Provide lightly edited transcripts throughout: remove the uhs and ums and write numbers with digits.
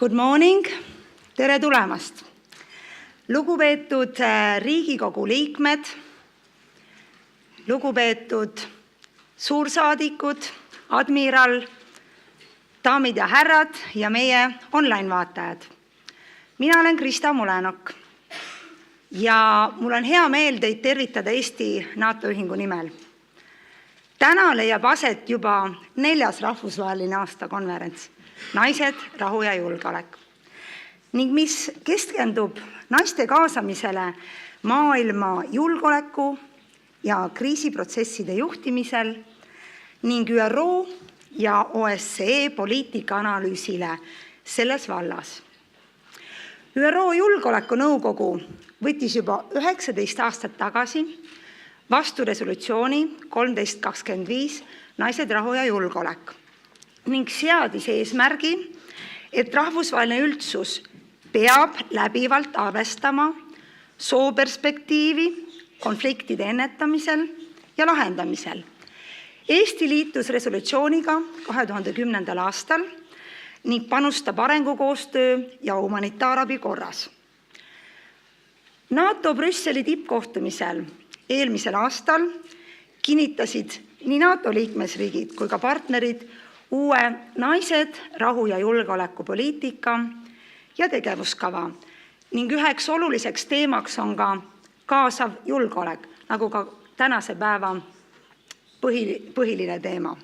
Good morning, tere tulemast! Lugupeetud Riigikogu liikmed, lugupeetud suursaadikud, admiral, daamid ja härrad ja meie online-vaatajad. Mina olen Krista Mulenok ja mul on hea meel teid tervitada Eesti NATO ühingu nimel. Täna leiab aset juba 4. rahvusvaheline aasta konverents naised, rahu ja julgeolek, ning mis keskendub naiste kaasamisele maailma julgeoleku ja kriisiprotsesside juhtimisel ning ÜRO ja OSCE poliitikaanalüüsile selles vallas. ÜRO Julgeolekunõukogu võttis juba 19 aastat tagasi vastu resolutsiooni 1325 naised, rahu ja julgeolek ning seadis eesmärgi, et rahvusvaheline üldsus peab läbivalt arvestama sooperspektiivi konfliktide ennetamisel ja lahendamisel. Eesti liitus resolutsiooniga 2010. aastal ning panustab arengukoostöö ja humanitaarabi korras. NATO Brüsseli tippkohtumisel eelmisel aastal kinnitasid nii NATO liikmesriigid kui ka partnerid uue naised, rahu ja julgeoleku poliitika ja tegevuskava ning üheks oluliseks teemaks on ka kaasav julgeolek, nagu ka tänase päeva põhiline teema.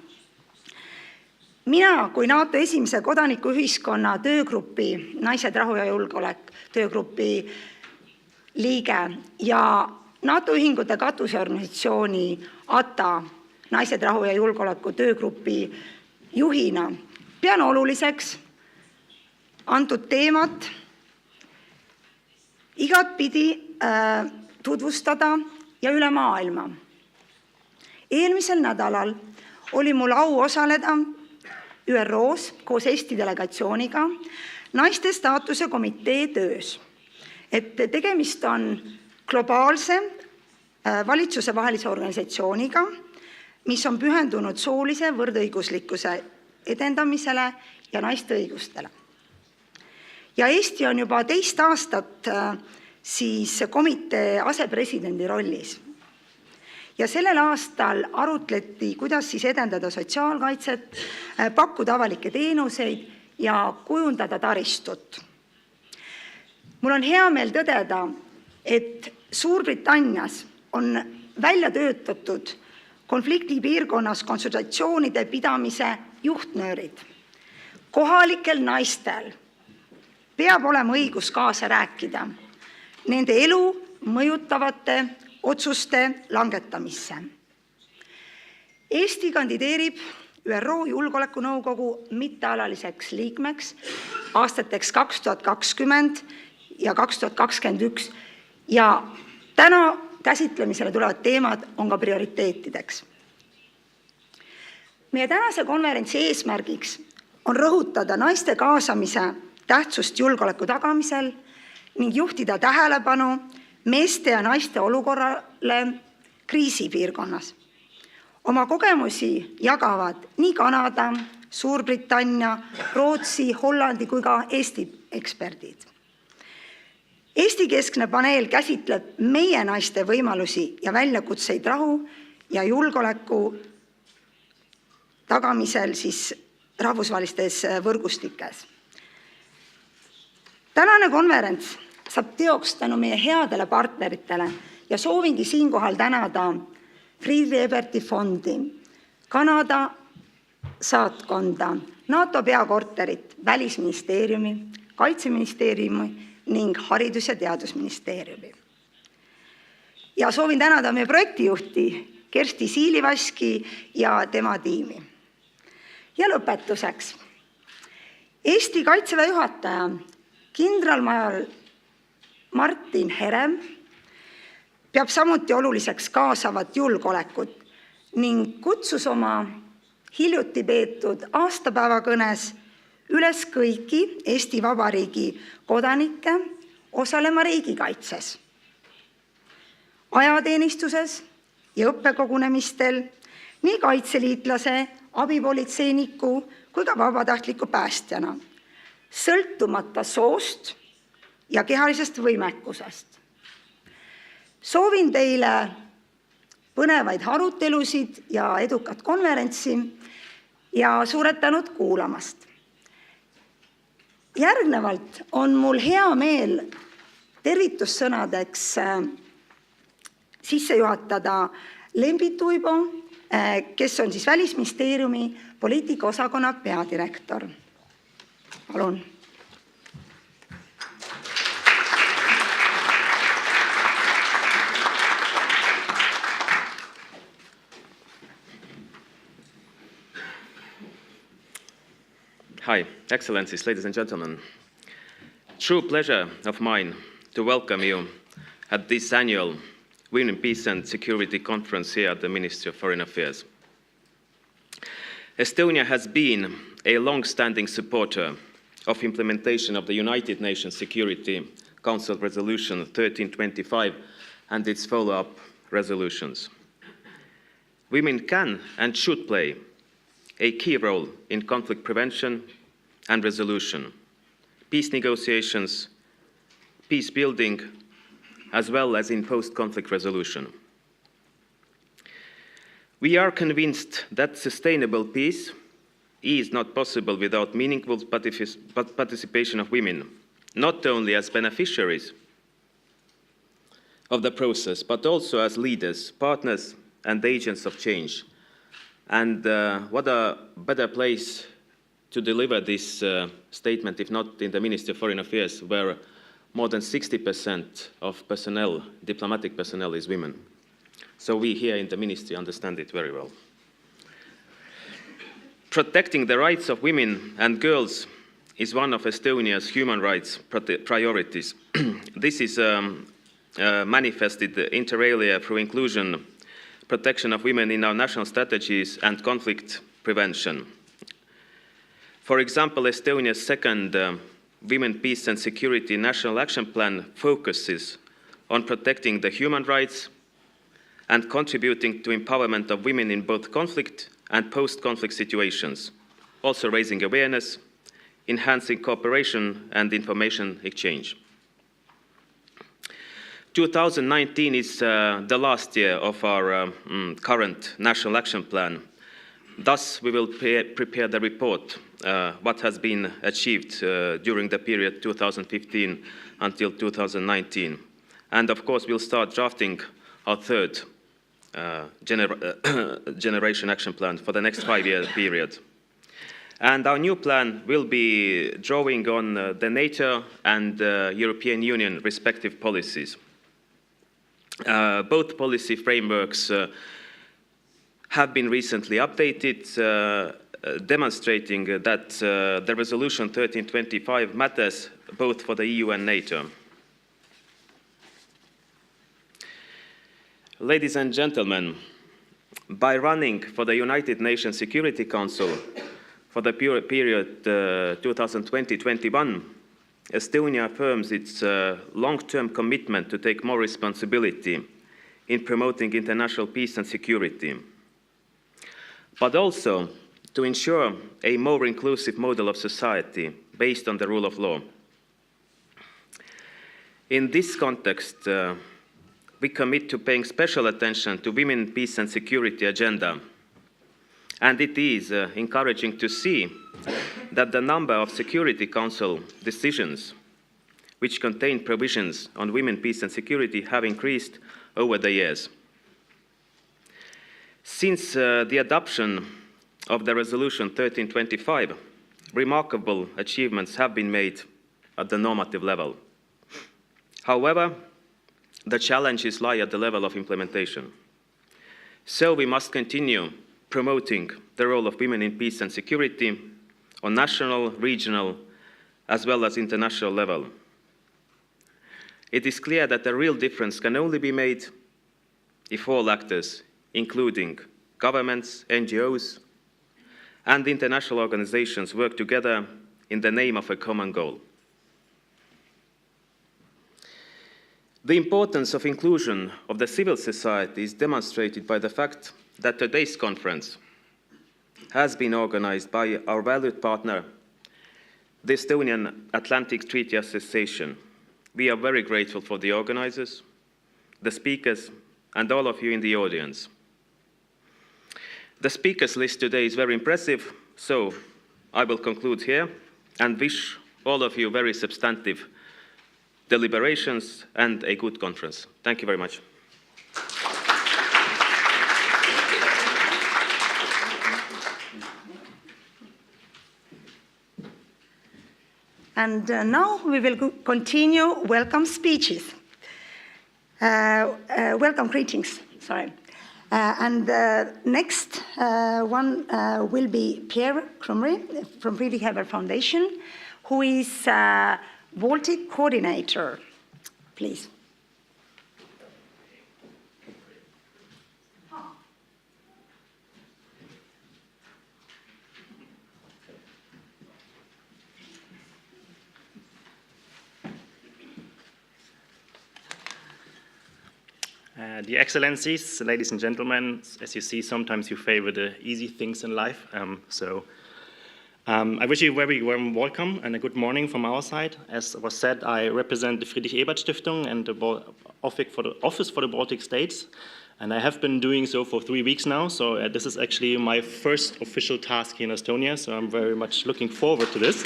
Mina kui NATO esimese kodanikuühiskonna töögrupi naised, rahu ja julgeolek töögrupi liige ja NATO ühingute katuseorganisatsiooni ATA naised, rahu ja julgeoleku töögrupi juhina pean oluliseks antud teemat igatpidi tutvustada ja üle maailma. Eelmisel nädalal oli mul au osaleda ÜROs koos Eesti delegatsiooniga naiste staatuse komitee töös, et tegemist on globaalse valitsusevahelise organisatsiooniga, mis on pühendunud soolise võrdõiguslikkuse edendamisele ja naiste õigustele. Ja Eesti on juba 2 aastat komitee asepresidendi rollis. Ja sellel aastal arutleti, kuidas edendada sotsiaalkaitset, pakkuda avalikke teenuseid ja kujundada taristut. Mul on hea meel tõdeda, et Suurbritannias on välja töötatud konfliktipiirkonnas konsultatsioonide pidamise juhtnöörid. Kohalikel naistel peab olema õigus kaasa rääkida nende elu mõjutavate otsuste langetamisse. Eesti kandideerib ÜRO Julgeolekunõukogu mittealaliseks liikmeks aastateks 2020 ja 2021 ja täna käsitlemisele tulevad teemad on ka prioriteetideks. Meie tänase konverentsi eesmärgiks on rõhutada naiste kaasamise tähtsust julgeoleku tagamisel ning juhtida tähelepanu meeste ja naiste olukorrale kriisipiirkonnas. Oma kogemusi jagavad nii Kanada, Suurbritannia, Rootsi, Hollandi kui ka Eesti eksperdid. Eesti-keskne paneel käsitleb meie naiste võimalusi ja väljakutseid rahu ja julgeoleku tagamisel rahvusvahelistes võrgustikes. Tänane konverents saab teoks tänu meie headele partneritele ja soovingi siinkohal tänada Friedrich Eberti fondi, Kanada saatkonda, NATO peakorterit, Välisministeeriumi, Kaitseministeeriumi ning Haridus- ja Teadusministeeriumi. Ja soovin tänada meie projektijuhti Kersti Siilivaski ja tema tiimi. Ja lõpetuseks. Eesti Kaitseväe juhataja kindralmajor Martin Herem peab samuti oluliseks kaasavat julgeolekut ning kutsus oma hiljuti peetud aastapäevakõnes üles kõiki Eesti Vabariigi kodanikke osalema riigikaitses, ajateenistuses ja õppekogunemistel nii kaitseliitlase, abipolitseiniku kui ka vabatahtliku päästjana sõltumata soost ja kehalisest võimekusest. Soovin teile põnevaid arutelusid ja edukat konverentsi ja suured tänud kuulamast. Järgnevalt on mul hea meel tervitussõnadeks sisse juhatada Lembit Uibo, kes on siis Välisministeeriumi poliitikaosakonna peadirektor. Palun. Hi, Excellencies, ladies and gentlemen. True pleasure of mine to welcome you at this annual Women, Peace and Security Conference here at the Ministry of Foreign Affairs. Estonia has been a long-standing supporter of implementation of the United Nations Security Council Resolution 1325 and its follow-up resolutions. Women can and should play a key role in conflict prevention and resolution, peace negotiations, peace building, as well as in post-conflict resolution. We are convinced that sustainable peace is not possible without meaningful participation of women, not only as beneficiaries of the process, but also as leaders, partners, and agents of change. And what a better place to deliver this statement, if not in the Ministry of Foreign Affairs, where more than 60% of personnel, diplomatic personnel, is women. So we here in the Ministry understand it very well. Protecting the rights of women and girls is one of Estonia's human rights priorities. This is manifested inter alia through inclusion, protection of women in our national strategies and conflict prevention. For example, Estonia's second Women, Peace and Security National Action Plan focuses on protecting the human rights and contributing to empowerment of women in both conflict and post-conflict situations, also raising awareness, enhancing cooperation and information exchange. 2019 is the last year of our current National Action Plan. Thus, we will prepare the report, what has been achieved during the period 2015 until 2019. And of course, we'll start drafting our third generation action plan for the next 5-year period. And our new plan will be drawing on the NATO and European Union respective policies. Both policy frameworks have been recently updated, demonstrating that the Resolution 1325 matters both for the EU and NATO. Ladies and gentlemen, by running for the United Nations Security Council for the period 2020-21, Estonia affirms its long-term commitment to take more responsibility in promoting international peace and security, but also to ensure a more inclusive model of society based on the rule of law. In this context, we commit to paying special attention to women, peace and security agenda. And it is encouraging to see that the number of Security Council decisions which contain provisions on women, peace and security have increased over the years. Since the adoption of the Resolution 1325, remarkable achievements have been made at the normative level. However, the challenges lie at the level of implementation. So we must continue promoting the role of women in peace and security on national, regional, as well as international level. It is clear that a real difference can only be made if all actors, including governments, NGOs, and international organizations, work together in the name of a common goal. The importance of inclusion of the civil society is demonstrated by the fact that today's conference has been organized by our valued partner, the Estonian Atlantic Treaty Association. We are very grateful for the organizers, the speakers, and all of you in the audience. The speakers list today is very impressive, so I will conclude here and wish all of you very substantive deliberations and a good conference. Thank you very much. And now we will continue welcome speeches. Welcome greetings, sorry. Next one will be Pierre Krumri from Friedrich Ebert Foundation, who is Baltic coordinator. Please. Dear Excellencies, ladies and gentlemen, as you see, sometimes you favor the easy things in life. I wish you a very warm welcome and a good morning from our side. As was said, I represent the Friedrich Ebert Stiftung and the Office for the Baltic States, and I have been doing so for 3 weeks now, so this is actually my first official task here in Estonia, so I'm very much looking forward to this.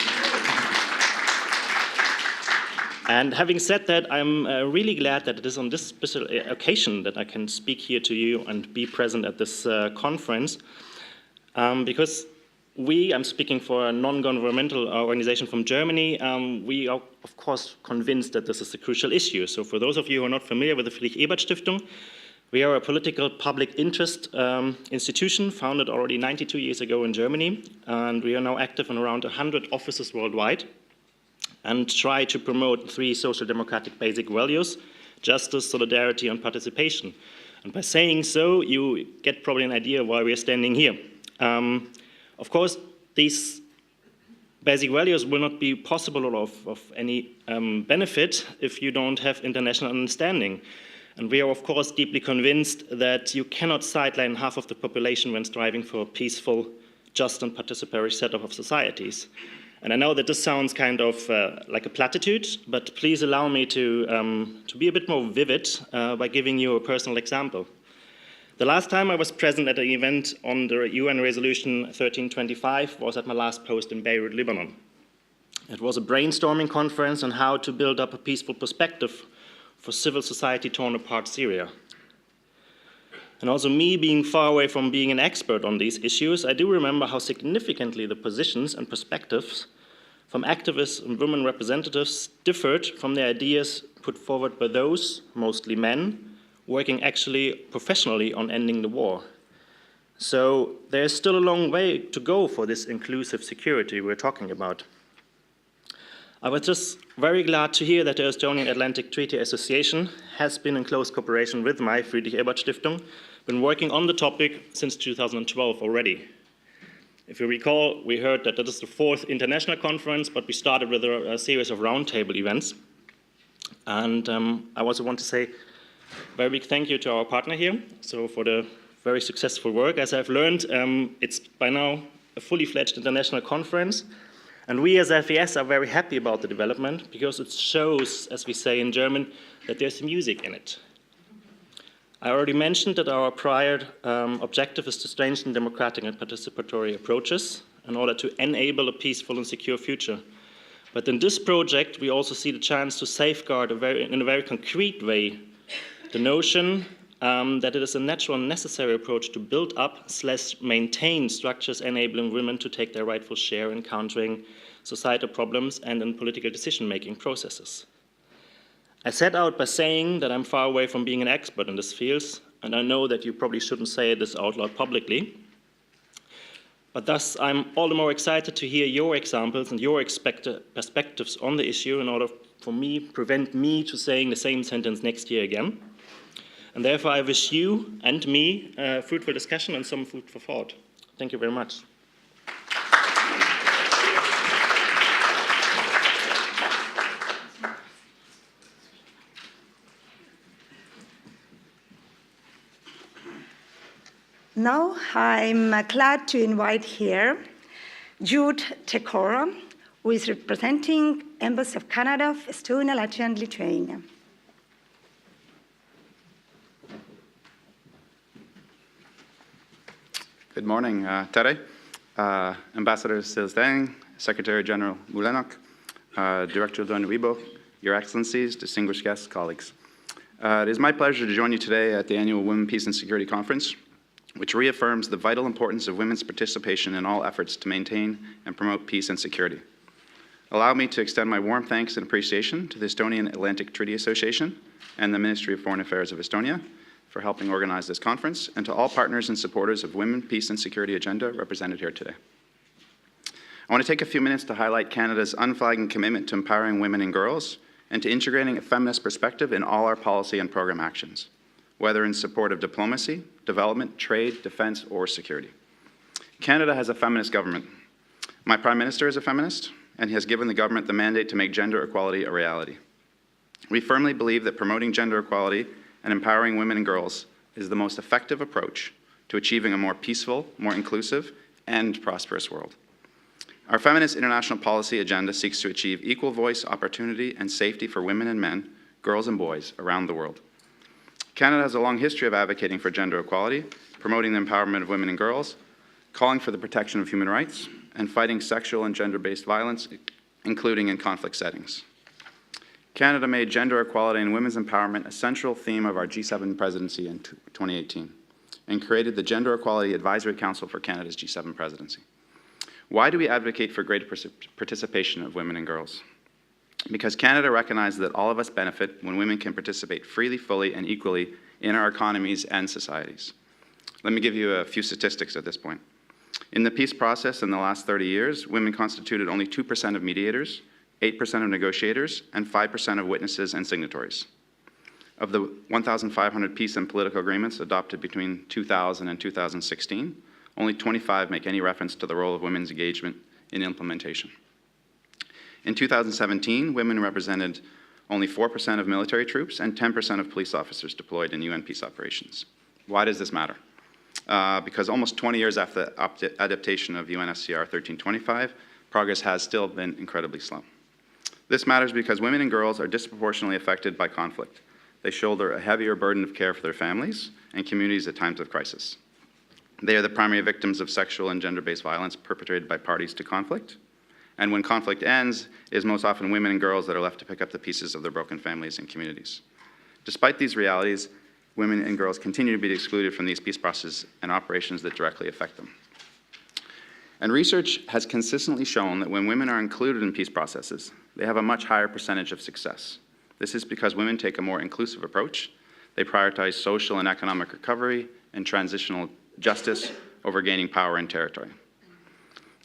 And having said that, I'm really glad that it is on this special occasion that I can speak here to you and be present at this conference, because I'm speaking for a non-governmental organization from Germany, we are, of course, convinced that this is a crucial issue. So for those of you who are not familiar with the Friedrich Ebert Stiftung, we are a political public interest institution founded already 92 years ago in Germany, and we are now active in around 100 offices worldwide, and try to promote 3 social democratic basic values: justice, solidarity, and participation. And by saying so, you get probably an idea why we are standing here. Of course, these basic values will not be possible or of any benefit if you don't have international understanding. And we are, of course, deeply convinced that you cannot sideline half of the population when striving for a peaceful, just, and participatory setup of societies. And I know that this sounds kind of like a platitude, but please allow me to be a bit more vivid by giving you a personal example. The last time I was present at an event on the UN Resolution 1325 was at my last post in Beirut, Lebanon. It was a brainstorming conference on how to build up a peaceful perspective for civil society torn apart Syria. And also me being far away from being an expert on these issues, I do remember how significantly the positions and perspectives from activists and women representatives differed from the ideas put forward by those, mostly men, working actually professionally on ending the war. So there's still a long way to go for this inclusive security we're talking about. I was just very glad to hear that the Estonian Atlantic Treaty Association has been in close cooperation with my Friedrich Ebert Stiftung, been working on the topic since 2012 already. If you recall, we heard that is the 4th international conference, but we started with a series of roundtable events. And I also want to say a very big thank you to our partner here, so for the very successful work. As I've learned, it's by now a fully fledged international conference. And we as FES are very happy about the development because it shows, as we say in German, that there's music in it. I already mentioned that our prior objective is to strengthen democratic and participatory approaches in order to enable a peaceful and secure future. But in this project, we also see the chance to safeguard in a very concrete way the notion that it is a natural and necessary approach to build up/maintain structures enabling women to take their rightful share in countering societal problems and in political decision-making processes. I set out by saying that I'm far away from being an expert in this field, and I know that you probably shouldn't say this out loud publicly. But thus, I'm all the more excited to hear your examples and your perspectives on the issue in order for prevent me to saying the same sentence next year again. And therefore, I wish you and me a fruitful discussion and some food for thought. Thank you very much. Now I'm glad to invite here Jude Tekora, who is representing Embassy of Canada, of Estonia, Latvia, and Lithuania. Good morning, Tere, Ambassador Silstang, Secretary General Mulenok, Director Don Wibo, Your Excellencies, distinguished guests, colleagues. It is my pleasure to join you today at the annual Women, Peace and Security Conference, which reaffirms the vital importance of women's participation in all efforts to maintain and promote peace and security. Allow me to extend my warm thanks and appreciation to the Estonian Atlantic Treaty Association and the Ministry of Foreign Affairs of Estonia for helping organize this conference, and to all partners and supporters of Women, Peace and Security agenda represented here today. I want to take a few minutes to highlight Canada's unflagging commitment to empowering women and girls and to integrating a feminist perspective in all our policy and program actions, whether in support of diplomacy, development, trade, defense, or security. Canada has a feminist government. My Prime Minister is a feminist, and he has given the government the mandate to make gender equality a reality. We firmly believe that promoting gender equality and empowering women and girls is the most effective approach to achieving a more peaceful, more inclusive, and prosperous world. Our feminist international policy agenda seeks to achieve equal voice, opportunity, and safety for women and men, girls and boys around the world. Canada has a long history of advocating for gender equality, promoting the empowerment of women and girls, calling for the protection of human rights, and fighting sexual and gender-based violence, including in conflict settings. Canada made gender equality and women's empowerment a central theme of our G7 presidency in 2018 and created the Gender Equality Advisory Council for Canada's G7 presidency. Why do we advocate for greater participation of women and girls? Because Canada recognizes that all of us benefit when women can participate freely, fully, and equally in our economies and societies. Let me give you a few statistics at this point. In the peace process in the last 30 years, women constituted only 2% of mediators, 8% of negotiators, and 5% of witnesses and signatories. Of the 1,500 peace and political agreements adopted between 2000 and 2016, only 25 make any reference to the role of women's engagement in implementation. In 2017, women represented only 4% of military troops and 10% of police officers deployed in UN peace operations. Why does this matter? Because almost 20 years after the adaptation of UNSCR 1325, progress has still been incredibly slow. This matters because women and girls are disproportionately affected by conflict. They shoulder a heavier burden of care for their families and communities at times of crisis. They are the primary victims of sexual and gender-based violence perpetrated by parties to conflict. And when conflict ends, it is most often women and girls that are left to pick up the pieces of their broken families and communities. Despite these realities, women and girls continue to be excluded from these peace processes and operations that directly affect them. And research has consistently shown that when women are included in peace processes, they have a much higher percentage of success. This is because women take a more inclusive approach. They prioritize social and economic recovery and transitional justice over gaining power and territory.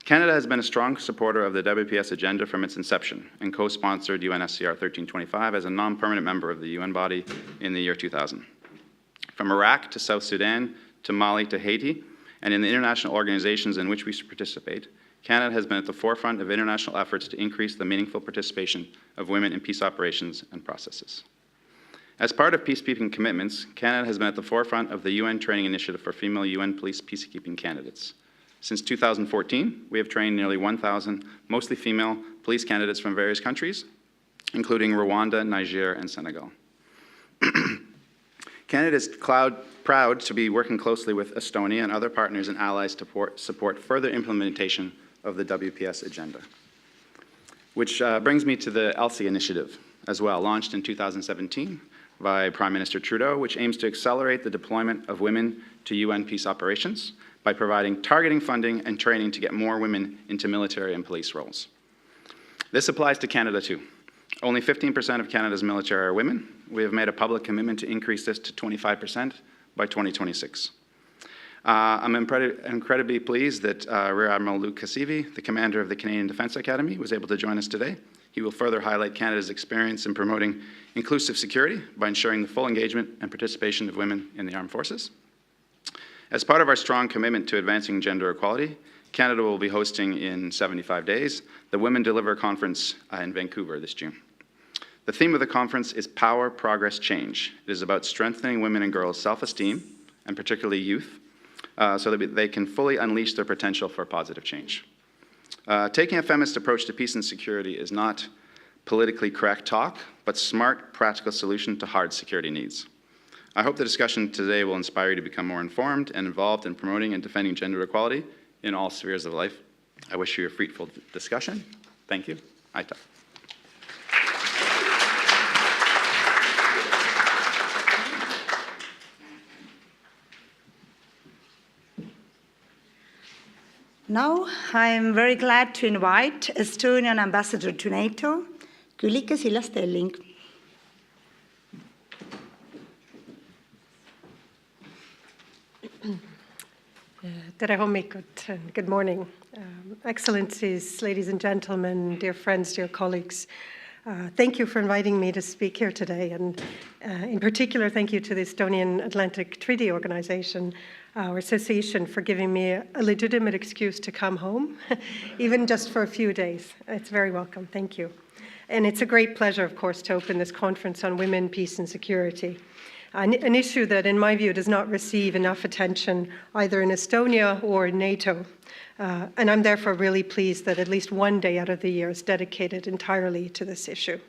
Canada has been a strong supporter of the WPS agenda from its inception and co-sponsored UNSCR 1325 as a non-permanent member of the UN body in the year 2000. From Iraq to South Sudan to Mali to Haiti, and in the international organizations in which we participate, Canada has been at the forefront of international efforts to increase the meaningful participation of women in peace operations and processes. As part of peacekeeping commitments, Canada has been at the forefront of the UN Training Initiative for Female UN Police Peacekeeping Candidates. Since 2014, we have trained nearly 1,000 mostly female police candidates from various countries, including Rwanda, Niger, and Senegal. Canada is proud to be working closely with Estonia and other partners and allies to support further implementation of the WPS agenda. Which brings me to the ELSI initiative as well, launched in 2017 by Prime Minister Trudeau, which aims to accelerate the deployment of women to UN peace operations by providing targeting funding and training to get more women into military and police roles. This applies to Canada too. Only 15% of Canada's military are women. We have made a public commitment to increase this to 25% by 2026. I'm incredibly pleased that Rear Admiral Luke Cassivi, the commander of the Canadian Defence Academy, was able to join us today. He will further highlight Canada's experience in promoting inclusive security by ensuring the full engagement and participation of women in the armed forces. As part of our strong commitment to advancing gender equality, Canada will be hosting in 75 days the Women Deliver Conference in Vancouver this June. The theme of the conference is Power, Progress, Change. It is about strengthening women and girls' self-esteem, and particularly youth, so that they can fully unleash their potential for positive change. Taking a feminist approach to peace and security is not politically correct talk, but smart, practical solution to hard security needs. I hope the discussion today will inspire you to become more informed and involved in promoting and defending gender equality in all spheres of life. I wish you a fruitful discussion. Thank you. Aita. Now, I'm very glad to invite Estonian Ambassador to NATO, Küllike Silja-Stelling. Tere hommikut and good morning. Excellencies, ladies and gentlemen, dear friends, dear colleagues. Thank you for inviting me to speak here today, and in particular, thank you to the Estonian Atlantic Treaty Organization, our association, for giving me a legitimate excuse to come home, even just for a few days. It's very welcome, thank you. And it's a great pleasure, of course, to open this conference on women, peace and security, an issue that, in my view, does not receive enough attention either in Estonia or in NATO. And I'm therefore really pleased that at least one day out of the year is dedicated entirely to this issue.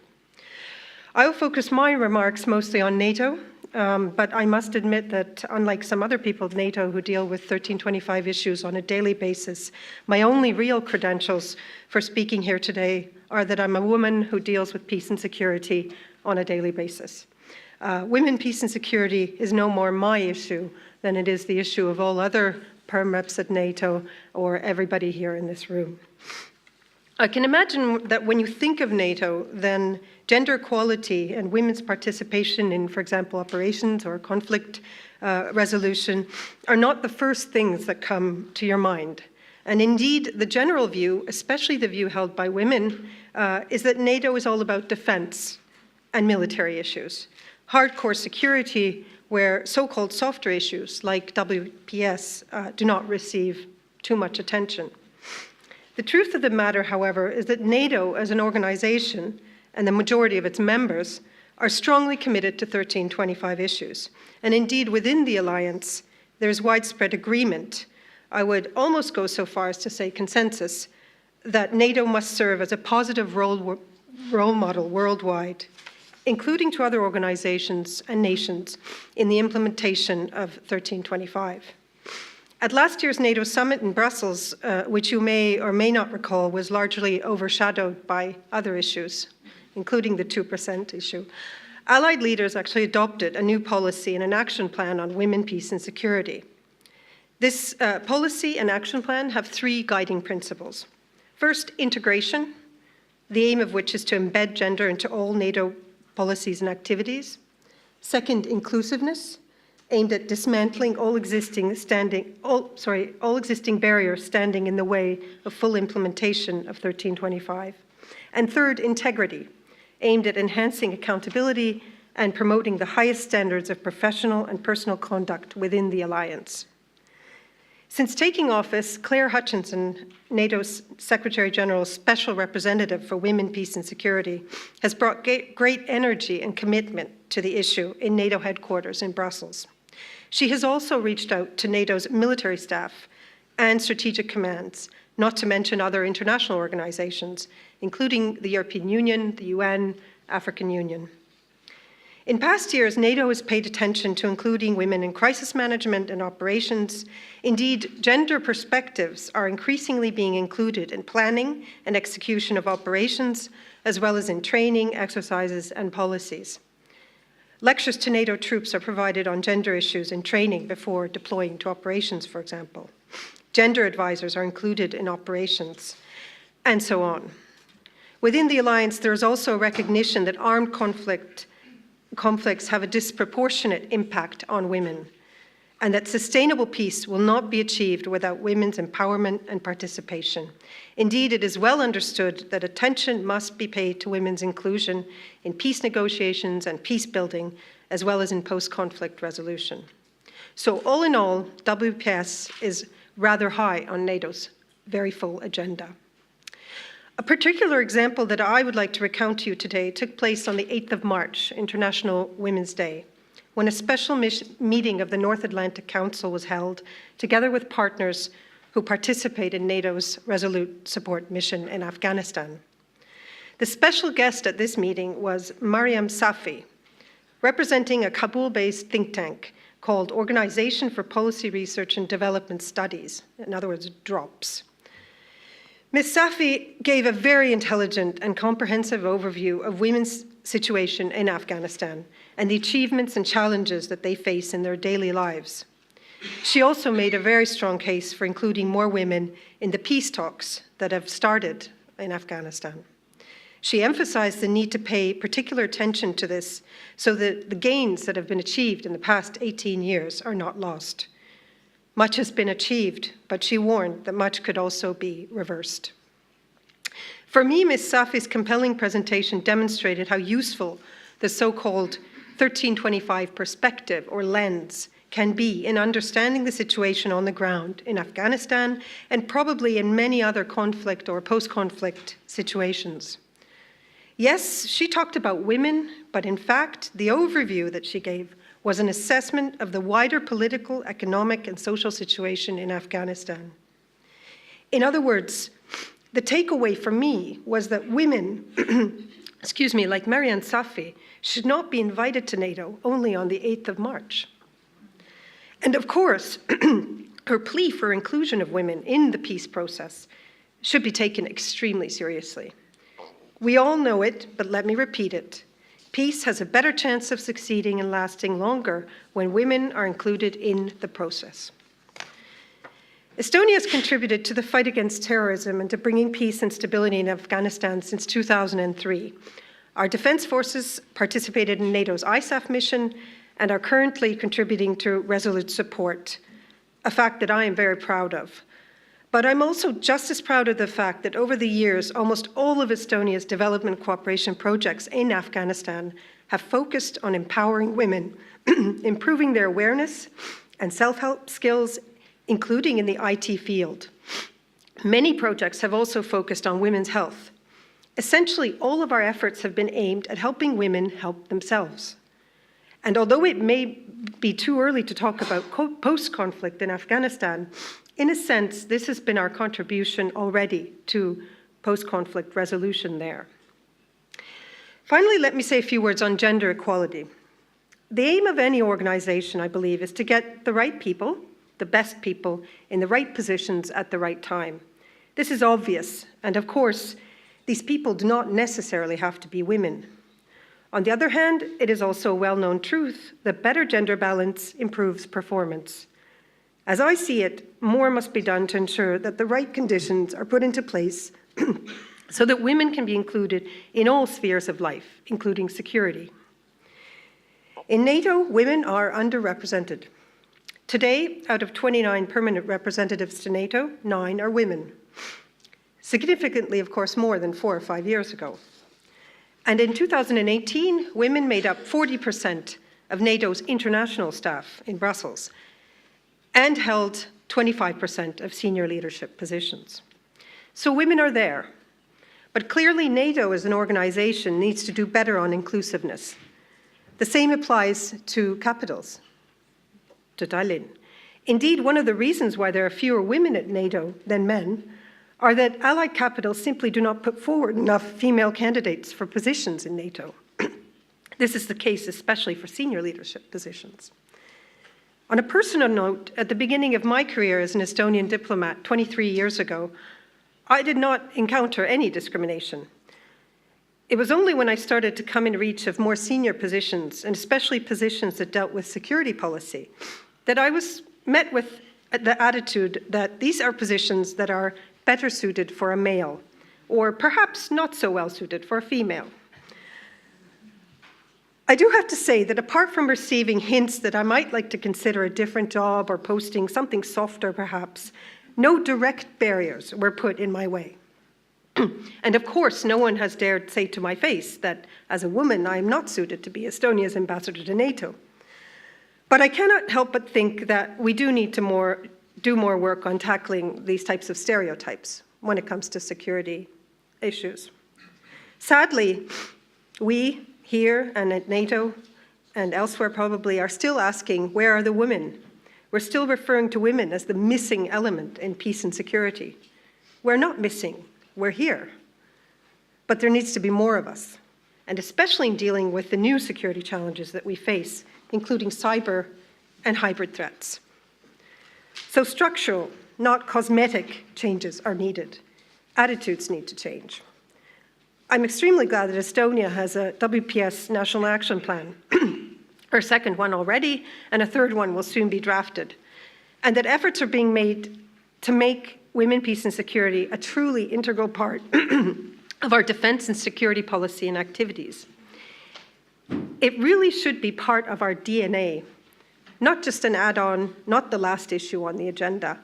I will focus my remarks mostly on NATO, but I must admit that unlike some other people at NATO who deal with 1325 issues on a daily basis, my only real credentials for speaking here today are that I'm a woman who deals with peace and security on a daily basis. Women, peace and security is no more my issue than it is the issue of all other perm reps at NATO or everybody here in this room. I can imagine that when you think of NATO, then gender equality and women's participation in, for example, operations or conflict resolution are not the first things that come to your mind. And indeed, the general view, especially the view held by women, is that NATO is all about defense and military issues. Hardcore security, where so-called softer issues like WPS do not receive too much attention. The truth of the matter, however, is that NATO as an organization and the majority of its members are strongly committed to 1325 issues. And indeed, within the alliance, there's widespread agreement. I would almost go so far as to say consensus that NATO must serve as a positive role model worldwide, including to other organizations and nations in the implementation of 1325. At last year's NATO summit in Brussels, which you may or may not recall, was largely overshadowed by other issues, including the 2% issue. Allied leaders actually adopted a new policy and an action plan on women, peace and security. This policy and action plan have three guiding principles. First, integration, the aim of which is to embed gender into all NATO policies and activities. Second, inclusiveness, aimed at dismantling all existing barriers standing in the way of full implementation of 1325. And third, integrity, aimed at enhancing accountability and promoting the highest standards of professional and personal conduct within the alliance. Since taking office, Claire Hutchinson, NATO's Secretary General's Special Representative for Women, Peace and Security, has brought great energy and commitment to the issue in NATO headquarters in Brussels. She has also reached out to NATO's military staff and strategic commands, not to mention other international organizations, including the European Union, the UN, African Union. In past years, NATO has paid attention to including women in crisis management and operations. Indeed, gender perspectives are increasingly being included in planning and execution of operations, as well as in training, exercises, and policies. Lectures to NATO troops are provided on gender issues in training before deploying to operations, for example. Gender advisors are included in operations, and so on. Within the alliance, there is also a recognition that armed conflicts have a disproportionate impact on women, and that sustainable peace will not be achieved without women's empowerment and participation. Indeed, it is well understood that attention must be paid to women's inclusion in peace negotiations and peace building, as well as in post-conflict resolution. So all in all, WPS is rather high on NATO's very full agenda. A particular example that I would like to recount to you today took place on the 8th of March, International Women's Day, when a special meeting of the North Atlantic Council was held, together with partners who participate in NATO's Resolute Support mission in Afghanistan. The special guest at this meeting was Mariam Safi, representing a Kabul-based think tank called Organization for Policy Research and Development Studies, in other words, DROPS. Ms. Safi gave a very intelligent and comprehensive overview of women's situation in Afghanistan and the achievements and challenges that they face in their daily lives. She also made a very strong case for including more women in the peace talks that have started in Afghanistan. She emphasized the need to pay particular attention to this so that the gains that have been achieved in the past 18 years are not lost. Much has been achieved, but she warned that much could also be reversed. For me, Ms. Safi's compelling presentation demonstrated how useful the so-called 1325 perspective or lens can be in understanding the situation on the ground in Afghanistan and probably in many other conflict or post-conflict situations. Yes, she talked about women, but in fact, the overview that she gave was an assessment of the wider political, economic, and social situation in Afghanistan. In other words, the takeaway for me was that women, like Mariam Safi, should not be invited to NATO only on the 8th of March. And of course, her plea for inclusion of women in the peace process should be taken extremely seriously. We all know it, but let me repeat it. Peace has a better chance of succeeding and lasting longer when women are included in the process. Estonia has contributed to the fight against terrorism and to bringing peace and stability in Afghanistan since 2003. Our defense forces participated in NATO's ISAF mission and are currently contributing to Resolute Support, a fact that I am very proud of. But I'm also just as proud of the fact that over the years, almost all of Estonia's development cooperation projects in Afghanistan have focused on empowering women, improving their awareness and self-help skills, including in the IT field. Many projects have also focused on women's health. Essentially, all of our efforts have been aimed at helping women help themselves. And although it may be too early to talk about post-conflict in Afghanistan, in a sense, this has been our contribution already to post-conflict resolution there. Finally, let me say a few words on gender equality. The aim of any organization, I believe, is to get the right people, the best people, in the right positions at the right time. This is obvious, and of course, these people do not necessarily have to be women. On the other hand, it is also a well-known truth that better gender balance improves performance. As I see it, more must be done to ensure that the right conditions are put into place so that women can be included in all spheres of life, including security. In NATO, women are underrepresented. Today, out of 29 permanent representatives to NATO, 9 are women. Significantly, of course, more than 4 or 5 years ago. And in 2018, women made up 40% of NATO's international staff in Brussels and held 25% of senior leadership positions. So women are there. But clearly, NATO as an organization needs to do better on inclusiveness. The same applies to capitals, to Tallinn. Indeed, one of the reasons why there are fewer women at NATO than men are that allied capitals simply do not put forward enough female candidates for positions in NATO. This is the case especially for senior leadership positions. On a personal note, at the beginning of my career as an Estonian diplomat 23 years ago, I did not encounter any discrimination. It was only when I started to come in reach of more senior positions, and especially positions that dealt with security policy, that I was met with the attitude that these are positions that are better suited for a male, or perhaps not so well suited for a female. I do have to say that apart from receiving hints that I might like to consider a different job or posting something softer perhaps, no direct barriers were put in my way. And of course, no one has dared say to my face that as a woman, I am not suited to be Estonia's ambassador to NATO. But I cannot help but think that we do need to do more work on tackling these types of stereotypes when it comes to security issues. Sadly, we here and at NATO and elsewhere probably are still asking, where are the women? We're still referring to women as the missing element in peace and security. We're not missing, we're here. But there needs to be more of us, and especially in dealing with the new security challenges that we face, including cyber and hybrid threats. So structural, not cosmetic changes are needed. Attitudes need to change. I'm extremely glad that Estonia has a WPS National Action Plan, our second one already, and a third one will soon be drafted, and that efforts are being made to make women, peace and security a truly integral part of our defense and security policy and activities. It really should be part of our DNA, not just an add-on, not the last issue on the agenda.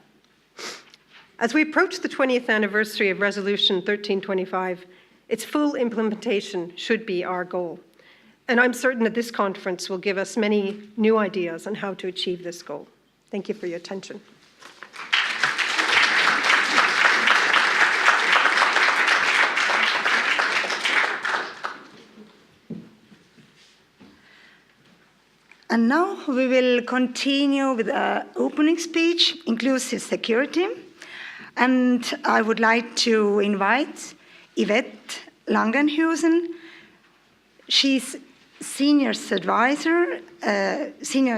As we approach the 20th anniversary of Resolution 1325, its full implementation should be our goal. And I'm certain that this conference will give us many new ideas on how to achieve this goal. Thank you for your attention. And now we will continue with the opening speech, Inclusive Security. And I would like to invite Yvette Langenhusen. She's Senior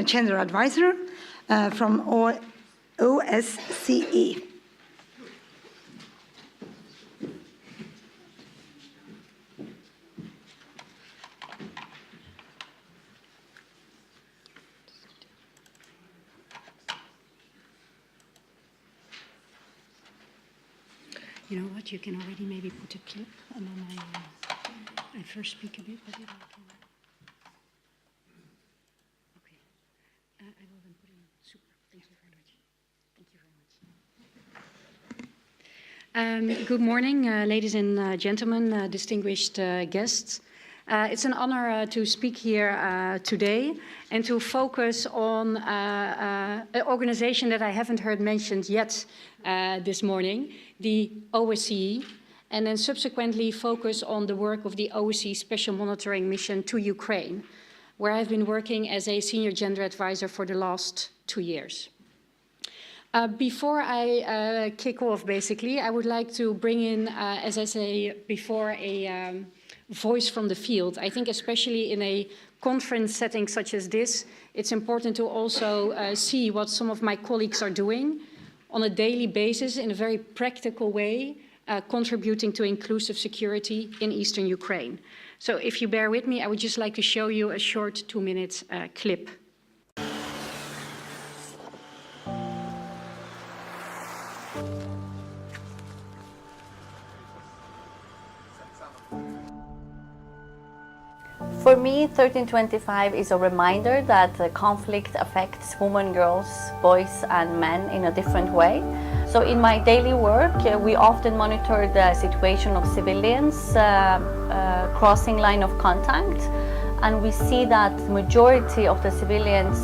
Gender Advisor from OSCE. You know what, you can already maybe put a clip, and then I first speak a bit, but then I can... Okay. I will then put in... Super, thank you very much. Thank you very much. Good morning, ladies and gentlemen, distinguished guests. It's an honor to speak here today and to focus on an organization that I haven't heard mentioned yet this morning, the OSCE, and then subsequently focus on the work of the OSCE Special Monitoring Mission to Ukraine, where I've been working as a senior gender advisor for the last 2 years. Before I kick off, basically, I would like to bring in, as I say before, a voice from the field. I think especially in a conference setting such as this, it's important to also see what some of my colleagues are doing on a daily basis in a very practical way, contributing to inclusive security in eastern Ukraine. So if you bear with me, I would just like to show you a short 2-minute clip. For me, 1325 is a reminder that the conflict affects women, girls, boys and men in a different way. So in my daily work, we often monitor the situation of civilians crossing line of contact. And we see that the majority of the civilians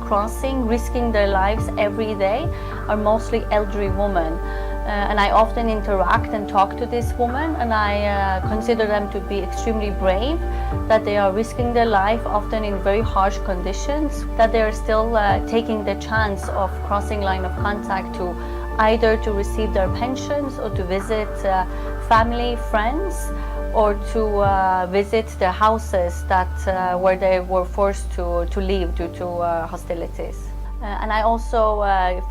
crossing, risking their lives every day, are mostly elderly women. And I often interact and talk to these women, and I consider them to be extremely brave, that they are risking their life often in very harsh conditions, that they are still taking the chance of crossing line of contact to either to receive their pensions or to visit family, friends, or to visit the houses that where they were forced to leave due to hostilities. And I also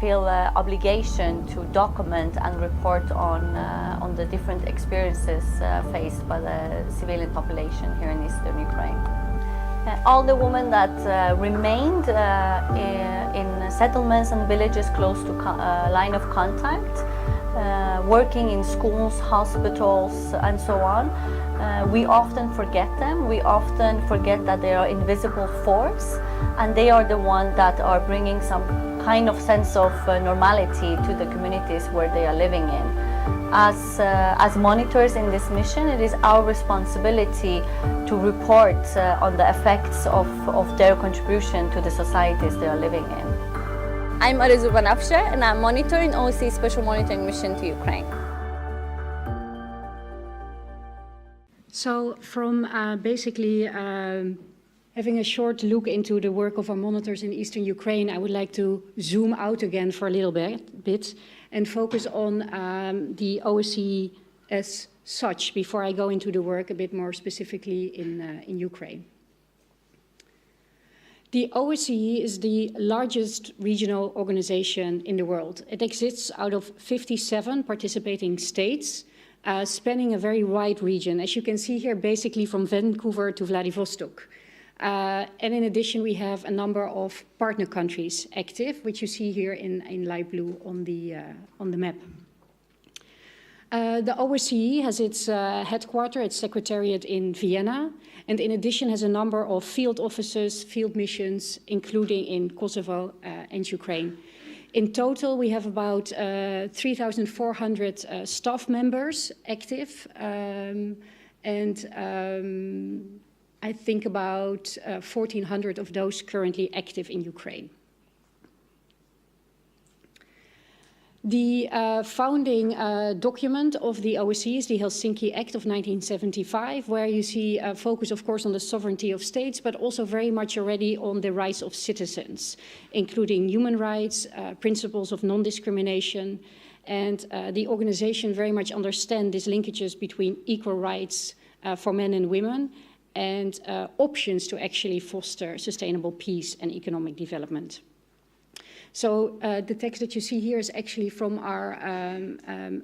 feel obligation to document and report on the different experiences faced by the civilian population here in eastern Ukraine. All the women that remained in settlements and villages close to line of contact, working in schools, hospitals, and so on, we often forget them. We often forget that they are invisible force, and they are the ones that are bringing some kind of sense of normality to the communities where they are living in. As monitors in this mission, it is our responsibility to report on the effects of their contribution to the societies they are living in. I'm Arizu Banafshe, and I'm monitoring OSCE Special Monitoring Mission to Ukraine. So from basically Having a short look into the work of our monitors in eastern Ukraine, I would like to zoom out again for a little bit and focus on the OSCE as such before I go into the work a bit more specifically in Ukraine. The OSCE is the largest regional organization in the world. It exists out of 57 participating states, spanning a very wide region, as you can see here, basically from Vancouver to Vladivostok. And in addition, we have a number of partner countries active, which you see here in light blue on the map. The OSCE has its headquarters, its secretariat in Vienna, and in addition has a number of field offices, field missions, including in Kosovo and Ukraine. In total, we have about 3,400 staff members active, and I think about 1,400 of those currently active in Ukraine. The founding document of the OSCE is the Helsinki Act of 1975, where you see a focus, of course, on the sovereignty of states, but also very much already on the rights of citizens, including human rights, principles of non-discrimination, and the organization very much understands these linkages between equal rights for men and women and options to actually foster sustainable peace and economic development. So the text that you see here is actually from our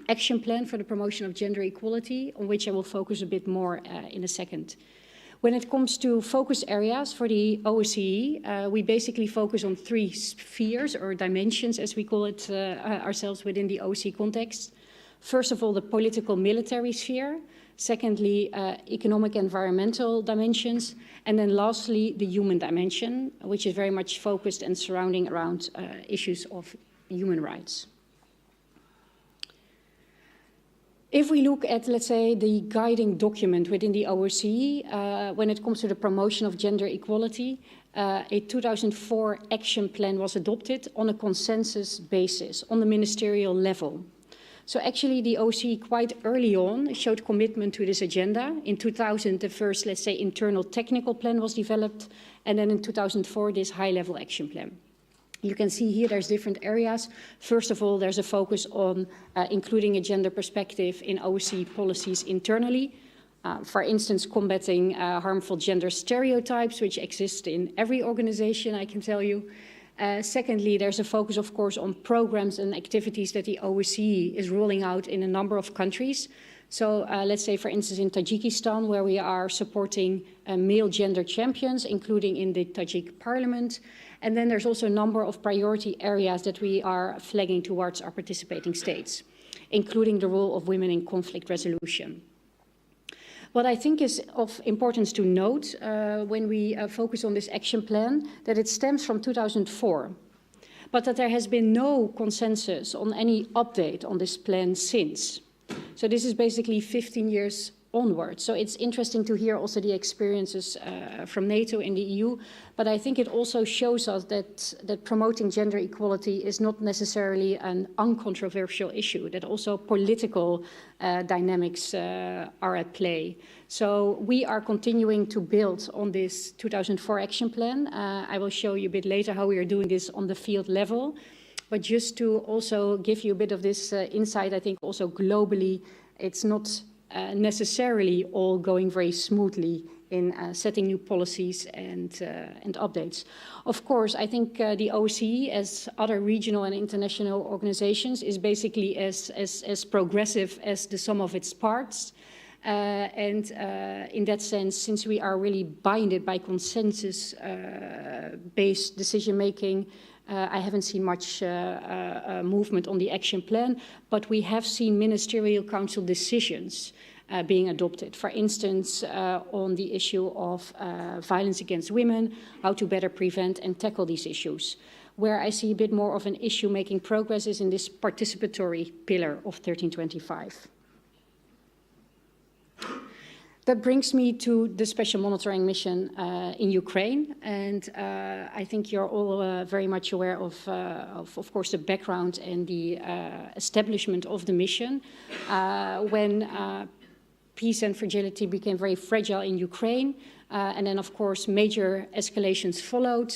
action plan for the promotion of gender equality, on which I will focus a bit more in a second. When it comes to focus areas for the OSCE, we basically focus on 3 spheres or dimensions, as we call it ourselves within the OSCE context. First of all, the political military sphere. Secondly, economic environmental dimensions. And then lastly, the human dimension, which is very much focused and surrounding around issues of human rights. If we look at, let's say, the guiding document within the OSCE, when it comes to the promotion of gender equality, a 2004 action plan was adopted on a consensus basis on the ministerial level. So actually the OSCE quite early on showed commitment to this agenda. In 2000, the first, let's say, internal technical plan was developed, and then in 2004, this high-level action plan. You can see here there's different areas. First of all, there's a focus on including a gender perspective in OSCE policies internally. For instance, combating harmful gender stereotypes, which exist in every organization, I can tell you. Secondly, there's a focus, of course, on programs and activities that the OSCE is rolling out in a number of countries. So let's say, for instance, in Tajikistan, where we are supporting male gender champions, including in the Tajik parliament. And then there's also a number of priority areas that we are flagging towards our participating states, including the role of women in conflict resolution. What I think is of importance to note when we focus on this action plan, that it stems from 2004, but that there has been no consensus on any update on this plan since. So this is basically 15 years onwards. So it's interesting to hear also the experiences from NATO and the EU, but I think it also shows us that promoting gender equality is not necessarily an uncontroversial issue, that also political dynamics are at play. So we are continuing to build on this 2004 action plan. I will show you a bit later how we are doing this on the field level. But just to also give you a bit of this insight, I think also globally, it's not necessarily all going very smoothly in setting new policies and updates. Of course, I think the OSCE, as other regional and international organizations, is basically as progressive as the sum of its parts. In that sense, since we are really binded by consensus-based decision-making, I haven't seen much movement on the action plan, but we have seen ministerial council decisions being adopted. For instance, on the issue of violence against women, how to better prevent and tackle these issues. Where I see a bit more of an issue making progress is in this participatory pillar of 1325. That brings me to the special monitoring mission in Ukraine, and I think you're all very much aware of course, the background and the establishment of the mission. When peace and fragility became very fragile in Ukraine, And then, of course, major escalations followed.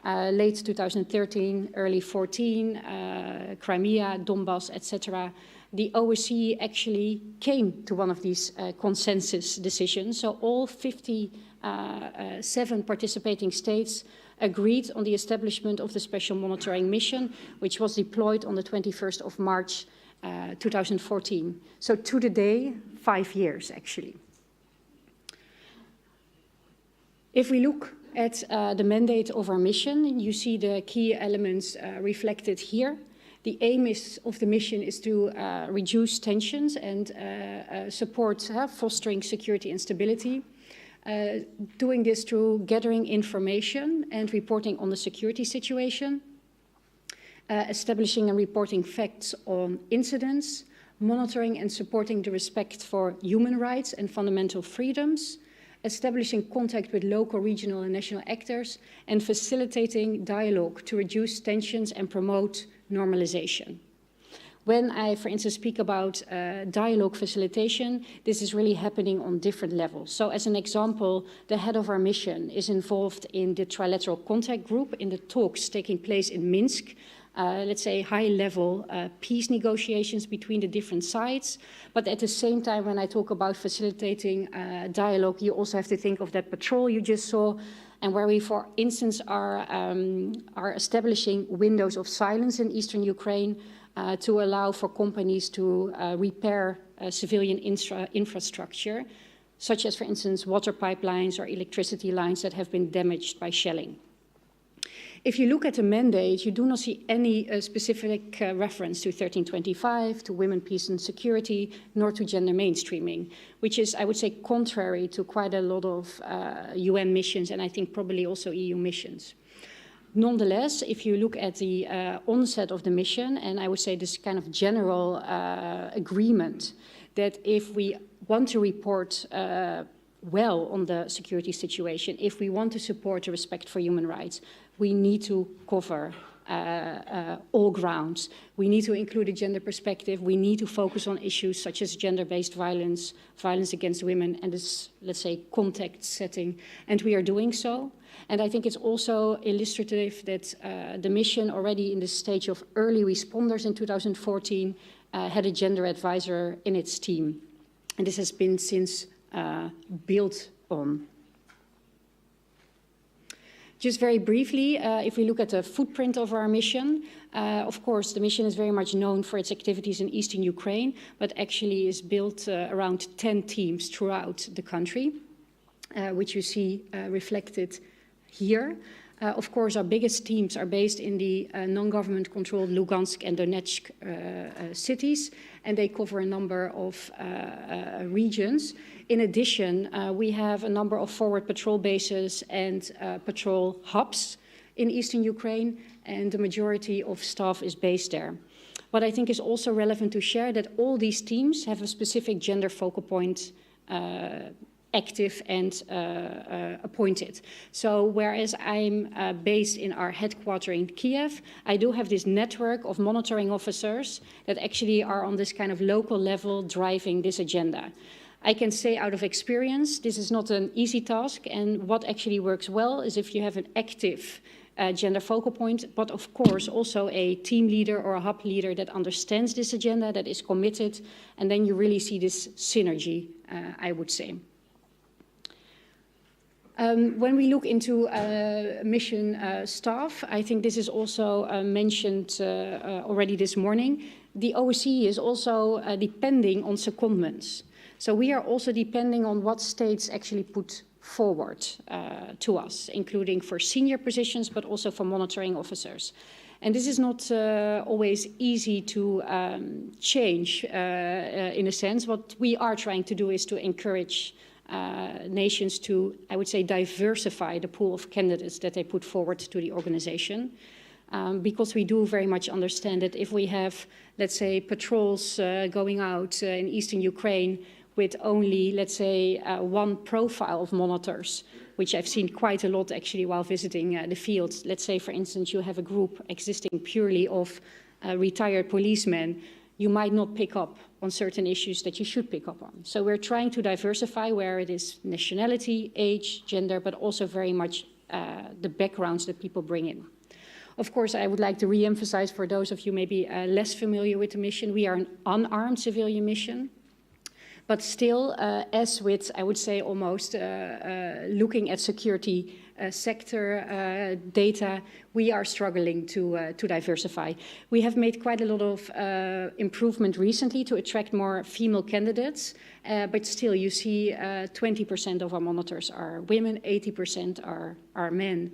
Late 2013, early 14, Crimea, Donbass, etc. The OSCE actually came to one of these consensus decisions. So all 57 participating states agreed on the establishment of the Special Monitoring Mission, which was deployed on the 21st of March 2014. So to the day, 5 years actually. If we look at the mandate of our mission, you see the key elements reflected here. The aim of the mission is to reduce tensions and support fostering security and stability. Doing this through gathering information and reporting on the security situation, establishing and reporting facts on incidents, monitoring and supporting the respect for human rights and fundamental freedoms, establishing contact with local, regional and national actors, and facilitating dialogue to reduce tensions and promote normalization. When I, for instance, speak about dialogue facilitation, this is really happening on different levels. So as an example, the head of our mission is involved in the trilateral contact group in the talks taking place in Minsk, let's say high-level peace negotiations between the different sides. But at the same time, when I talk about facilitating dialogue, you also have to think of that patrol you just saw, and where we, for instance, are establishing windows of silence in eastern Ukraine to allow for companies to repair civilian infrastructure, such as, for instance, water pipelines or electricity lines that have been damaged by shelling. If you look at the mandate, you do not see any specific reference to 1325, to women, peace and security, nor to gender mainstreaming, which is, I would say, contrary to quite a lot of UN missions and I think probably also EU missions. Nonetheless, if you look at the onset of the mission, and I would say this kind of general agreement that if we want to report well on the security situation, if we want to support the respect for human rights, we need to cover all grounds. We need to include a gender perspective. We need to focus on issues such as gender-based violence, violence against women, and this, let's say, context setting. And we are doing so. And I think it's also illustrative that the mission already in the stage of early responders in 2014 had a gender advisor in its team. And this has been since built on. Just very briefly, if we look at the footprint of our mission, of course, the mission is very much known for its activities in eastern Ukraine, but actually is built around 10 teams throughout the country, which you see reflected here. Of course, our biggest teams are based in the non-government controlled Lugansk and Donetsk cities, and they cover a number of regions. In addition, we have a number of forward patrol bases and patrol hubs in eastern Ukraine, and the majority of staff is based there. What I think is also relevant to share that all these teams have a specific gender focal point active and appointed. So whereas I'm based in our headquarters in Kiev, I do have this network of monitoring officers that actually are on this kind of local level driving this agenda. I can say out of experience, this is not an easy task, and what actually works well is if you have an active gender focal point, but of course also a team leader or a hub leader that understands this agenda, that is committed, and then you really see this synergy, I would say. When we look into mission staff, I think this is also mentioned already this morning. The OSCE is also depending on secondments. So we are also depending on what states actually put forward to us, including for senior positions, but also for monitoring officers. And this is not always easy to change in a sense. What we are trying to do is to encourage nations to, I would say, diversify the pool of candidates that they put forward to the organization. Because we do very much understand that if we have, let's say, patrols going out in eastern Ukraine with only, let's say, one profile of monitors, which I've seen quite a lot actually while visiting the fields. Let's say, for instance, you have a group existing purely of retired policemen. You might not pick up on certain issues that you should pick up on. So we're trying to diversify where it is nationality, age, gender, but also very much the backgrounds that people bring in. Of course, I would like to re-emphasize for those of you maybe less familiar with the mission, we are an unarmed civilian mission. But still, as with, I would say, almost looking at security sector data, we are struggling to diversify. We have made quite a lot of improvement recently to attract more female candidates, but still you see 20% of our monitors are women, 80% are men.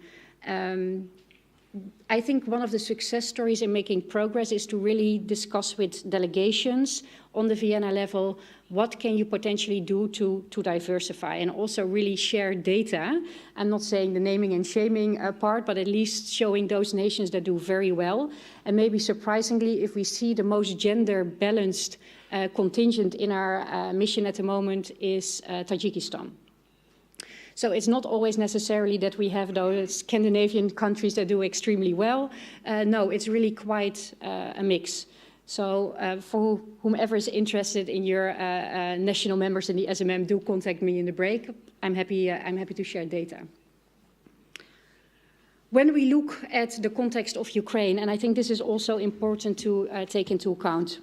I think one of the success stories in making progress is to really discuss with delegations on the Vienna level, what can you potentially do to diversify and also really share data. I'm not saying the naming and shaming part, but at least showing those nations that do very well. And maybe surprisingly, if we see the most gender balanced contingent in our mission at the moment is Tajikistan. So it's not always necessarily that we have those Scandinavian countries that do extremely well. No, it's really quite a mix. So for whomever is interested in your national members in the SMM, do contact me in the break. I'm happy to share data. When we look at the context of Ukraine, and I think this is also important to take into account,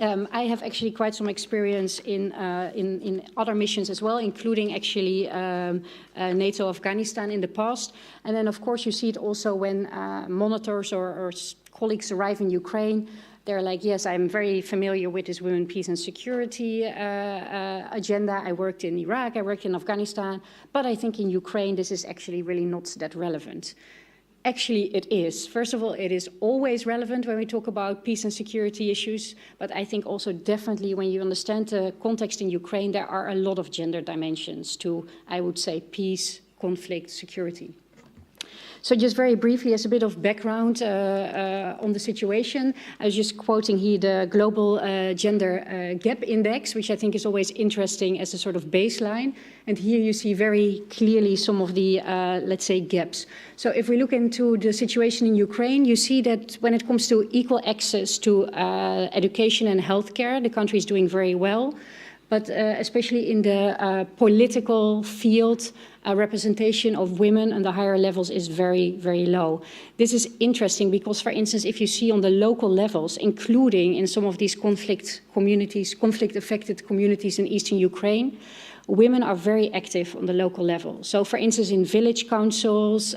I have actually quite some experience in other missions as well, including actually NATO Afghanistan in the past. And then, of course, you see it also when monitors or colleagues arrive in Ukraine. They're like, yes, I'm very familiar with this women, peace and security agenda. I worked in Iraq, I worked in Afghanistan, but I think in Ukraine this is actually really not that relevant. Actually, it is. First of all, it is always relevant when we talk about peace and security issues, but I think also definitely when you understand the context in Ukraine, there are a lot of gender dimensions to, I would say, peace, conflict, security. So just very briefly, as a bit of background on the situation, I was just quoting here the Global Gender Gap Index, which I think is always interesting as a sort of baseline. And here you see very clearly some of the, let's say, gaps. So if we look into the situation in Ukraine, you see that when it comes to equal access to education and healthcare, the country is doing very well. But especially in the political field, representation of women on the higher levels is very, very low. This is interesting because, for instance, if you see on the local levels, including in some of these conflict communities, conflict-affected communities in eastern Ukraine, women are very active on the local level. So, for instance, in village councils,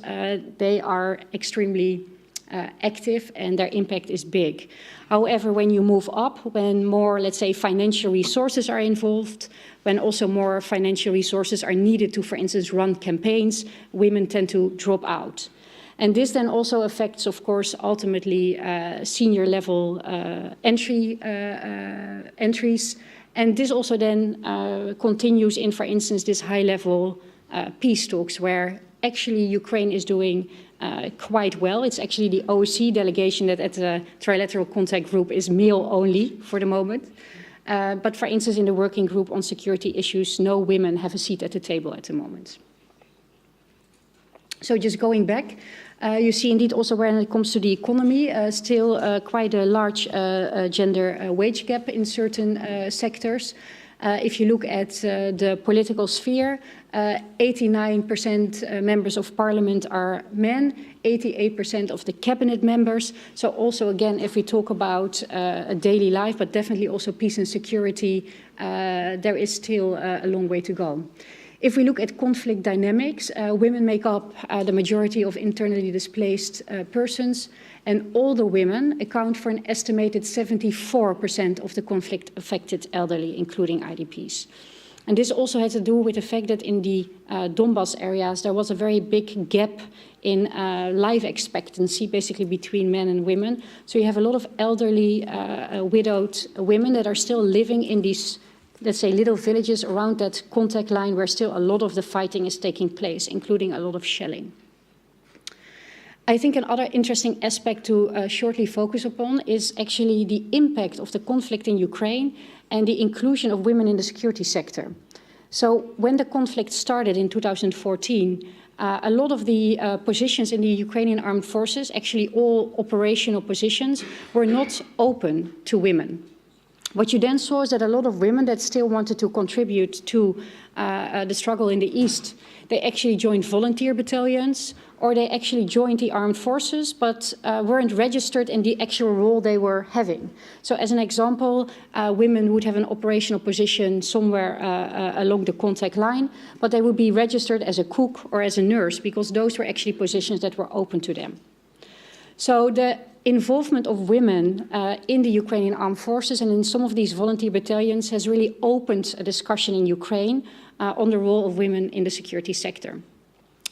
they are extremely active and their impact is big. However, when you move up, when more, let's say, financial resources are involved, when also more financial resources are needed to, for instance, run campaigns, women tend to drop out. And this then also affects, of course, ultimately senior level entries. And this also then continues in, for instance, this high level peace talks where actually Ukraine is doing quite well. It's actually the OSCE delegation that at the Trilateral Contact Group is male only for the moment. But for instance, in the working group on security issues, no women have a seat at the table at the moment. So just going back, you see indeed also when it comes to the economy, still quite a large gender wage gap in certain sectors. If you look at the political sphere, 89% members of parliament are men, 88% of the cabinet members. So also again, if we talk about a daily life, but definitely also peace and security, there is still a long way to go. If we look at conflict dynamics, women make up the majority of internally displaced persons, and older women account for an estimated 74% of the conflict-affected elderly, including IDPs. And this also had to do with the fact that in the Donbas areas, there was a very big gap in life expectancy, basically between men and women. So you have a lot of elderly, widowed women that are still living in these, let's say, little villages around that contact line where still a lot of the fighting is taking place, including a lot of shelling. I think another interesting aspect to shortly focus upon is actually the impact of the conflict in Ukraine and the inclusion of women in the security sector. So when the conflict started in 2014, a lot of the positions in the Ukrainian armed forces, actually all operational positions, were not open to women. What you then saw is that a lot of women that still wanted to contribute to the struggle in the East, they actually joined volunteer battalions, or they actually joined the armed forces, but weren't registered in the actual role they were having. So as an example, women would have an operational position somewhere along the contact line, but they would be registered as a cook or as a nurse, because those were actually positions that were open to them. So the involvement of women in the Ukrainian armed forces and in some of these volunteer battalions has really opened a discussion in Ukraine on the role of women in the security sector.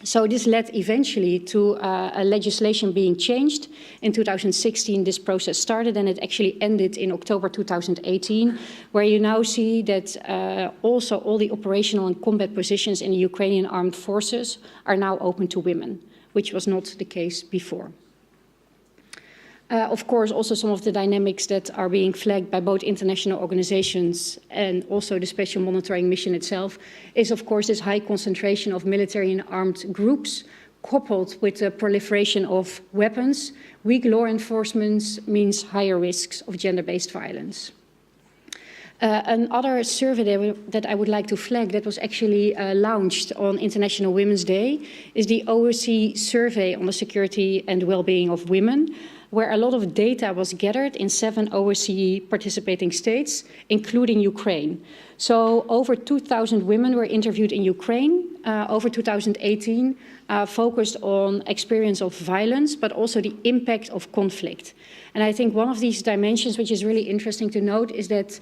So this led eventually to a legislation being changed. In 2016, this process started, and it actually ended in October 2018, where you now see that also all the operational and combat positions in the Ukrainian armed forces are now open to women, which was not the case before. Of course, also some of the dynamics that are being flagged by both international organizations and also the special monitoring mission itself is, of course, this high concentration of military and armed groups coupled with the proliferation of weapons. Weak law enforcement means higher risks of gender-based violence. Another survey that I would like to flag that was actually launched on International Women's Day is the OSCE survey on the security and well-being of women, where a lot of data was gathered in 7 OSCE participating states, including Ukraine. So over 2,000 women were interviewed in Ukraine over 2018, focused on experience of violence, but also the impact of conflict. And I think one of these dimensions, which is really interesting to note, is that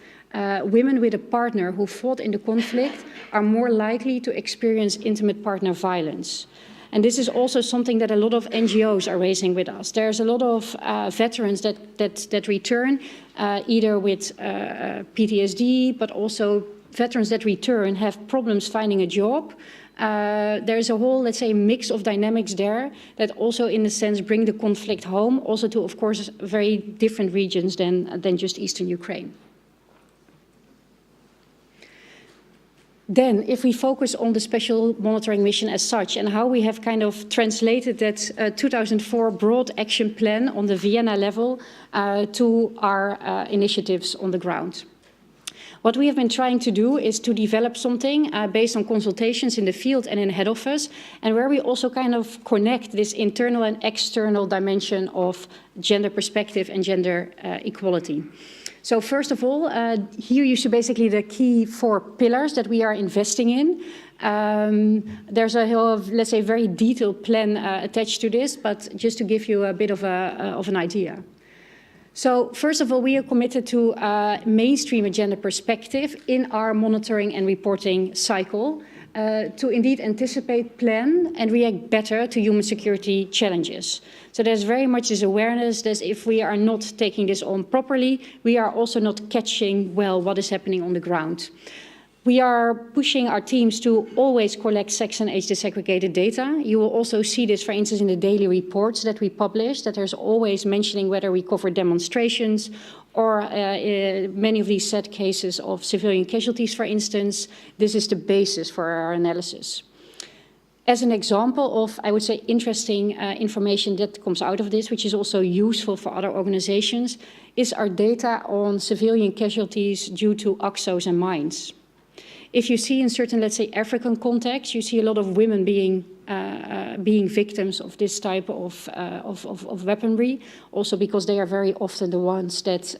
women with a partner who fought in the conflict are more likely to experience intimate partner violence. And this is also something that a lot of NGOs are raising with us. There's a lot of veterans that return either with PTSD, but also veterans that return have problems finding a job. There's a whole, let's say, mix of dynamics there that also, in a sense, bring the conflict home, also to, of course, very different regions than just Eastern Ukraine. Then, if we focus on the special monitoring mission as such and how we have kind of translated that 2004 broad action plan on the Vienna level to our initiatives on the ground. What we have been trying to do is to develop something based on consultations in the field and in head office, and where we also kind of connect this internal and external dimension of gender perspective and gender equality. So first of all, here you see basically the key 4 pillars that we are investing in. There's a, let's say, very detailed plan attached to this, but just to give you a bit of an idea. So first of all, we are committed to mainstream a gender perspective in our monitoring and reporting cycle to indeed anticipate, plan, and react better to human security challenges. So there's very much this awareness that if we are not taking this on properly, we are also not catching well what is happening on the ground. We are pushing our teams to always collect sex and age disaggregated data. You will also see this, for instance, in the daily reports that we publish, that there's always mentioning whether we cover demonstrations or many of these sad cases of civilian casualties, for instance. This is the basis for our analysis. As an example of, I would say, interesting information that comes out of this, which is also useful for other organizations, is our data on civilian casualties due to AXOs and mines. If you see in certain, let's say, African contexts, you see a lot of women being victims of this type of weaponry, also because they are very often the ones that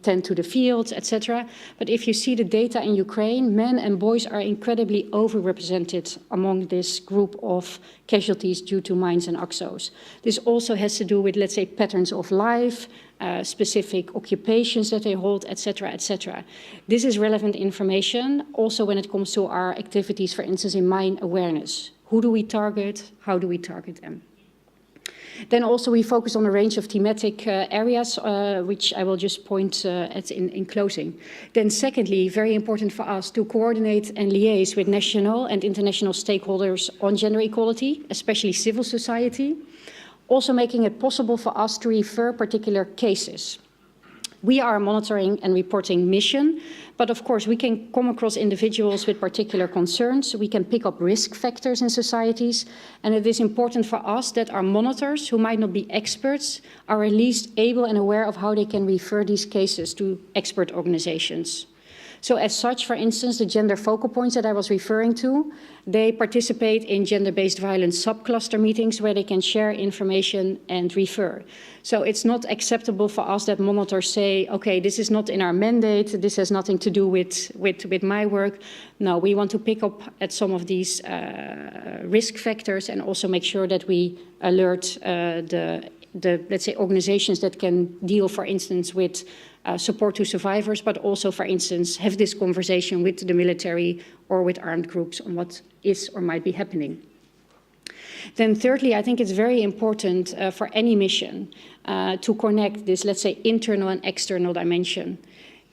tend to the fields, etc. But if you see the data in Ukraine, men and boys are incredibly overrepresented among this group of casualties due to mines and AXOs. This also has to do with, let's say, patterns of life, specific occupations that they hold, etc., etc. This is relevant information also when it comes to our activities, for instance, in mine awareness. Who do we target? How do we target them? Then also we focus on a range of thematic areas, which I will just point at in closing. Then secondly, very important for us to coordinate and liaise with national and international stakeholders on gender equality, especially civil society. Also making it possible for us to refer particular cases. We are a monitoring and reporting mission, but of course we can come across individuals with particular concerns. We can pick up risk factors in societies, and it is important for us that our monitors, who might not be experts, are at least able and aware of how they can refer these cases to expert organizations. So as such, for instance, the gender focal points that I was referring to, they participate in gender-based violence subcluster meetings where they can share information and refer. So it's not acceptable for us that monitors say, okay, this is not in our mandate, this has nothing to do with my work. No, we want to pick up at some of these risk factors and also make sure that we alert the let's say, organizations that can deal, for instance, with support to survivors, but also, for instance, have this conversation with the military or with armed groups on what is or might be happening. Then thirdly, I think it's very important for any mission to connect this, let's say, internal and external dimension.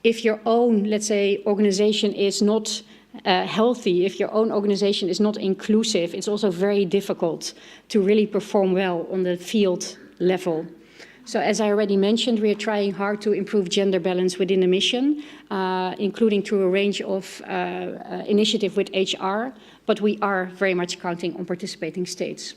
If your own, let's say, organization is not healthy, if your own organization is not inclusive, it's also very difficult to really perform well on the field level. So as I already mentioned, we are trying hard to improve gender balance within the mission, including through a range of initiative with HR, but we are very much counting on participating states.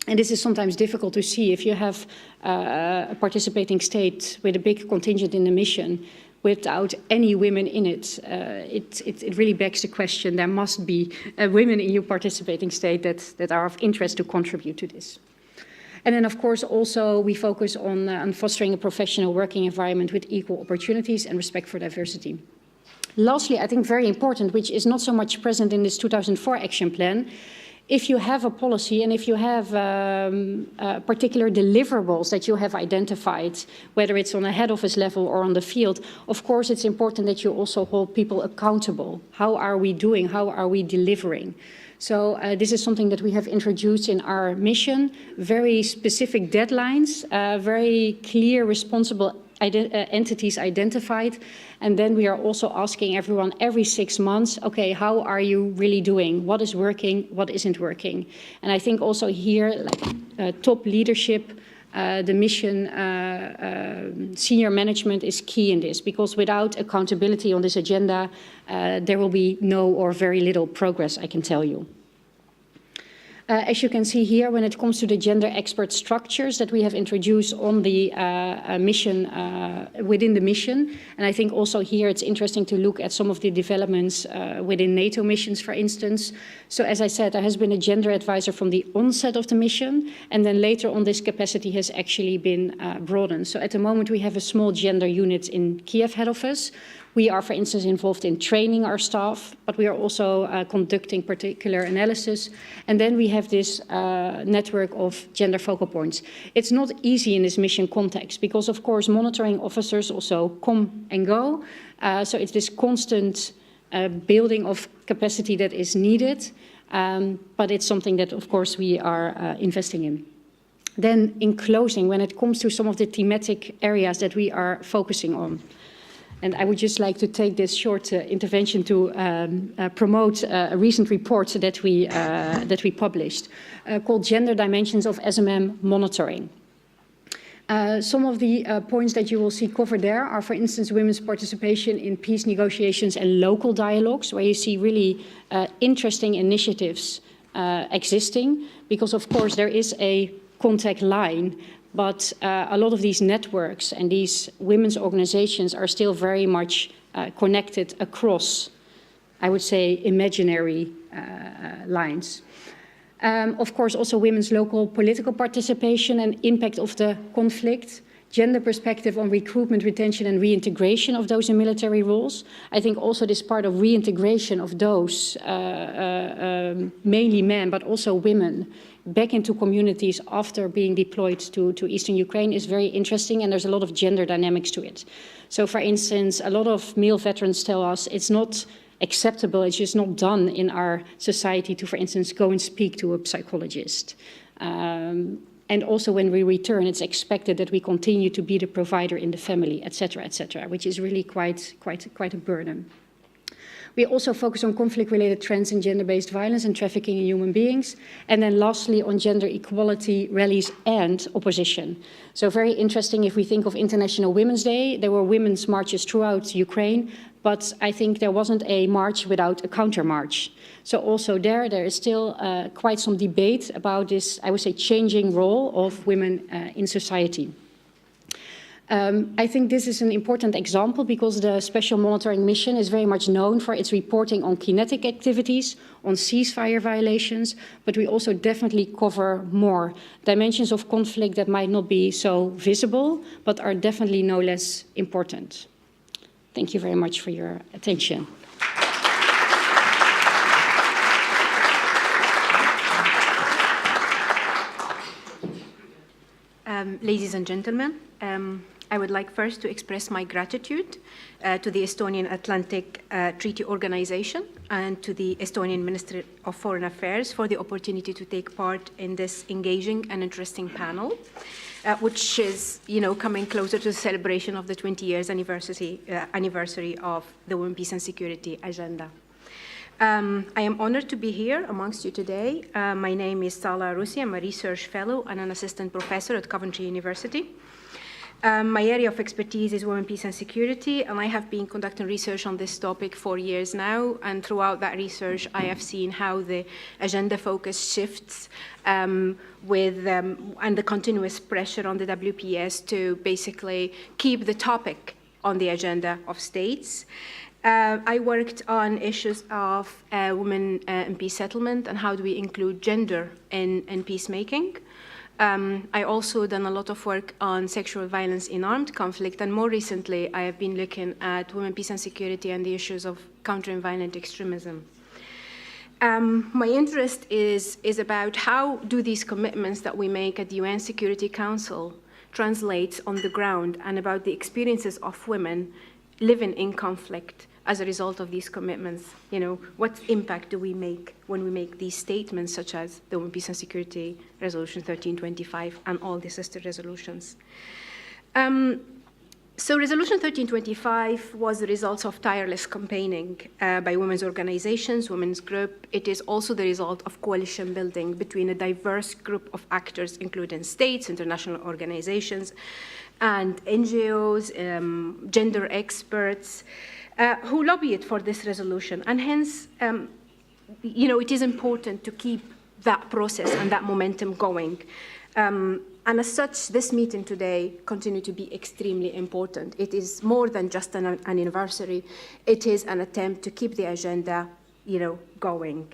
And this is sometimes difficult to see. If you have a participating state with a big contingent in the mission without any women in it, it really begs the question, there must be women in your participating state that are of interest to contribute to this. And then, of course, also we focus on fostering a professional working environment with equal opportunities and respect for diversity. Lastly, I think very important, which is not so much present in this 2004 action plan, if you have a policy and if you have particular deliverables that you have identified, whether it's on a head office level or on the field, of course it's important that you also hold people accountable. How are we doing? How are we delivering? So this is something that we have introduced in our mission, very specific deadlines, very clear responsible entities identified. And then we are also asking everyone every 6 months, okay, how are you really doing? What is working? What isn't working? And I think also here, like top leadership, the mission, senior management is key in this, because without accountability on this agenda, there will be no or very little progress, I can tell you. As you can see here, when it comes to the gender expert structures that we have introduced on the mission, within the mission, and I think also here it's interesting to look at some of the developments within NATO missions, for instance. So as I said, there has been a gender advisor from the onset of the mission, and then later on this capacity has actually been broadened. So at the moment we have a small gender unit in Kiev head office. We are, for instance, involved in training our staff, but we are also conducting particular analysis. And then we have this network of gender focal points. It's not easy in this mission context because, of course, monitoring officers also come and go. So it's this constant building of capacity that is needed, but it's something that, of course, we are investing in. Then, in closing, when it comes to some of the thematic areas that we are focusing on, and I would just like to take this short intervention to promote a recent report that we published called Gender Dimensions of SMM Monitoring. Some of the points that you will see covered there are, for instance, women's participation in peace negotiations and local dialogues, where you see really interesting initiatives existing, because, of course, there is a contact line. But a lot of these networks and these women's organizations are still very much connected across, I would say, imaginary lines. Of course, also women's local political participation and impact of the conflict, gender perspective on recruitment, retention and reintegration of those in military roles. I think also this part of reintegration of those, mainly men, but also women, back into communities after being deployed to eastern Ukraine is very interesting, and there's a lot of gender dynamics to it. So, for instance, a lot of male veterans tell us it's not acceptable, it's just not done in our society to, for instance, go and speak to a psychologist. And also when we return, it's expected that we continue to be the provider in the family, etc., which is really quite a burden. We also focus on conflict-related trends in gender-based violence and trafficking in human beings. And then lastly, on gender equality rallies and opposition. So very interesting, if we think of International Women's Day, there were women's marches throughout Ukraine, but I think there wasn't a march without a counter-march. So also there is still quite some debate about this, I would say, changing role of women in society. I think this is an important example because the Special Monitoring Mission is very much known for its reporting on kinetic activities, on ceasefire violations, but we also definitely cover more dimensions of conflict that might not be so visible, but are definitely no less important. Thank you very much for your attention. Ladies and gentlemen, I would like first to express my gratitude to the Estonian Atlantic Treaty Organization and to the Estonian Ministry of Foreign Affairs for the opportunity to take part in this engaging and interesting panel, which is, coming closer to the celebration of the 20 years anniversary of the Women, Peace and Security Agenda. I am honored to be here amongst you today. My name is Sala Rusi. I'm a research fellow and an assistant professor at Coventry University. My area of expertise is women, peace, and security, and I have been conducting research on this topic for years now. And throughout that research, I have seen how the agenda focus shifts and the continuous pressure on the WPS to basically keep the topic on the agenda of states. I worked on issues of women in peace settlement and how do we include gender in peacemaking. I also done a lot of work on sexual violence in armed conflict, and more recently I have been looking at women, peace and security and the issues of countering violent extremism. My interest is about how do these commitments that we make at the UN Security Council translate on the ground, and about the experiences of women living in conflict as a result of these commitments. What impact do we make when we make these statements, such as the Women, Peace and Security Resolution 1325 and all the sister resolutions? So Resolution 1325 was the result of tireless campaigning by women's organizations, women's groups. It is also the result of coalition building between a diverse group of actors, including states, international organizations, and NGOs, gender experts, who lobbied for this resolution. And hence, it is important to keep that process and that momentum going. And as such, this meeting today continues to be extremely important. It is more than just an anniversary. It is an attempt to keep the agenda, going.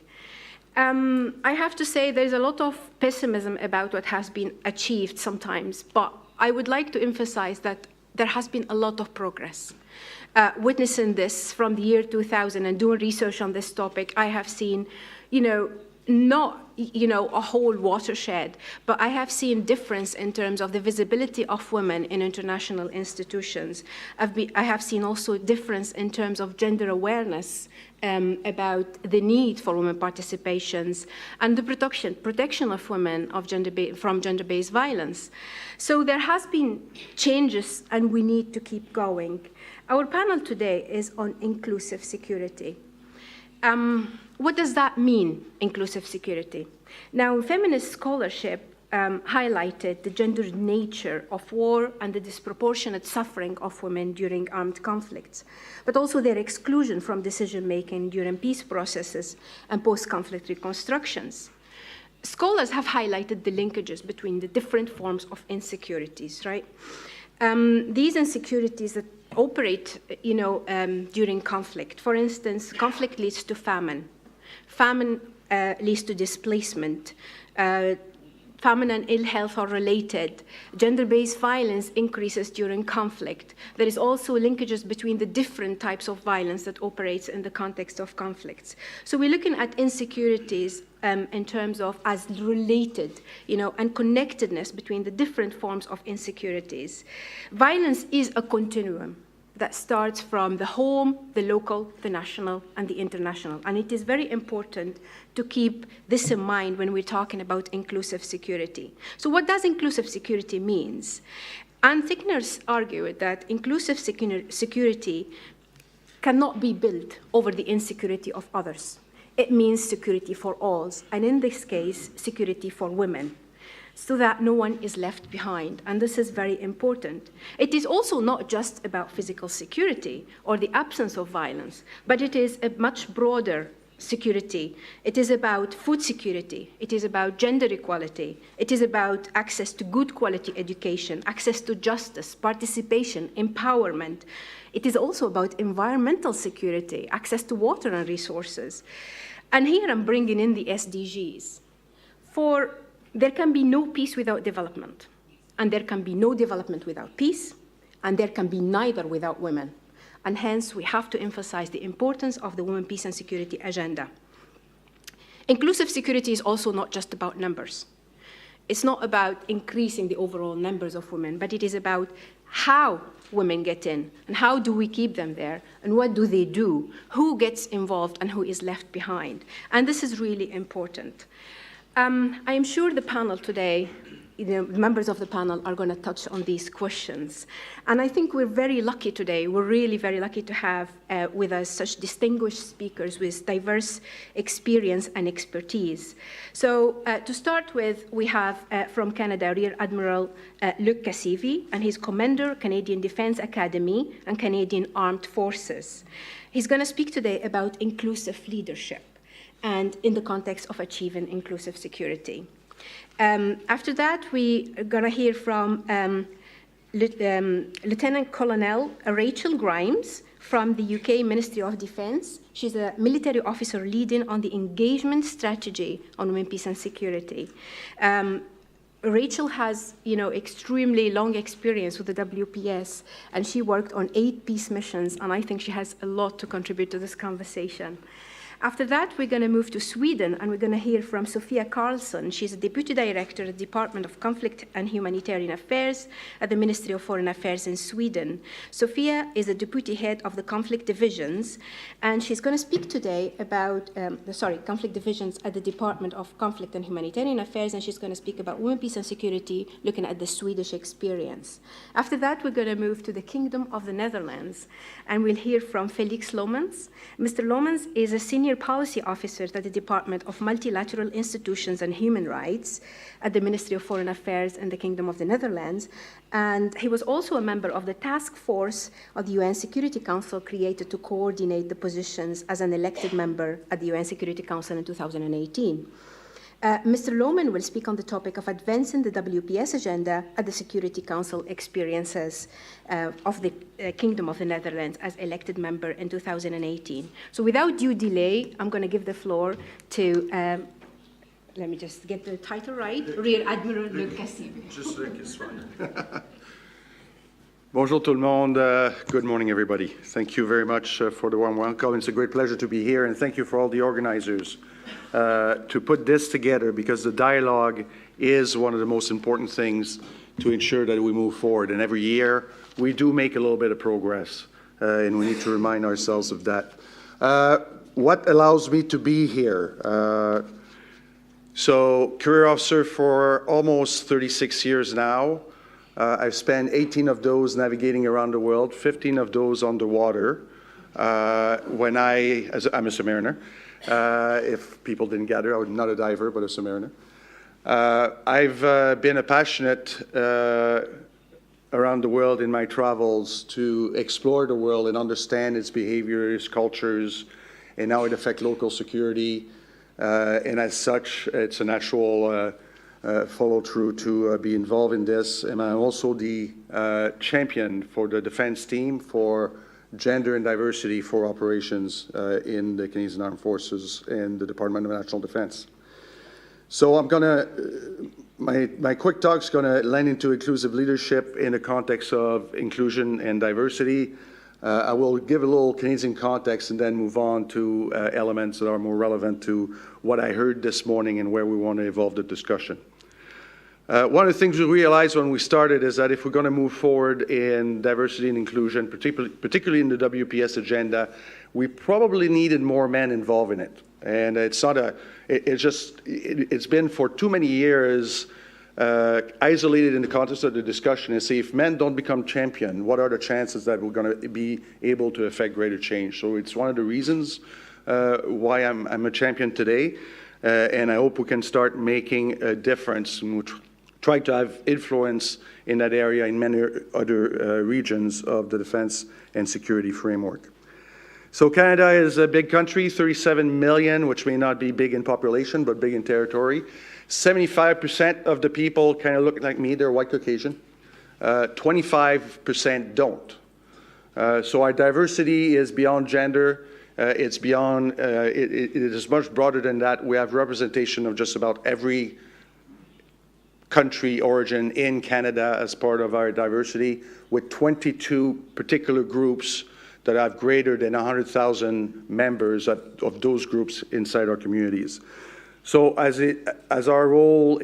I have to say there's a lot of pessimism about what has been achieved sometimes, but I would like to emphasize that there has been a lot of progress. Witnessing this from the year 2000 and doing research on this topic, I have seen, not a whole watershed, but I have seen difference in terms of the visibility of women in international institutions. I have seen also difference in terms of gender awareness about the need for women participations and the protection of women from gender-based violence. So there has been changes, and we need to keep going. Our panel today is on inclusive security. What does that mean, inclusive security? Now, feminist scholarship highlighted the gendered nature of war and the disproportionate suffering of women during armed conflicts, but also their exclusion from decision-making during peace processes and post-conflict reconstructions. Scholars have highlighted the linkages between the different forms of insecurities, right? These insecurities that operate, during conflict. For instance, conflict leads to famine. Famine leads to displacement. Famine and ill health are related. Gender-based violence increases during conflict. There is also linkages between the different types of violence that operates in the context of conflicts. So we're looking at insecurities in terms of as related, and connectedness between the different forms of insecurities. Violence is a continuum that starts from the home, the local, the national, and the international. And it is very important to keep this in mind when we're talking about inclusive security. So what does inclusive security mean? And thinkers argue that inclusive security cannot be built over the insecurity of others. It means security for all, and in this case, security for women, so that no one is left behind. And this is very important. It is also not just about physical security or the absence of violence, but it is a much broader security. It is about food security. It is about gender equality. It is about access to good quality education, access to justice, participation, empowerment. It is also about environmental security, access to water and resources. And here I'm bringing in the SDGs. For there can be no peace without development, and there can be no development without peace, and there can be neither without women. And hence, we have to emphasize the importance of the Women, Peace and Security agenda. Inclusive security is also not just about numbers. It's not about increasing the overall numbers of women, but it is about how women get in, and how do we keep them there, and what do they do, who gets involved, and who is left behind. And this is really important. I am sure the panel today, the members of the panel are going to touch on these questions. And I think we're very lucky today. We're really very lucky to have with us such distinguished speakers with diverse experience and expertise. So to start with, we have from Canada, Rear Admiral Luc Cassivi, and he's Commander, Canadian Defence Academy and Canadian Armed Forces. He's going to speak today about inclusive leadership and in the context of achieving inclusive security. After that, we are going to hear from Lieutenant Colonel Rachel Grimes from the UK Ministry of Defence. She's a military officer leading on the engagement strategy on women, peace and security. Rachel has, extremely long experience with the WPS, and she worked on 8 peace missions, and I think she has a lot to contribute to this conversation. After that, we're going to move to Sweden, and we're going to hear from Sofia Karlsson. She's a Deputy Director at the Department of Conflict and Humanitarian Affairs at the Ministry of Foreign Affairs in Sweden. Sofia is a Deputy Head of the Conflict Divisions, and she's going to speak today about, Conflict Divisions at the Department of Conflict and Humanitarian Affairs, and she's going to speak about women, peace and security, looking at the Swedish experience. After that, we're going to move to the Kingdom of the Netherlands, and we'll hear from Felix Lomans. Mr. Lomans is a Senior Policy Officer at the Department of Multilateral Institutions and Human Rights at the Ministry of Foreign Affairs in the Kingdom of the Netherlands. And he was also a member of the task force of the UN Security Council created to coordinate the positions as an elected member at the UN Security Council in 2018. Mr. Lohman will speak on the topic of advancing the WPS agenda at the Security Council experiences of the Kingdom of the Netherlands as elected member in 2018. So without due delay, I'm going to give the floor to, let me just get the title right, Rear Admiral Luc Cassivi. Just Luc is fine. Bonjour tout le monde. Good morning, everybody. Thank you very much for the warm welcome. It's a great pleasure to be here, and thank you for all the organizers to put this together, because the dialogue is one of the most important things to ensure that we move forward. And every year, we do make a little bit of progress, and we need to remind ourselves of that. What allows me to be here? So, career officer for almost 36 years now. I've spent 18 of those navigating around the world, 15 of those underwater. I'm a submariner. If people didn't gather, I'm not a diver, but a submariner. I've been a passionate around the world in my travels to explore the world and understand its behaviors, cultures, and how it affects local security. And as such, it's a natural follow-through to be involved in this. And I'm also the champion for the defense team for gender and diversity for operations in the Canadian Armed Forces and the Department of National Defense. So I'm gonna, my quick talk's gonna lend into inclusive leadership in the context of inclusion and diversity. I will give a little Canadian context and then move on to elements that are more relevant to what I heard this morning and where we want to evolve the discussion. One of the things we realized when we started is that if we're going to move forward in diversity and inclusion, particularly in the WPS agenda, we probably needed more men involved in it. And it's not it's been for too many years isolated in the context of the discussion and say, if men don't become champion, what are the chances that we're going to be able to affect greater change? So it's one of the reasons why I'm a champion today, and I hope we can start making a difference and try to have influence in that area in many other regions of the defense and security framework. So Canada is a big country, 37 million, which may not be big in population, but big in territory. 75% of the people kind of look like me, they're white Caucasian. 25% don't. So our diversity is beyond gender. It's beyond, it is much broader than that. We have representation of just about every country origin in Canada as part of our diversity, with 22 particular groups that have greater than 100,000 members of those groups inside our communities. So as our role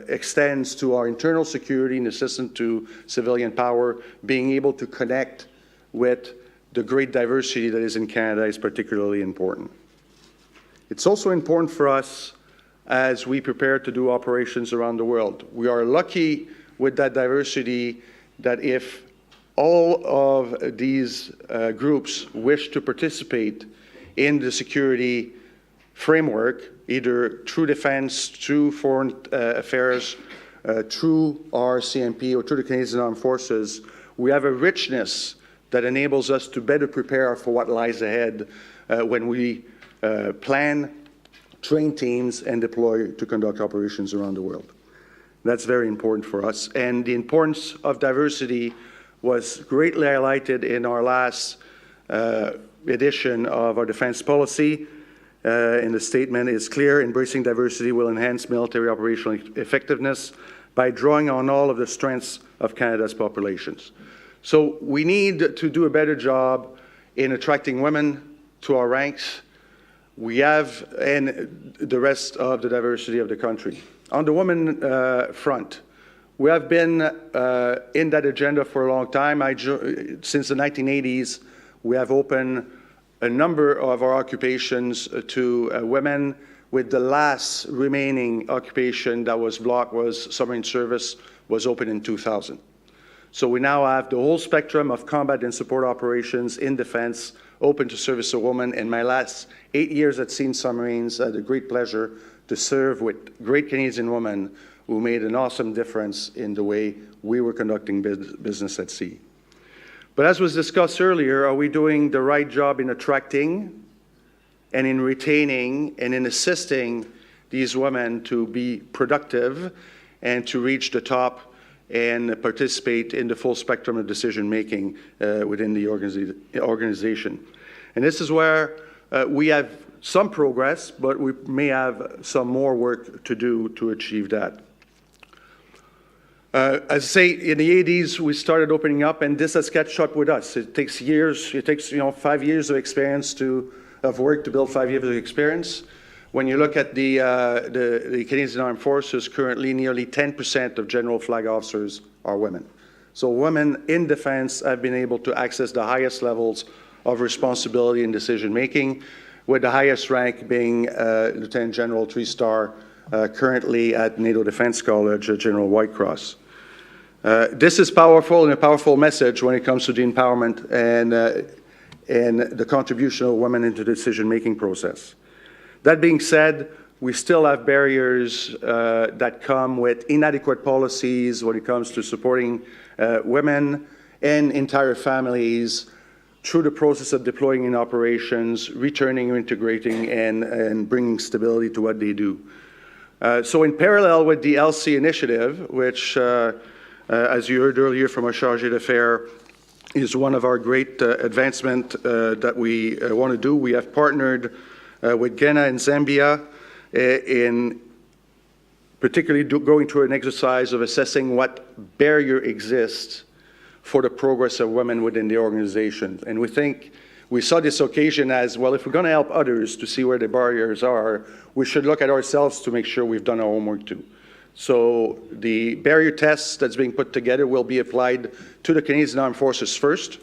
extends to our internal security and assistance to civilian power, being able to connect with the great diversity that is in Canada is particularly important. It's also important for us as we prepare to do operations around the world. We are lucky with that diversity that if all of these groups wish to participate in the security framework, either through defense, through foreign affairs, through our CMP, or through the Canadian Armed Forces, we have a richness that enables us to better prepare for what lies ahead when we plan, train teams, and deploy to conduct operations around the world. That's very important for us. And the importance of diversity was greatly highlighted in our last edition of our defense policy. In the statement, it's clear, embracing diversity will enhance military operational effectiveness by drawing on all of the strengths of Canada's populations. So we need to do a better job in attracting women to our ranks. We have, and the rest of the diversity of the country. On the women front, we have been in that agenda for a long time. Since the 1980s, we have opened a number of our occupations to women, with the last remaining occupation that was blocked was submarine service, was opened in 2000. So we now have the whole spectrum of combat and support operations in defense open to service of women. In my last 8 years at Scene Submarines, I had a great pleasure to serve with great Canadian women who made an awesome difference in the way we were conducting business at sea. But as was discussed earlier, are we doing the right job in attracting and in retaining and in assisting these women to be productive and to reach the top and participate in the full spectrum of decision-making within the organization? And this is where we have some progress, but we may have some more work to do to achieve that. As I say, in the 80s, we started opening up, and this has catch up with us. It takes years. It takes 5 years of experience of work to build 5 years of experience. When you look at the Canadian Armed Forces, currently nearly 10% of general flag officers are women. So women in defense have been able to access the highest levels of responsibility and decision-making, with the highest rank being Lieutenant General 3-star, currently at NATO Defense College at General Whitecross. This is powerful, and a powerful message when it comes to the empowerment and the contribution of women into the decision-making process. That being said, we still have barriers that come with inadequate policies when it comes to supporting women and entire families through the process of deploying in operations, returning or integrating, and bringing stability to what they do. So in parallel with the LC initiative, which, as you heard earlier from our Chargé d'Affaires, is one of our great advancements that we want to do, we have partnered with Ghana and Zambia in particularly going through an exercise of assessing what barrier exists for the progress of women within the organization. And we saw this occasion as, well, if we're going to help others to see where the barriers are, we should look at ourselves to make sure we've done our homework too. So the barrier tests that's being put together will be applied to the Canadian Armed Forces first.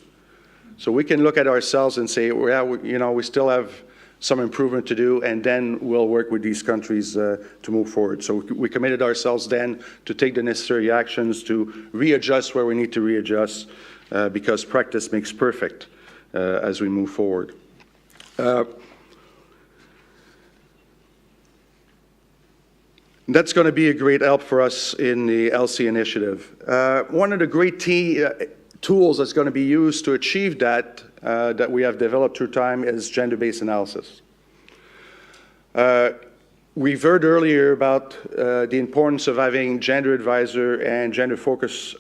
So we can look at ourselves and say, well, we still have some improvement to do, and then we'll work with these countries to move forward. So we committed ourselves then to take the necessary actions to readjust where we need to readjust, because practice makes perfect as we move forward. That's going to be a great help for us in the LC initiative. One of the great tools that's going to be used to achieve that, that we have developed through time, is gender-based analysis. We've heard earlier about the importance of having gender advisor and gender focus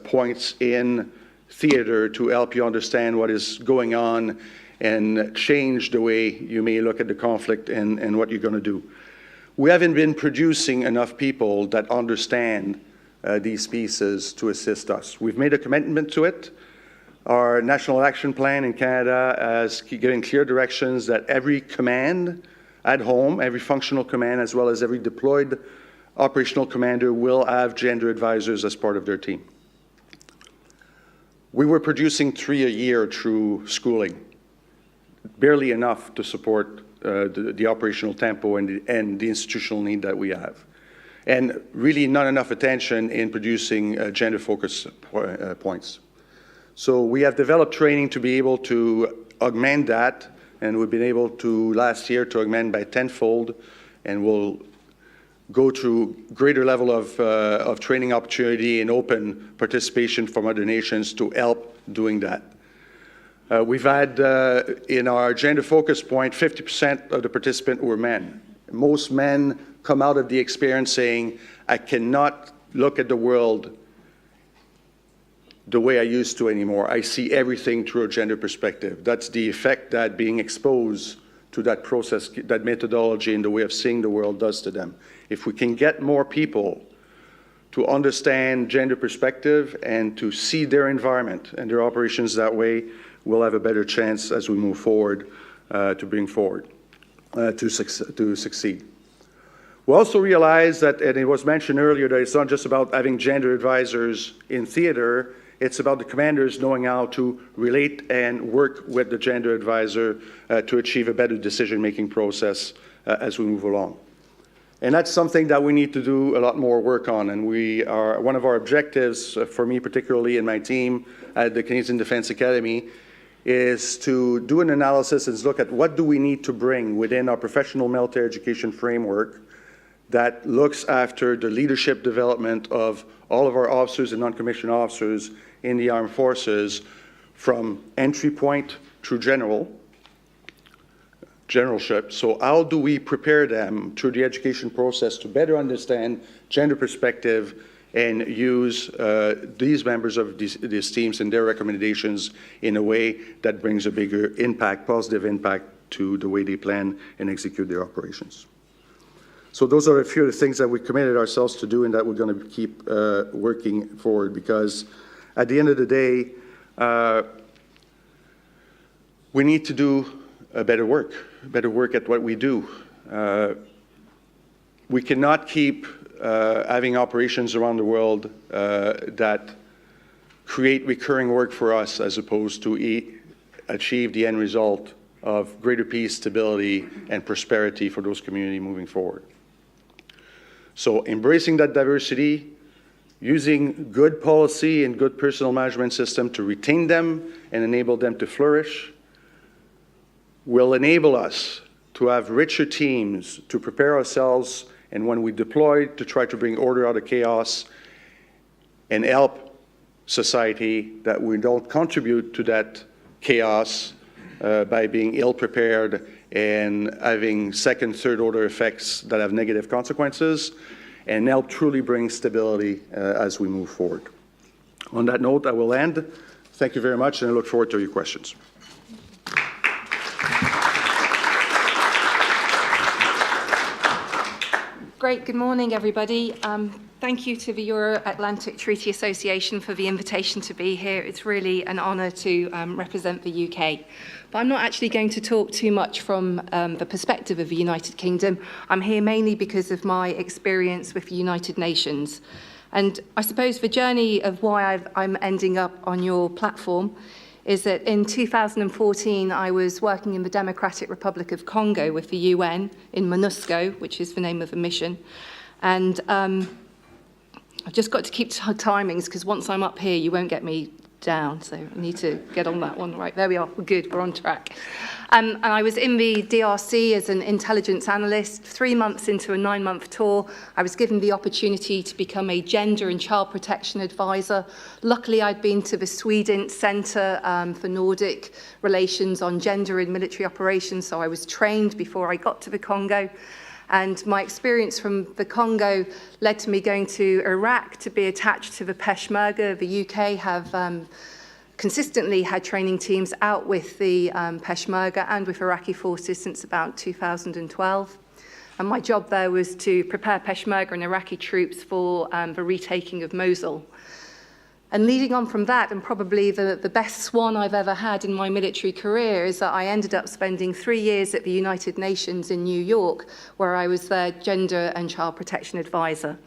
points in theater to help you understand what is going on and change the way you may look at the conflict and what you're going to do. We haven't been producing enough people that understand these pieces to assist us. We've made a commitment to it. Our National Action Plan in Canada has given clear directions that every command at home, every functional command, as well as every deployed operational commander will have gender advisors as part of their team. We were producing 3 a year through schooling, barely enough to support the operational tempo and the institutional need that we have. And really not enough attention in producing gender focus points. So we have developed training to be able to augment that, and we've been able to, last year, to augment by tenfold, and we'll go through greater level of training opportunity and open participation from other nations to help doing that. We've had, in our gender focus point, 50% of the participants were men. Most men come out of the experience saying, I cannot look at the world the way I used to anymore. I see everything through a gender perspective. That's the effect that being exposed to that process, that methodology and the way of seeing the world does to them. If we can get more people to understand gender perspective and to see their environment and their operations that way, we'll have a better chance as we move forward to bring forward, to succeed. We also realize that, and it was mentioned earlier, that it's not just about having gender advisors in theater, it's about the commanders knowing how to relate and work with the gender advisor to achieve a better decision-making process as we move along. And that's something that we need to do a lot more work on. And one of our objectives, for me particularly and my team at the Canadian Defence Academy, is to do an analysis and look at what do we need to bring within our professional military education framework that looks after the leadership development of all of our officers and non-commissioned officers in the armed forces, from entry point through generalship. So how do we prepare them through the education process to better understand gender perspective and use these members of these teams and their recommendations in a way that brings a bigger impact, positive impact to the way they plan and execute their operations. So those are a few of the things that we committed ourselves to do and that we're going to keep working forward, because at the end of the day, we need to do better work at what we do. We cannot keep having operations around the world that create recurring work for us as opposed to achieve the end result of greater peace, stability, and prosperity for those communities moving forward. So embracing that diversity, using good policy and good personnel management system to retain them and enable them to flourish, will enable us to have richer teams to prepare ourselves, and when we deploy, to try to bring order out of chaos and help society, that we don't contribute to that chaos by being ill-prepared and having second, third order effects that have negative consequences, and help truly bring stability as we move forward. On that note, I will end. Thank you very much, and I look forward to your questions. Great. Good morning, everybody. Thank you to the Euro-Atlantic Treaty Association for the invitation to be here. It's really an honour to represent the UK. But I'm not actually going to talk too much from the perspective of the United Kingdom. I'm here mainly because of my experience with the United Nations. And I suppose the journey of why I'm ending up on your platform is that in 2014, I was working in the Democratic Republic of Congo with the UN in MONUSCO, which is the name of the mission. And I've just got to keep timings, because once I'm up here, you won't get me down. So I need to get on that one. Right, there we are. We're good. We're on track. And I was in the DRC as an intelligence analyst. 3 months into a 9-month tour, I was given the opportunity to become a gender and child protection advisor. Luckily, I'd been to the Sweden Centre for Nordic Relations on Gender in Military Operations, so I was trained before I got to the Congo. And my experience from the Congo led to me going to Iraq to be attached to the Peshmerga. The UK have consistently had training teams out with the Peshmerga and with Iraqi forces since about 2012. And my job there was to prepare Peshmerga and Iraqi troops for the retaking of Mosul. And leading on from that, and probably the best swan I've ever had in my military career, is that I ended up spending 3 years at the United Nations in New York, where I was their gender and child protection advisor.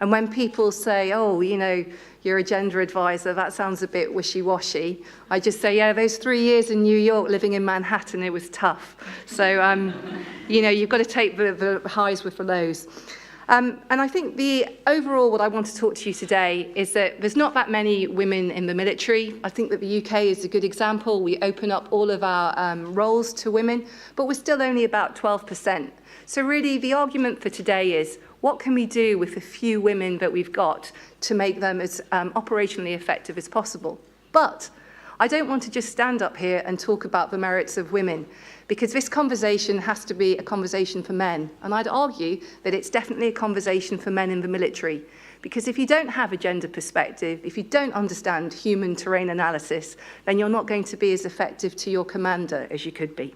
And when people say, oh, you know, you're a gender advisor, that sounds a bit wishy-washy, I just say, yeah, those 3 years in New York living in Manhattan, it was tough. So, you know, you've got to take the highs with the lows. And I think the overall, what I want to talk to you today is that there's not that many women in the military. I think that the UK is a good example. We open up all of our roles to women, but we're still only about 12%. So really, the argument for today is, what can we do with the few women that we've got to make them as operationally effective as possible? But I don't want to just stand up here and talk about the merits of women, because this conversation has to be a conversation for men. And I'd argue that it's definitely a conversation for men in the military. Because if you don't have a gender perspective, if you don't understand human terrain analysis, then you're not going to be as effective to your commander as you could be.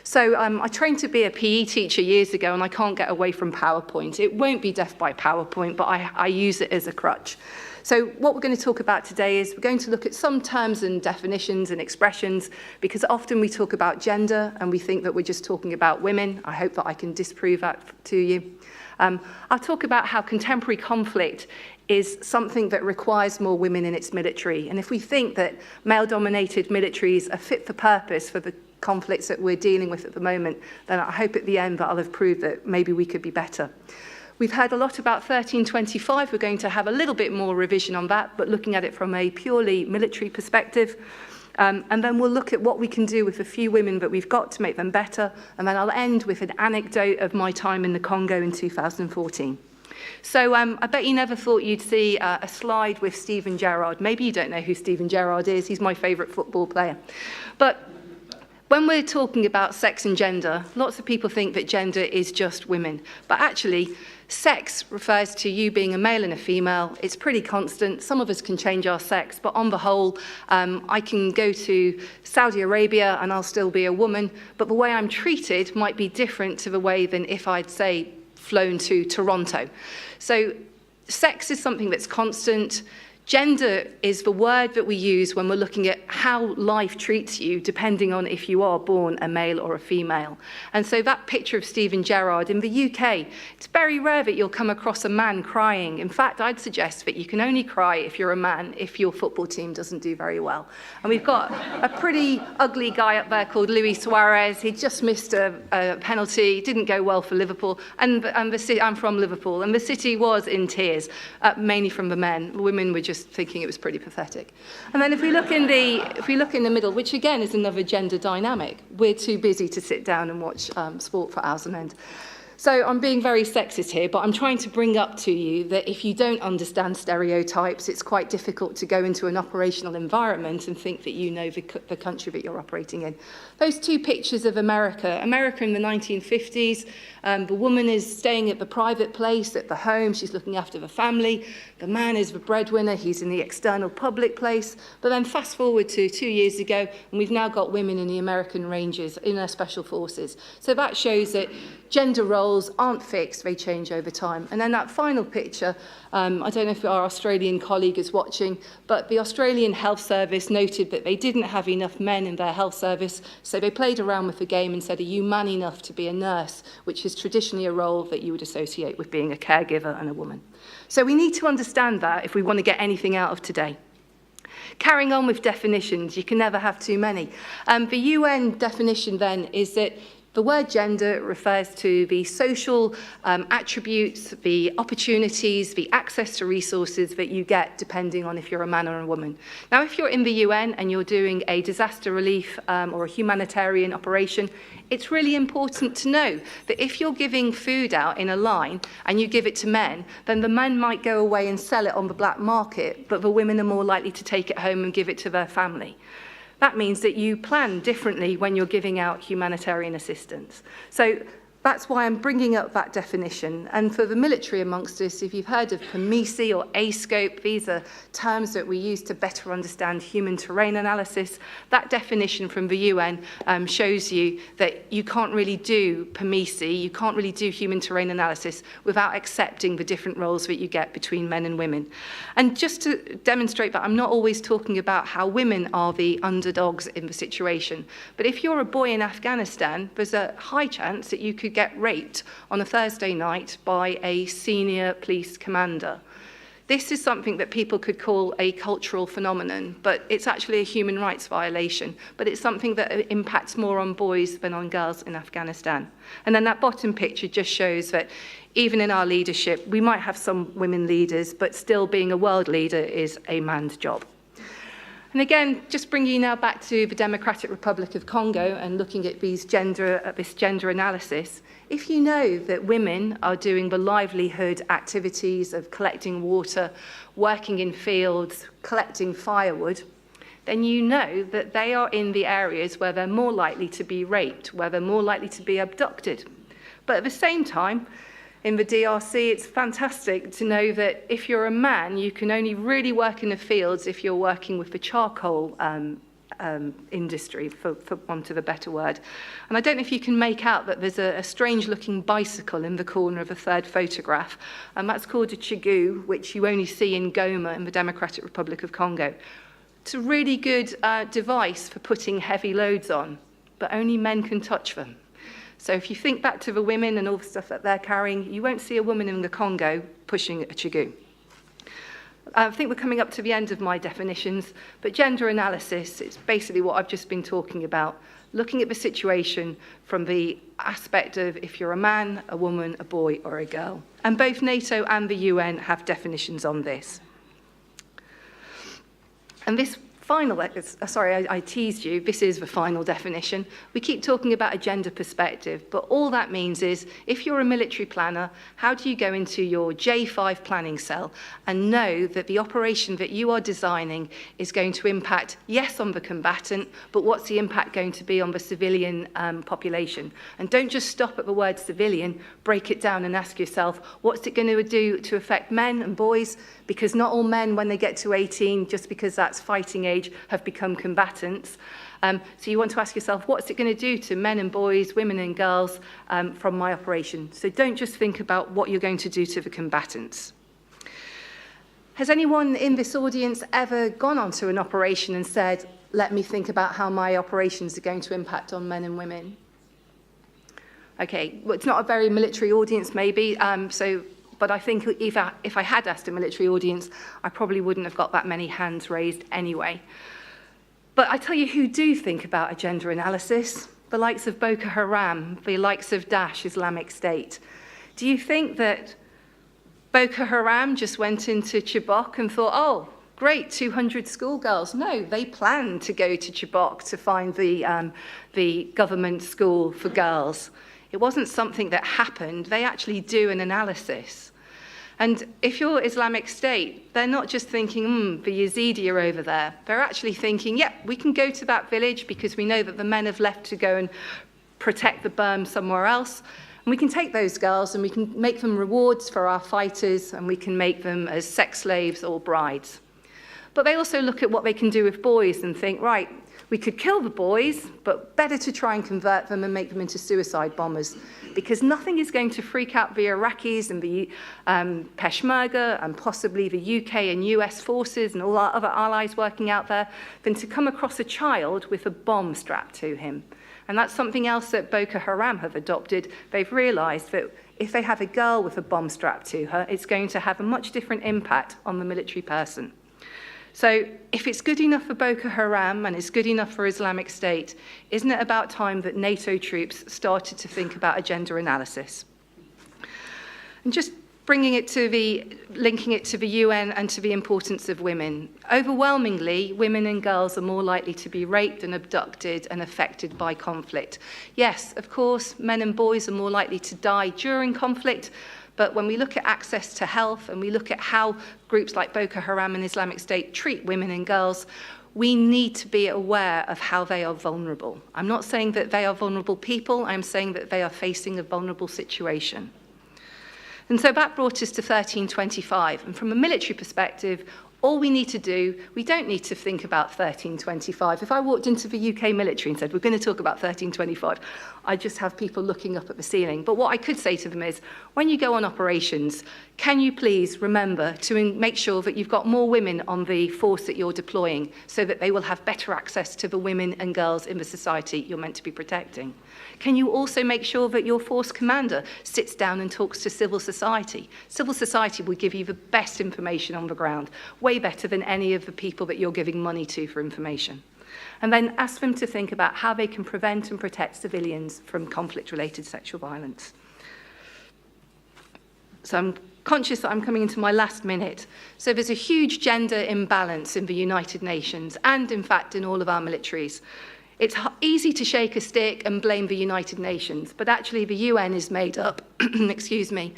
So I trained to be a PE teacher years ago, and I can't get away from PowerPoint. It won't be death by PowerPoint, but I use it as a crutch. So what we're going to talk about today is we're going to look at some terms and definitions and expressions, because often we talk about gender and we think that we're just talking about women. I hope that I can disprove that to you. I'll talk about how contemporary conflict is something that requires more women in its military. And if we think that male-dominated militaries are fit for purpose for the conflicts that we're dealing with at the moment, then I hope at the end that I'll have proved that maybe we could be better. We've heard a lot about 1325. We're going to have a little bit more revision on that, but looking at it from a purely military perspective. And then we'll look at what we can do with the few women that we've got to make them better. And then I'll end with an anecdote of my time in the Congo in 2014. So I bet you never thought you'd see a slide with Steven Gerrard. Maybe you don't know who Steven Gerrard is. He's my favourite football player. But when we're talking about sex and gender, lots of people think that gender is just women. But actually, sex refers to you being a male and a female. It's pretty constant. Some of us can change our sex, but on the whole, I can go to Saudi Arabia and I'll still be a woman, but the way I'm treated might be different to the way than if I'd, say, flown to Toronto. So sex is something that's constant. Gender is the word that we use when we're looking at how life treats you, depending on if you are born a male or a female. And so that picture of Steven Gerrard, in the UK, it's very rare that you'll come across a man crying. In fact, I'd suggest that you can only cry if you're a man, if your football team doesn't do very well. And we've got a pretty ugly guy up there called Luis Suarez. He just missed a penalty, didn't go well for Liverpool. And I'm from Liverpool, and the city was in tears, mainly from the men. The women were just thinking it was pretty pathetic. And then if we look in the middle, which again is another gender dynamic, we're too busy to sit down and watch sport for hours on end. So I'm being very sexist here, but I'm trying to bring up to you that if you don't understand stereotypes, it's quite difficult to go into an operational environment and think that you know the country that you're operating in. Those two pictures of America in the 1950s, the woman is staying at the private place, at the home, she's looking after the family. The man is the breadwinner, he's in the external public place. But then fast forward to 2 years ago, and we've now got women in the American Rangers, in our special forces. So that shows that gender roles aren't fixed, they change over time. And then that final picture, I don't know if our Australian colleague is watching, but the Australian Health Service noted that they didn't have enough men in their health service, so they played around with the game and said, are you man enough to be a nurse, which is traditionally a role that you would associate with being a caregiver and a woman. So we need to understand that if we want to get anything out of today. Carrying on with definitions, you can never have too many. The UN definition then is that the word gender refers to the social attributes, the opportunities, the access to resources that you get depending on if you're a man or a woman. Now, if you're in the UN and you're doing a disaster relief or a humanitarian operation, it's really important to know that if you're giving food out in a line and you give it to men, then the men might go away and sell it on the black market, but the women are more likely to take it home and give it to their family. That means that you plan differently when you're giving out humanitarian assistance. So that's why I'm bringing up that definition. And for the military amongst us, if you've heard of PMISI or ASCOPE, these are terms that we use to better understand human terrain analysis. That definition from the UN shows you that you can't really do PMISI, you can't really do human terrain analysis without accepting the different roles that you get between men and women. And just to demonstrate that I'm not always talking about how women are the underdogs in the situation, but if you're a boy in Afghanistan, there's a high chance that you could get raped on a Thursday night by a senior police commander. This is something that people could call a cultural phenomenon, but it's actually a human rights violation. But it's something that impacts more on boys than on girls in Afghanistan. And then that bottom picture just shows that even in our leadership, we might have some women leaders, but still being a world leader is a man's job. And again, just bringing you now back to the Democratic Republic of Congo and looking at this gender analysis, if you know that women are doing the livelihood activities of collecting water, working in fields, collecting firewood, then you know that they are in the areas where they're more likely to be raped, where they're more likely to be abducted. But at the same time, in the DRC, it's fantastic to know that if you're a man, you can only really work in the fields if you're working with the charcoal industry, for want of a better word. And I don't know if you can make out that there's a strange-looking bicycle in the corner of the third photograph, and that's called a chigoo, which you only see in Goma in the Democratic Republic of Congo. It's a really good device for putting heavy loads on, but only men can touch them. So if you think back to the women and all the stuff that they're carrying, you won't see a woman in the Congo pushing a chigoo. I think we're coming up to the end of my definitions, but gender analysis is basically what I've just been talking about, looking at the situation from the aspect of if you're a man, a woman, a boy, or a girl. And both NATO and the UN have definitions on this. And this final, sorry, I teased you, this is the final definition. We keep talking about a gender perspective, but all that means is if you're a military planner, how do you go into your J5 planning cell and know that the operation that you are designing is going to impact, yes, on the combatant, but what's the impact going to be on the civilian population? And don't just stop at the word civilian, break it down and ask yourself, what's it going to do to affect men and boys? Because not all men, when they get to 18, just because that's fighting age, have become combatants. So you want to ask yourself, what's it going to do to men and boys, women and girls from my operation? So don't just think about what you're going to do to the combatants. Has anyone in this audience ever gone onto an operation and said, let me think about how my operations are going to impact on men and women? Okay, well, it's not a very military audience maybe, but I think if I had asked a military audience, I probably wouldn't have got that many hands raised anyway. But I tell you who do think about a gender analysis, the likes of Boko Haram, the likes of Daesh, Islamic State. Do you think that Boko Haram just went into Chibok and thought, oh, great, 200 schoolgirls? No, they planned to go to Chibok to find the government school for girls. It wasn't something that happened. They actually do an analysis. And if you're Islamic State, they're not just thinking, the Yazidi are over there. They're actually thinking, yeah, we can go to that village because we know that the men have left to go and protect the berm somewhere else. And we can take those girls and we can make them rewards for our fighters and we can make them as sex slaves or brides. But they also look at what they can do with boys and think, right, we could kill the boys, but better to try and convert them and make them into suicide bombers, because nothing is going to freak out the Iraqis and the Peshmerga and possibly the UK and US forces and all our other allies working out there than to come across a child with a bomb strapped to him. And that's something else that Boko Haram have adopted. They've realized that if they have a girl with a bomb strapped to her, it's going to have a much different impact on the military person. So if it's good enough for Boko Haram and it's good enough for Islamic State, isn't it about time that NATO troops started to think about a gender analysis? And just linking it to the UN and to the importance of women. Overwhelmingly, women and girls are more likely to be raped and abducted and affected by conflict. Yes, of course, men and boys are more likely to die during conflict, but when we look at access to health and we look at how groups like Boko Haram and Islamic State treat women and girls, we need to be aware of how they are vulnerable. I'm not saying that they are vulnerable people, I'm saying that they are facing a vulnerable situation. And so that brought us to 1325. And from a military perspective, all we need to do, we don't need to think about 1325. If I walked into the UK military and said, we're going to talk about 1325, I'd just have people looking up at the ceiling. But what I could say to them is, when you go on operations, can you please remember to make sure that you've got more women on the force that you're deploying so that they will have better access to the women and girls in the society you're meant to be protecting? Can you also make sure that your force commander sits down and talks to civil society? Civil society will give you the best information on the ground, way better than any of the people that you're giving money to for information. And then ask them to think about how they can prevent and protect civilians from conflict-related sexual violence. So I'm conscious that I'm coming into my last minute. So there's a huge gender imbalance in the United Nations and, in fact, in all of our militaries. It's easy to shake a stick and blame the United Nations, but actually the UN is made up, excuse me,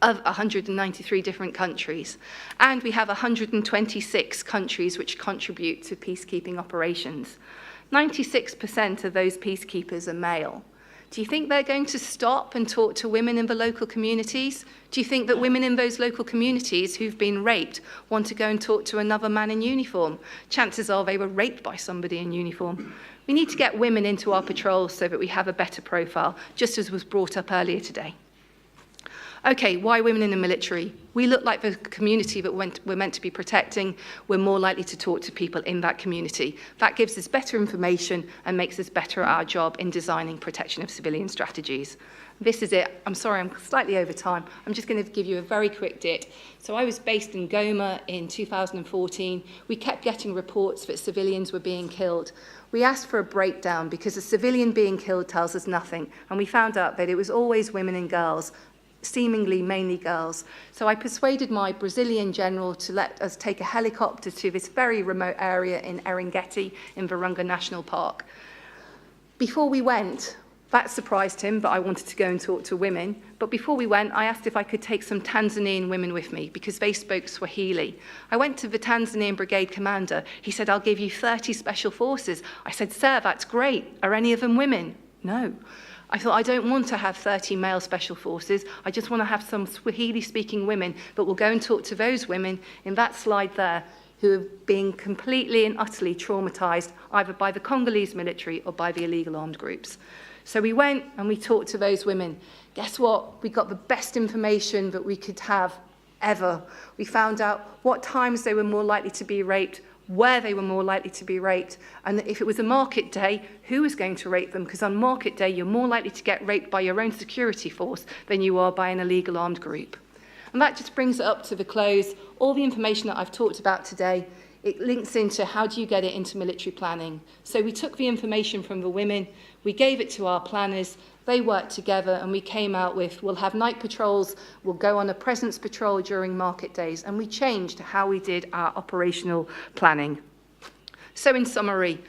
of 193 different countries. And we have 126 countries which contribute to peacekeeping operations. 96% of those peacekeepers are male. Do you think they're going to stop and talk to women in the local communities? Do you think that women in those local communities who've been raped want to go and talk to another man in uniform? Chances are they were raped by somebody in uniform. We need to get women into our patrols so that we have a better profile, just as was brought up earlier today. Okay, why women in the military? We look like the community that we're meant to be protecting. We're more likely to talk to people in that community. That gives us better information and makes us better at our job in designing protection of civilian strategies. This is it. I'm sorry, I'm slightly over time. I'm just going to give you a very quick dip. So I was based in Goma in 2014. We kept getting reports that civilians were being killed. We asked for a breakdown because a civilian being killed tells us nothing. And we found out that it was always women and girls, seemingly mainly girls. So I persuaded my Brazilian general to let us take a helicopter to this very remote area in Serengeti in Virunga National Park. Before we went, that surprised him, but I wanted to go and talk to women. But before we went, I asked if I could take some Tanzanian women with me because they spoke Swahili. I went to the Tanzanian brigade commander. He said, I'll give you 30 special forces. I said, sir, that's great. Are any of them women? No. I thought, I don't want to have 30 male special forces. I just want to have some Swahili-speaking women, but we'll go and talk to those women in that slide there who have been completely and utterly traumatized either by the Congolese military or by the illegal armed groups. So we went and we talked to those women. Guess what? We got the best information that we could have ever. We found out what times they were more likely to be raped, where they were more likely to be raped, and if it was a market day, who was going to rape them, because on market day, you're more likely to get raped by your own security force than you are by an illegal armed group. And that just brings it up to the close. All the information that I've talked about today, it links into how do you get it into military planning. So we took the information from the women, we gave it to our planners, they worked together, and we came out with, we'll have night patrols, we'll go on a presence patrol during market days, and we changed how we did our operational planning. So in summary,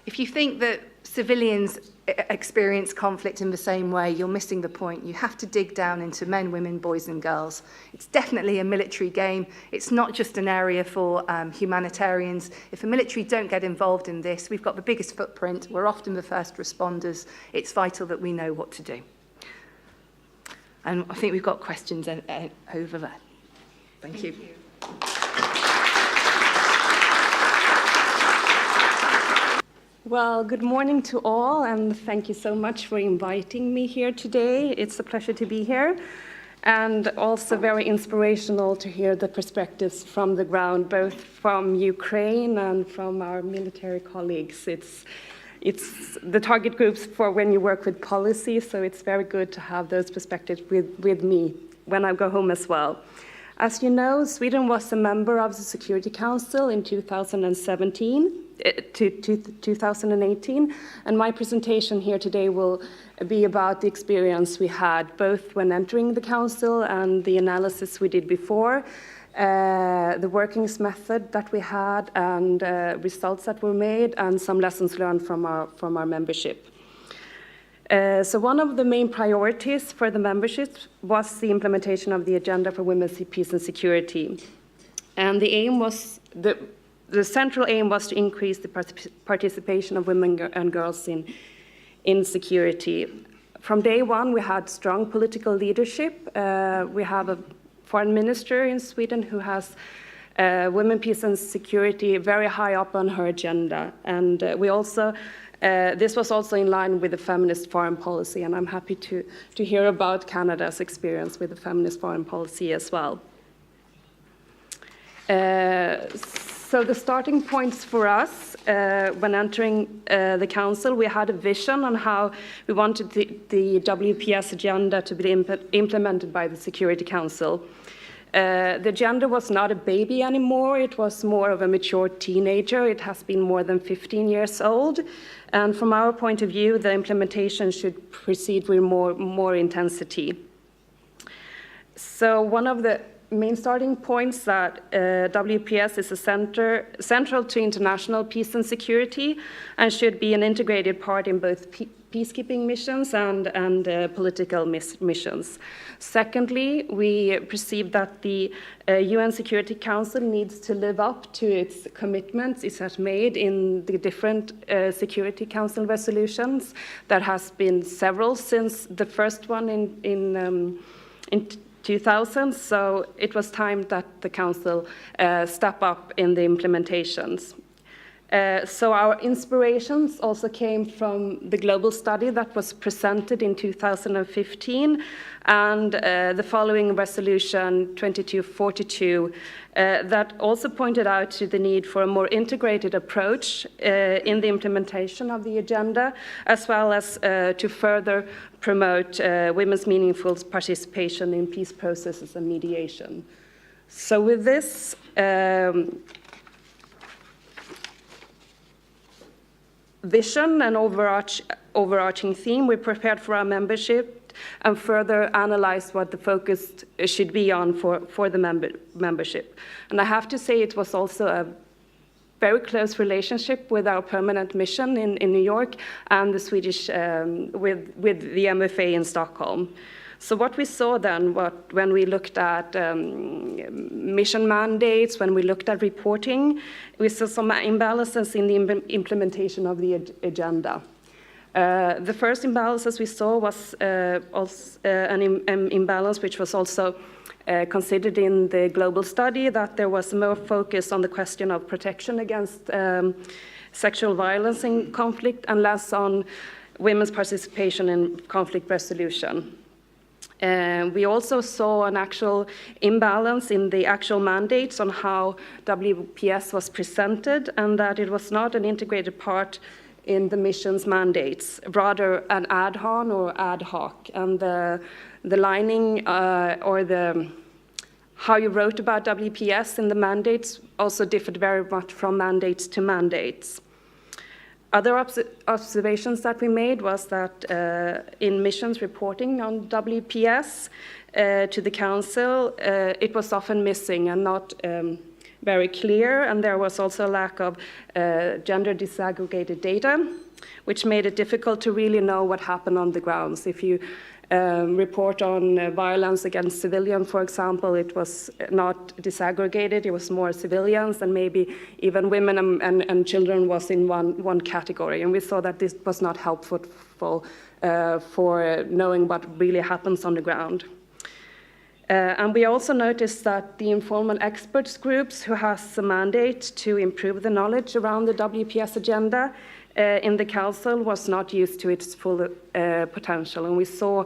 if you think that civilians experience conflict in the same way, you're missing the point. You have to dig down into men, women, boys and girls. It's definitely a military game. It's not just an area for humanitarians. If the military don't get involved in this, we've got the biggest footprint. We're often the first responders. It's vital that we know what to do. And I think we've got questions over there. Thank you. Well, good morning to all, and thank you so much for inviting me here today. It's a pleasure to be here, and also very inspirational to hear the perspectives from the ground, both from Ukraine and from our military colleagues. It's the target groups for when you work with policy, so it's very good to have those perspectives with me when I go home as well. As you know, Sweden was a member of the Security Council in 2017 to 2018, and my presentation here today will be about the experience we had, both when entering the Council and the analysis we did before, the workings method that we had, and results that were made, and some lessons learned from our membership. So one of the main priorities for the membership was the implementation of the Agenda for Women's Peace and Security. And the aim was, the central aim was to increase the participation of women and girls in security. From day one, we had strong political leadership. We have a foreign minister in Sweden who has women, peace and security very high up on her agenda. And we also this was also in line with the feminist foreign policy, and I'm happy to hear about Canada's experience with the feminist foreign policy as well. So the starting points for us when entering the Council, we had a vision on how we wanted the WPS agenda to be implemented by the Security Council. The agenda was not a baby anymore, it was more of a mature teenager. It has been more than 15 years old. And from our point of view, the implementation should proceed with more intensity. So one of the main starting points that WPS is central to international peace and security and should be an integrated part in both peacekeeping missions and political missions. Secondly, we perceive that the UN Security Council needs to live up to its commitments it has made in the different Security Council resolutions. There has been several since the first one in 2000, so it was time that the Council step up in the implementations. So our inspirations also came from the global study that was presented in 2015 and the following resolution 2242 that also pointed out to the need for a more integrated approach in the implementation of the agenda, as well as to further promote women's meaningful participation in peace processes and mediation. So with this, vision and overarching theme, we prepared for our membership and further analyzed what the focus should be on for the membership. And I have to say it was also a very close relationship with our permanent mission in New York and the Swedish, with the MFA in Stockholm. So what we saw then, when we looked at mission mandates, when we looked at reporting, we saw some imbalances in the implementation of the agenda. The first imbalances we saw was also an imbalance which was also considered in the global study, that there was more focus on the question of protection against sexual violence in conflict and less on women's participation in conflict resolution. We also saw an actual imbalance in the actual mandates on how WPS was presented, and that it was not an integrated part in the mission's mandates, rather an ad-hon or ad hoc. And the lining or how you wrote about WPS in the mandates also differed very much from mandates to mandates. Other observations that we made was that in missions reporting on WPS to the Council, it was often missing and not very clear, and there was also a lack of gender disaggregated data, which made it difficult to really know what happened on the grounds. If you report on violence against civilians, for example, it was not disaggregated, it was more civilians, and maybe even women and children was in one category. And we saw that this was not helpful for knowing what really happens on the ground. And we also noticed that the informal experts groups who has a mandate to improve the knowledge around the WPS agenda in the Council was not used to its full potential, and we saw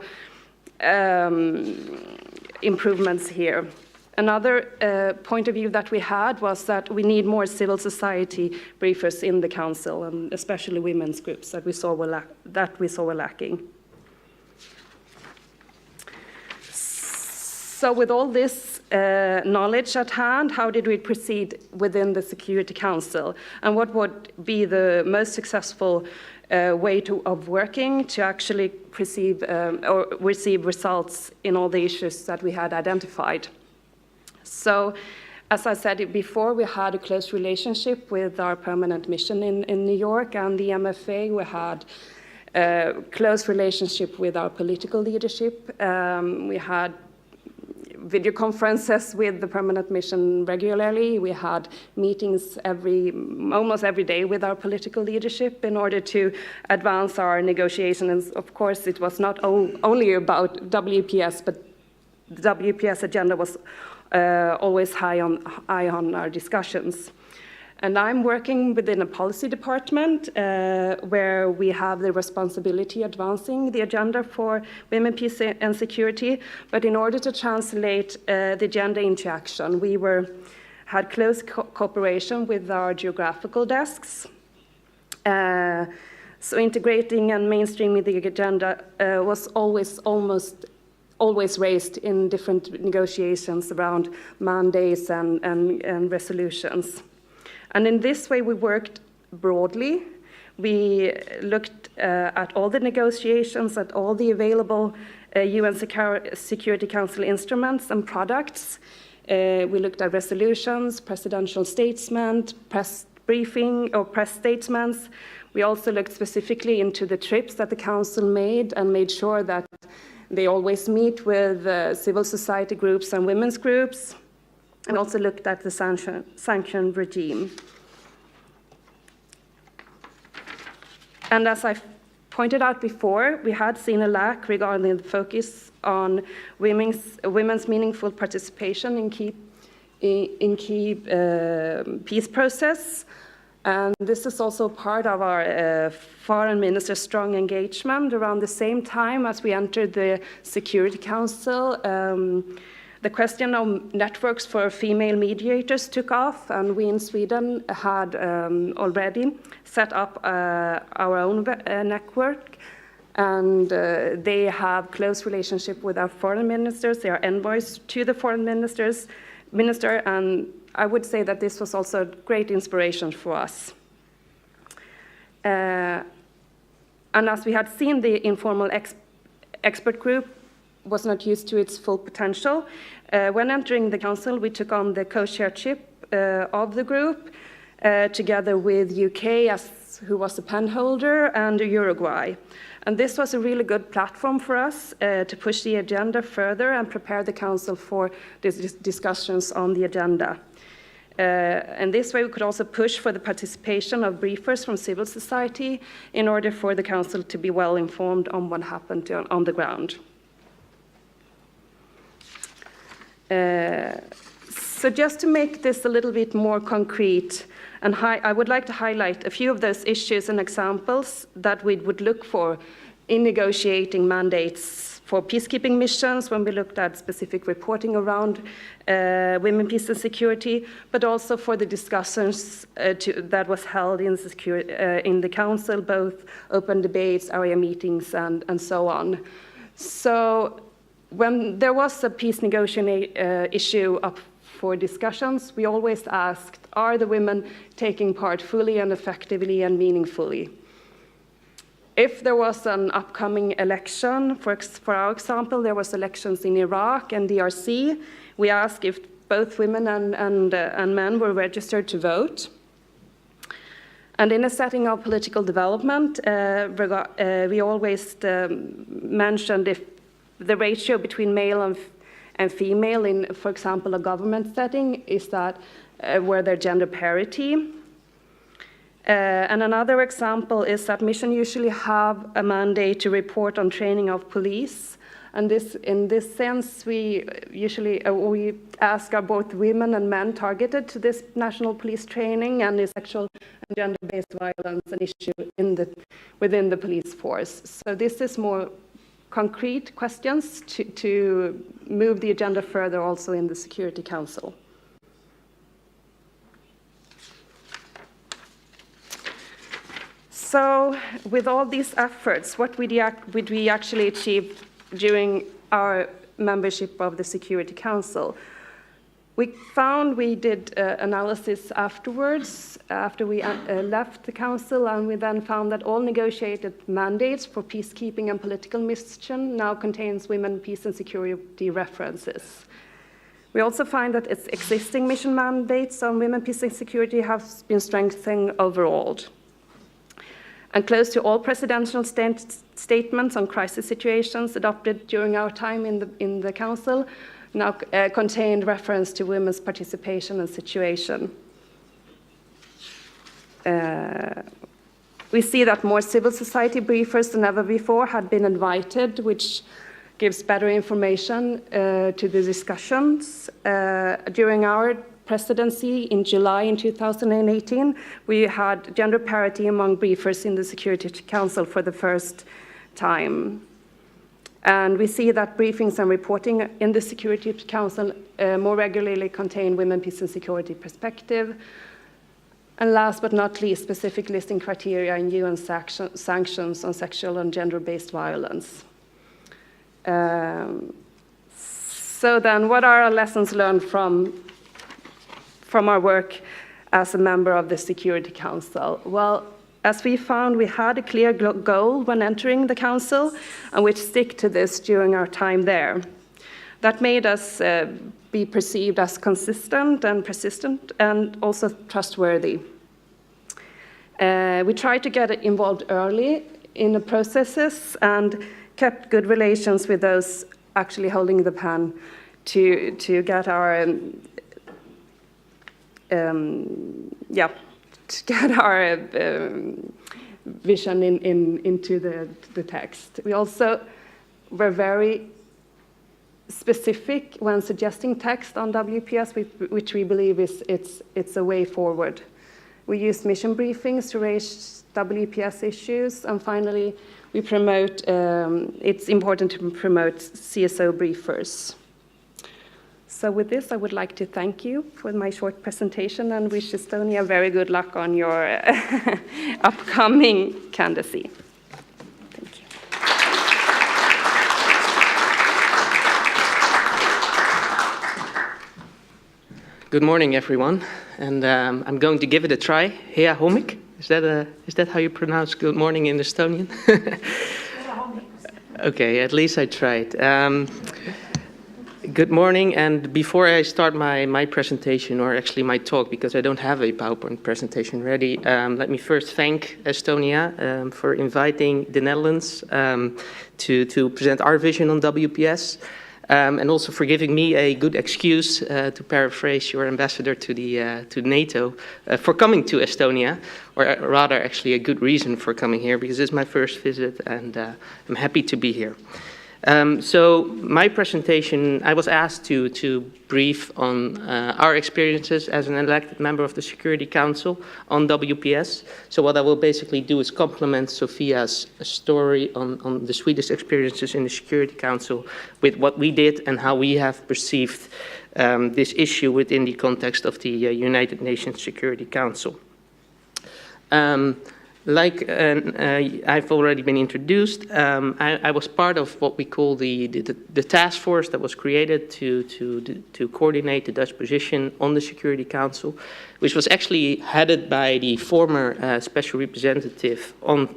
improvements here. Another point of view that we had was that we need more civil society briefers in the Council, and especially women's groups that we saw were lacking. So with all this knowledge at hand, how did we proceed within the Security Council? And what would be the most successful way of working to actually receive results in all the issues that we had identified? So, as I said before, we had a close relationship with our permanent mission in New York and the MFA. We had a close relationship with our political leadership. We had video conferences with the permanent mission regularly. We had meetings almost every day with our political leadership in order to advance our negotiations. And of course, it was not only about WPS, but the WPS agenda was always high on our discussions. And I'm working within a policy department where we have the responsibility advancing the agenda for women, peace and security. But in order to translate the agenda into action, we had close cooperation with our geographical desks. So integrating and mainstreaming the agenda was always raised in different negotiations around mandates and resolutions. And in this way, we worked broadly. We looked at all the negotiations, at all the available UN Security Council instruments and products. We looked at resolutions, presidential statements, press briefing or press statements. We also looked specifically into the trips that the Council made and made sure that they always meet with civil society groups and women's groups. And also looked at the sanction regime. And as I pointed out before, we had seen a lack regarding the focus on women's meaningful participation in key peace process. And this is also part of our foreign minister's strong engagement. Around the same time as we entered the Security Council, the question of networks for female mediators took off, and we in Sweden had already set up our own network, and they have close relationship with our foreign ministers. They are envoys to the foreign minister, and I would say that this was also a great inspiration for us. And as we had seen, the informal expert group was not used to its full potential. When entering the council, we took on the co-chairship of the group, together with UK, who was the pen holder, and Uruguay. And this was a really good platform for us to push the agenda further and prepare the council for these discussions on the agenda. And this way we could also push for the participation of briefers from civil society in order for the council to be well informed on what happened on the ground. So just to make this a little bit more concrete, and I would like to highlight a few of those issues and examples that we would look for in negotiating mandates for peacekeeping missions when we looked at specific reporting around women, peace and security, but also for the discussions that was held in the council, both open debates, area meetings, and so on. So when there was a peace negotiation issue up for discussions, we always asked, are the women taking part fully and effectively and meaningfully? If there was an upcoming election, for our example, there was elections in Iraq and DRC, we asked if both women and men were registered to vote. And in a setting of political development, we always mentioned if the ratio between male and female in, for example, a government setting, is that were there gender parity? And another example is that mission usually have a mandate to report on training of police. And in this sense, we usually we ask, are both women and men targeted to this national police training, and is sexual and gender-based violence an issue within the police force? So this is more concrete questions to move the agenda further also in the Security Council. So with all these efforts, what did we actually achieve during our membership of the Security Council. We did analysis afterwards, after we left the Council, and we then found that all negotiated mandates for peacekeeping and political mission now contains women, peace and security references. We also find that its existing mission mandates on women, peace and security have been strengthened overall. And close to all presidential statements on crisis situations adopted during our time in the Council now contained reference to women's participation and situation. We see that more civil society briefers than ever before had been invited, which gives better information to the discussions. During our presidency in July in 2018, we had gender parity among briefers in the Security Council for the first time. And we see that briefings and reporting in the Security Council more regularly contain women, peace and security perspective. And last but not least, specific listing criteria in UN sanctions on sexual and gender-based violence. So then, what are our lessons learned from our work as a member of the Security Council? Well, as we found, we had a clear goal when entering the Council, and we stick to this during our time there. That made us be perceived as consistent and persistent and also trustworthy. We tried to get involved early in the processes and kept good relations with those actually holding the pen to get our vision into the text. We also were very specific when suggesting text on WPS, which we believe it's a way forward. We used mission briefings to raise WPS issues, and finally, we promote. It's important to promote CSO briefers. So with this, I would like to thank you for my short presentation and wish Estonia very good luck on your upcoming candidacy. Thank you. Good morning, everyone, and I'm going to give it a try. Hea hommik, is that how you pronounce good morning in Estonian? Okay, at least I tried. Good morning, and before I start my presentation, or actually my talk, because I don't have a PowerPoint presentation ready, let me first thank Estonia for inviting the Netherlands to present our vision on WPS, and also for giving me a good excuse, to paraphrase your ambassador to NATO, for coming to Estonia, or rather actually a good reason for coming here, because this is my first visit, and I'm happy to be here. So my presentation, I was asked to brief on our experiences as an elected member of the Security Council on WPS. So what I will basically do is complement Sophia's story on the Swedish experiences in the Security Council with what we did and how we have perceived this issue within the context of the United Nations Security Council. Like I've already been introduced, I was part of what we call the task force that was created to coordinate the Dutch position on the Security Council, which was actually headed by the former special representative on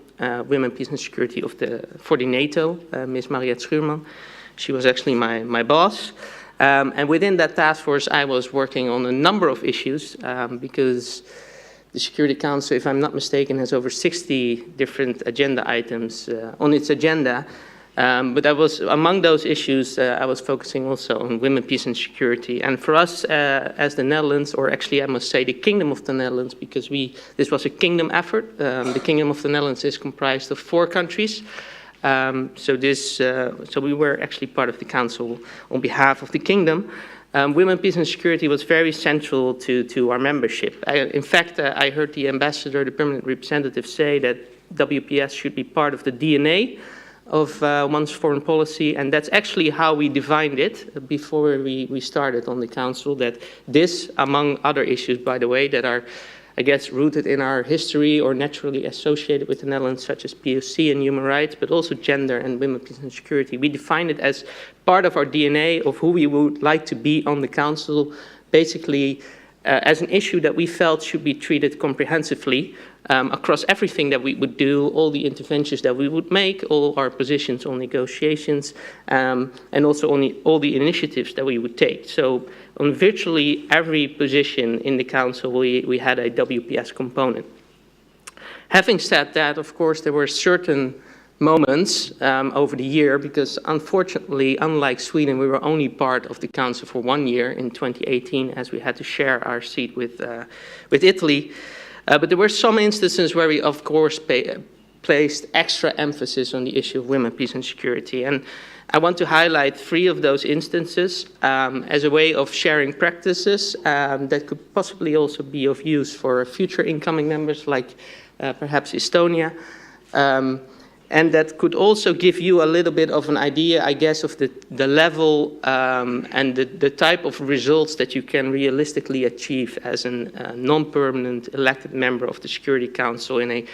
women, peace and security for the NATO, Ms. Mariette Schuurman. She was actually my boss. And within that task force, I was working on a number of issues because the Security Council, if I'm not mistaken, has over 60 different agenda items on its agenda. But among those issues, I was focusing also on women, peace and security. And for us as the Netherlands, or actually I must say the Kingdom of the Netherlands, because this was a kingdom effort. The Kingdom of the Netherlands is comprised of 4 countries. So we were actually part of the council on behalf of the kingdom. Women, peace and security was very central to our membership. In fact, I heard the ambassador, the permanent representative, say that WPS should be part of the DNA of one's foreign policy, and that's actually how we defined it before we started on the council, that this, among other issues, by the way, that are I guess, rooted in our history or naturally associated with the Netherlands, such as POC and human rights, but also gender and women, peace and security. We define it as part of our DNA of who we would like to be on the Council, basically as an issue that we felt should be treated comprehensively across everything that we would do, all the interventions that we would make, all our positions on negotiations, and also on all the initiatives that we would take. So on virtually every position in the Council, we had a WPS component. Having said that, of course, there were certain moments over the year, because unfortunately, unlike Sweden, we were only part of the Council for 1 year in 2018, as we had to share our seat with Italy. But there were some instances where we, of course, placed extra emphasis on the issue of women, peace and security. And I want to highlight 3 of those instances as a way of sharing practices that could possibly also be of use for future incoming members, like perhaps Estonia. And that could also give you a little bit of an idea, I guess, of the level and the type of results that you can realistically achieve as a non-permanent elected member of the Security Council in a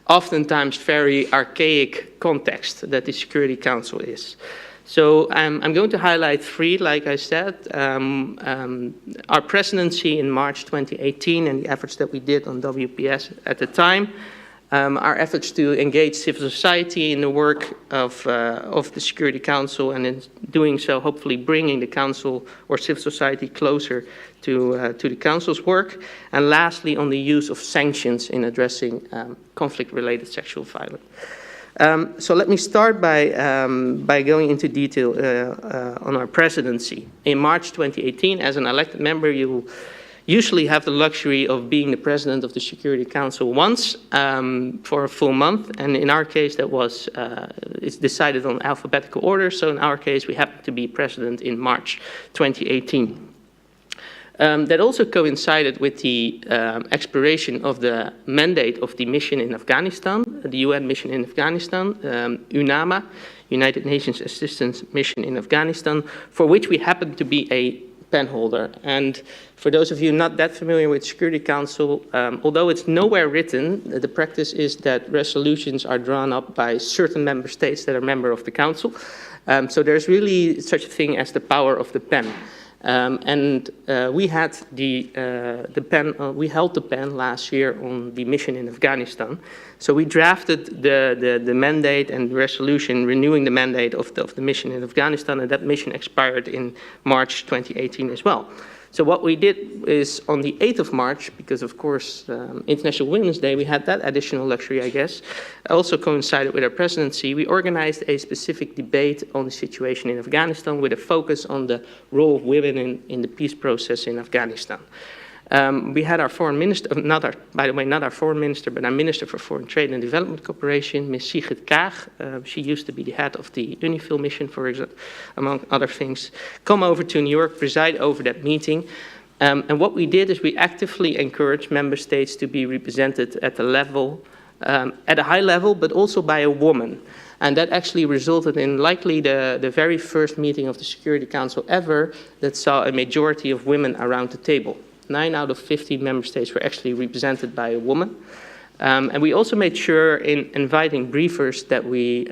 oftentimes very archaic context that the Security Council is. So I'm going to highlight 3, like I said. Our presidency in March 2018 and the efforts that we did on WPS at the time. Our efforts to engage civil society in the work of the Security Council, and in doing so, hopefully bringing the Council or civil society closer to the Council's work. And lastly, on the use of sanctions in addressing conflict-related sexual violence. So let me start by going into detail on our presidency. In March 2018, as an elected member, you will usually have the luxury of being the president of the Security Council once for a full month, and in our case that was it's decided on alphabetical order. So in our case, we happened to be president in March 2018. That also coincided with the expiration of the mandate of the mission in Afghanistan, the UN mission in Afghanistan, UNAMA, United Nations Assistance Mission in Afghanistan, for which we happened to be a penholder. And for those of you not that familiar with Security Council, although it's nowhere written, the practice is that resolutions are drawn up by certain member states that are member of the Council. So there's really such a thing as the power of the pen. We had the pen. We held the pen last year on the mission in Afghanistan. So we drafted the mandate and resolution renewing the mandate of the mission in Afghanistan, and that mission expired in March 2018 as well. So what we did is on the 8th of March, because of course International Women's Day, we had that additional luxury, I guess, also coincided with our presidency. We organized a specific debate on the situation in Afghanistan with a focus on the role of women in the peace process in Afghanistan. We had our foreign minister, by the way, not our foreign minister, but our Minister for Foreign Trade and Development Cooperation, Ms. Sigrid Kaag. She used to be the head of the UNIFIL mission, for example, among other things, come over to New York, preside over that meeting. And what we did is we actively encouraged member states to be represented at the level, at a high level, but also by a woman. And that actually resulted in likely the very first meeting of the Security Council ever that saw a majority of women around the table. 9 out of 15 member states were actually represented by a woman. And we also made sure in inviting briefers that we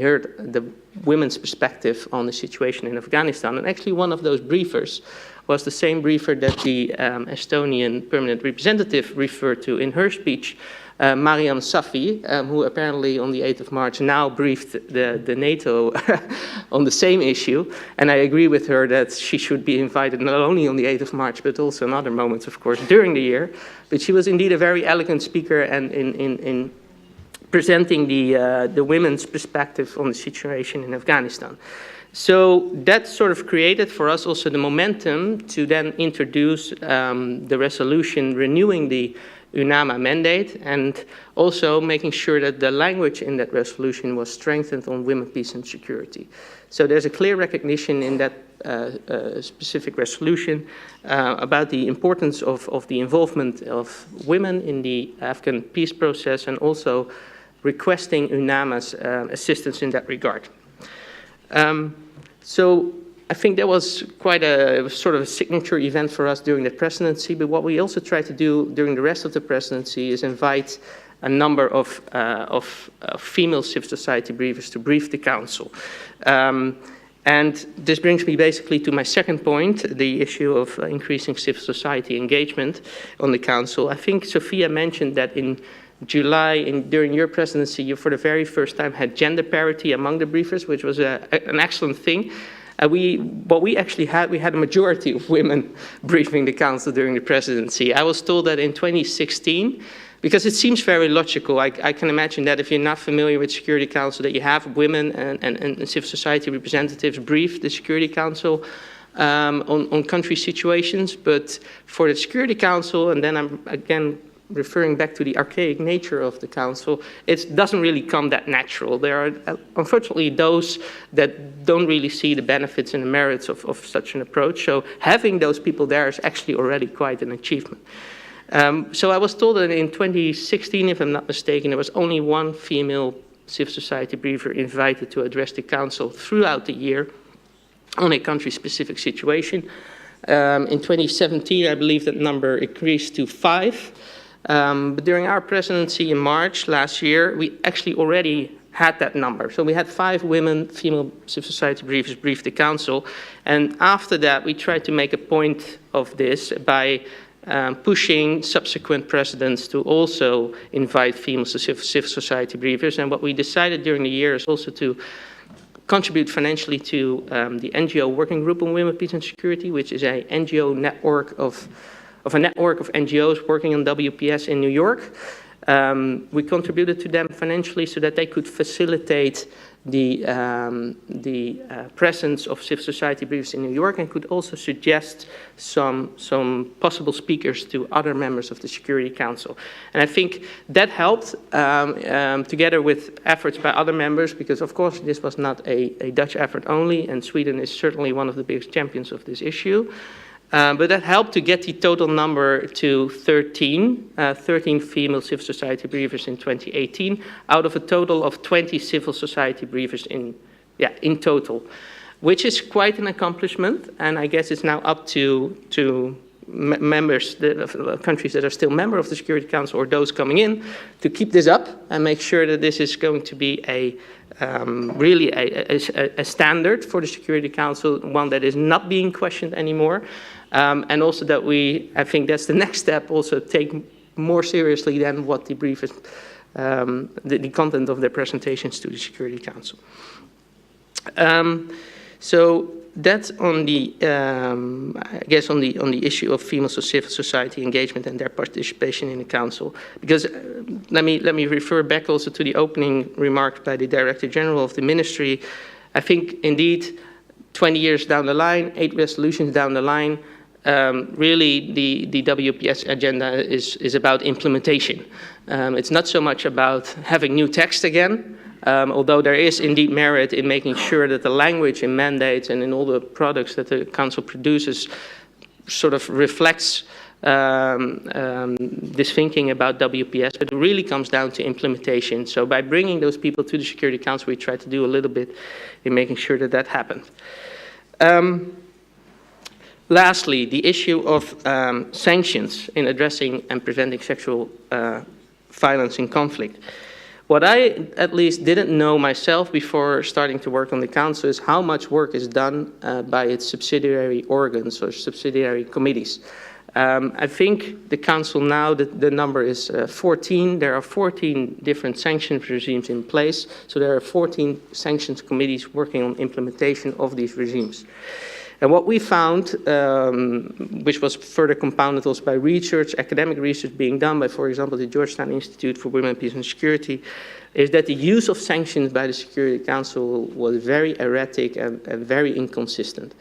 heard the women's perspective on the situation in Afghanistan. And actually one of those briefers was the same briefer that the Estonian permanent representative referred to in her speech, Mariam Safi, who apparently on the 8th of March now briefed the NATO on the same issue. And I agree with her that she should be invited not only on the 8th of March, but also in other moments, of course, during the year. But she was indeed a very elegant speaker and in presenting the women's perspective on the situation in Afghanistan. So that sort of created for us also the momentum to then introduce the resolution renewing the UNAMA mandate, and also making sure that the language in that resolution was strengthened on women, peace and security. So there's a clear recognition in that specific resolution about the importance of the involvement of women in the Afghan peace process, and also requesting UNAMA's assistance in that regard. So I think that was quite a sort of a signature event for us during the presidency, but what we also tried to do during the rest of the presidency is invite a number of female civil society briefers to brief the Council. And this brings me basically to my second point, the issue of increasing civil society engagement on the Council. I think Sophia mentioned that in July, during your presidency, you for the very first time had gender parity among the briefers, which was an excellent thing. What we actually had, we had a majority of women briefing the Council during the presidency. I was told that in 2016, because it seems very logical. I can imagine that if you're not familiar with Security Council, that you have women and civil society representatives brief the Security Council on country situations. But for the Security Council, and then I'm again referring back to the archaic nature of the Council, it doesn't really come that natural. There are unfortunately those that don't really see the benefits and the merits of such an approach. So having those people there is actually already quite an achievement. So I was told that in 2016, if I'm not mistaken, there was only one female civil society briefer invited to address the Council throughout the year on a country-specific situation. In 2017, I believe that number increased to 5. But during our presidency in March last year, we actually already had that number. So we had 5 women, female civil society briefers brief the Council. And after that, we tried to make a point of this by pushing subsequent presidents to also invite female civil society briefers. And what we decided during the year is also to contribute financially to the NGO Working Group on Women, Peace and Security, which is a NGO network of a network of NGOs working on WPS in New York. We contributed to them financially so that they could facilitate the presence of civil society briefs in New York, and could also suggest some possible speakers to other members of the Security Council. And I think that helped, together with efforts by other members, because of course this was not a Dutch effort only, and Sweden is certainly one of the biggest champions of this issue. But that helped to get the total number to 13 female civil society briefers in 2018, out of a total of 20 civil society briefers in total, which is quite an accomplishment. And I guess it's now up to members, countries that are still member of the Security Council or those coming in, to keep this up and make sure that this is going to be really a standard for the Security Council, one that is not being questioned anymore. And also that I think that's the next step, also take more seriously than what the briefers, the content of their presentations to the Security Council. So that's on the, I guess on the issue of female civil society engagement and their participation in the Council. Because let me refer back also to the opening remarks by the Director General of the Ministry. I think indeed 20 years down the line, 8 resolutions down the line, really the WPS agenda is about implementation. It's not so much about having new text again, although there is indeed merit in making sure that the language in mandates and in all the products that the Council produces sort of reflects this thinking about WPS, but it really comes down to implementation. So by bringing those people to the Security Council, we try to do a little bit in making sure that that happens. Lastly, the issue of sanctions in addressing and preventing sexual violence in conflict. What I at least didn't know myself before starting to work on the Council is how much work is done by its subsidiary organs or subsidiary committees. I think the Council now, the number is 14. There are 14 different sanctions regimes in place. So there are 14 sanctions committees working on implementation of these regimes. And what we found, which was further compounded also by research, academic research being done by, for example, the Georgetown Institute for Women, Peace and Security, is that the use of sanctions by the Security Council was very erratic and very inconsistent.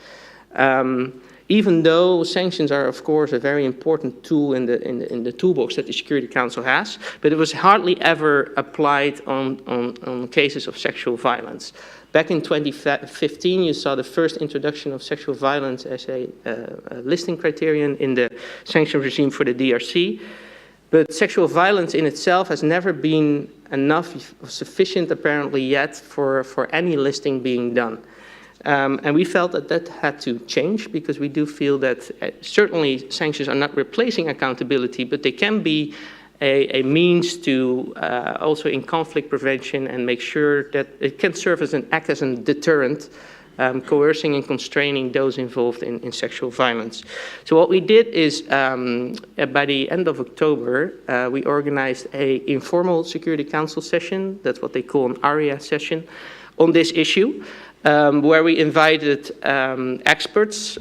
Even though sanctions are, of course, a very important tool in the toolbox that the Security Council has, but it was hardly ever applied on cases of sexual violence. Back in 2015, you saw the first introduction of sexual violence as a listing criterion in the sanction regime for the DRC. But sexual violence in itself has never been enough, sufficient apparently yet, for any listing being done. And we felt that that had to change because we do feel that certainly sanctions are not replacing accountability, but they can be a means to also in conflict prevention and make sure that it can serve as act as a deterrent, coercing and constraining those involved in sexual violence. So what we did is, by the end of October, we organized an informal Security Council session, that's what they call an ARIA session, on this issue, where we invited experts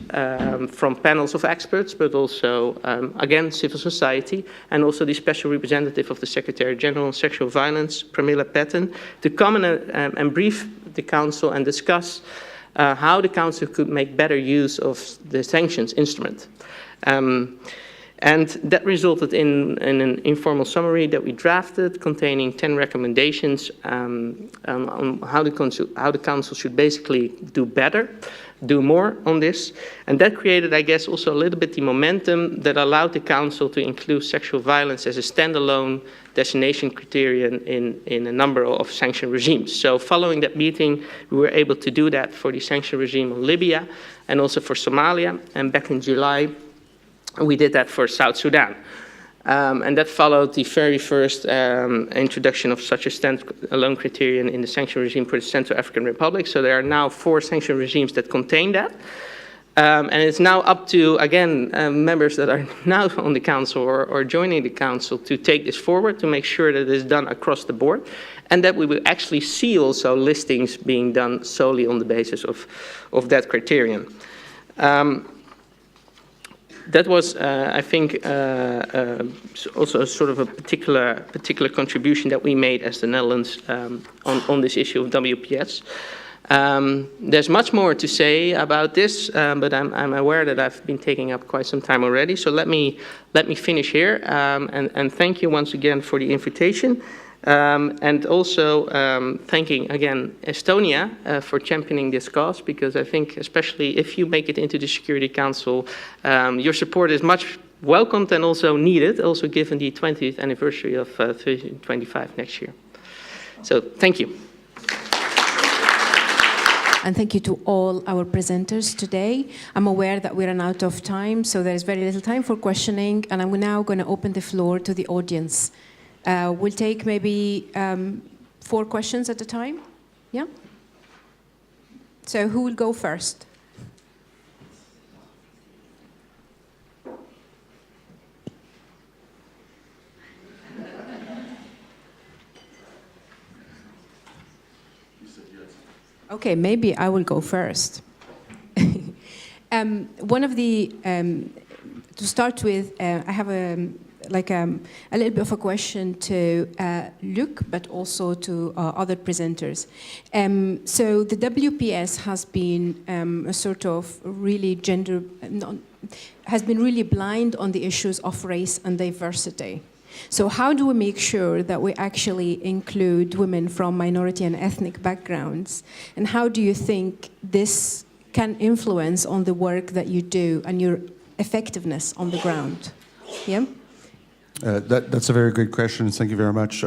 from panels of experts, but also, again, civil society, and also the special representative of the Secretary General on Sexual Violence, Pramila Patten, to come and brief the Council and discuss how the Council could make better use of the sanctions instrument. And that resulted in an informal summary that we drafted containing 10 recommendations on how the Council should basically do better, do more on this. And that created, I guess, also a little bit the momentum that allowed the Council to include sexual violence as a standalone designation criterion in a number of sanction regimes. So following that meeting, we were able to do that for the sanction regime on Libya and also for Somalia. And back in July, we did that for South Sudan. And that followed the very first introduction of such a standalone criterion in the sanction regime for the Central African Republic. So there are now 4 sanction regimes that contain that. And it's now up to, again, members that are now on the Council or joining the Council to take this forward, to make sure that it is done across the board, and that we will actually see also listings being done solely on the basis of that criterion. That was, I think, also sort of a particular contribution that we made as the Netherlands on this issue of WPS. There's much more to say about this, but I'm aware that I've been taking up quite some time already. So let me finish here, and thank you once again for the invitation. And also thanking again Estonia for championing this cause, because I think especially if you make it into the Security Council, your support is much welcomed and also needed, also given the 20th anniversary of 1325 next year. So thank you. And thank you to all our presenters today. I'm aware that we ran out of time, so there is very little time for questioning, and I'm now going to open the floor to the audience. We'll take maybe 4 questions at a time. Yeah? So who will go first? Okay, maybe I will go first. One of the, to start with, I have a little bit of a question to Luc, but also to other presenters. So the WPS has been a sort of really has been really blind on the issues of race and diversity. So how do we make sure that we actually include women from minority and ethnic backgrounds? And how do you think this can influence on the work that you do and your effectiveness on the ground? Yeah? That's a very good question. Thank you very much.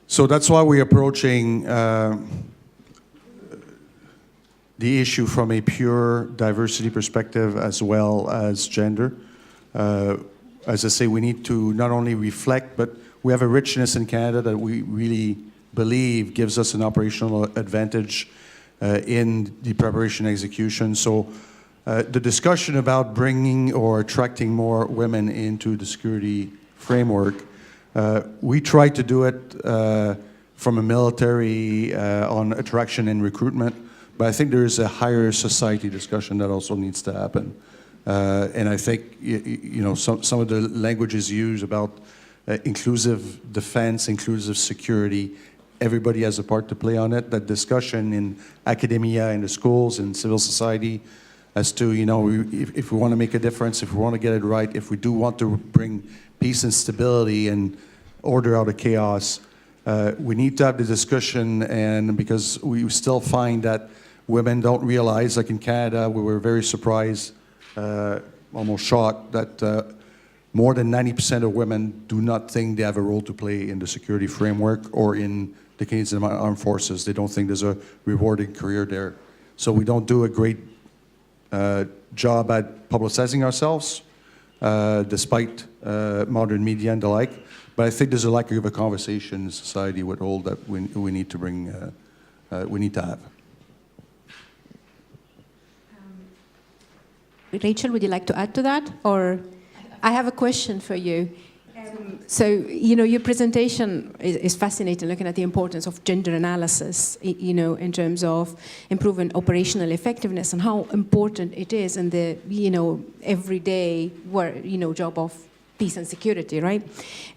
So that's why we're approaching the issue from a pure diversity perspective as well as gender. As I say, we need to not only reflect, but we have a richness in Canada that we really believe gives us an operational advantage in the preparation and execution. So the discussion about bringing or attracting more women into the security framework, we try to do it from a military on attraction and recruitment, but I think there is a higher society discussion that also needs to happen. And I think some of the languages used about inclusive defense, inclusive security, everybody has a part to play on it. That discussion in academia, in the schools, in civil society, as to, if we want to make a difference, if we want to get it right, if we do want to bring peace and stability and order out of chaos, we need to have the discussion, and because we still find that women don't realize, like in Canada, we were very surprised, almost shocked, that more than 90% of women do not think they have a role to play in the security framework or in the Canadian Armed Forces. They don't think there's a rewarding career there. So we don't do a great job at publicizing ourselves, despite modern media and the like. But I think there's a lack of a conversation in society with all that we need to bring, we need to have. Rachel, would you like to add to that? Or I have a question for you. So, you know, your presentation is fascinating, looking at the importance of gender analysis, you know, in terms of improving operational effectiveness and how important it is in the, you know, everyday work, you know, job of peace and security, right?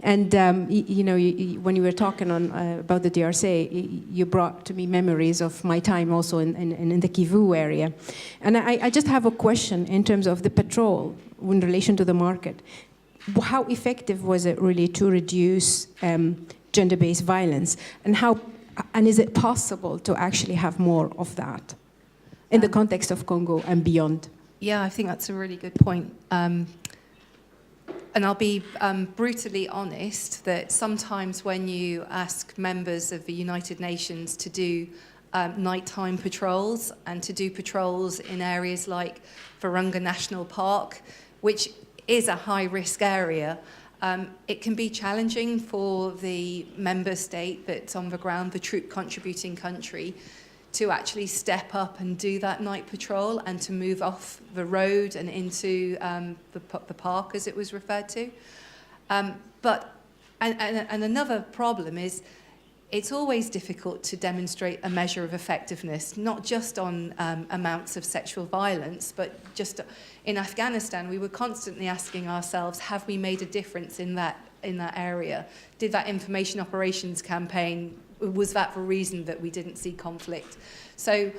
And, you know, when you were talking about the DRC, you brought to me memories of my time also in the Kivu area. And I just have a question in terms of the patrol in relation to the market. How effective was it really to reduce gender-based violence, and is it possible to actually have more of that in the context of Congo and beyond? Yeah, I think that's a really good point. And I'll be brutally honest that sometimes when you ask members of the United Nations to do nighttime patrols and to do patrols in areas like Virunga National Park, which is a high-risk area, it can be challenging for the member state that's on the ground, the troop contributing country, to actually step up and do that night patrol and to move off the road and into the park, as it was referred to. But another problem is it's always difficult to demonstrate a measure of effectiveness, not just on amounts of sexual violence, but just in Afghanistan, we were constantly asking ourselves, have we made a difference in that area? Did that information operations campaign, was that the reason that we didn't see conflict? So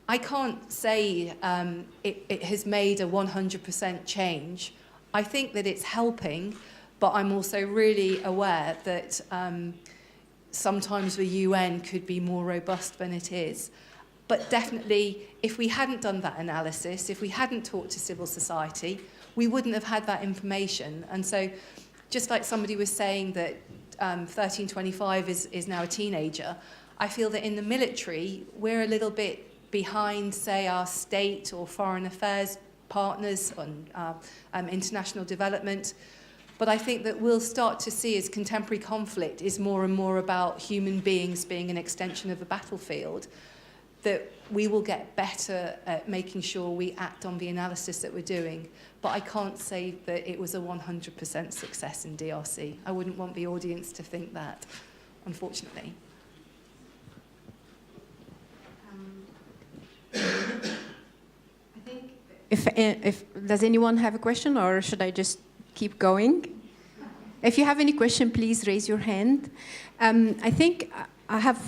I can't say it has made a 100% change. I think that it's helping, but I'm also really aware that sometimes the UN could be more robust than it is. But definitely, if we hadn't done that analysis, if we hadn't talked to civil society, we wouldn't have had that information. And so, just like somebody was saying that 1325 is now a teenager, I feel that in the military, we're a little bit behind, say, our state or foreign affairs partners on international development. But I think that we'll start to see as contemporary conflict is more and more about human beings being an extension of the battlefield, that we will get better at making sure we act on the analysis that we're doing. But I can't say that it was a 100% success in DRC. I wouldn't want the audience to think that, unfortunately. I think if does anyone have a question, or should I just keep going? If you have any question, please raise your hand. I think I have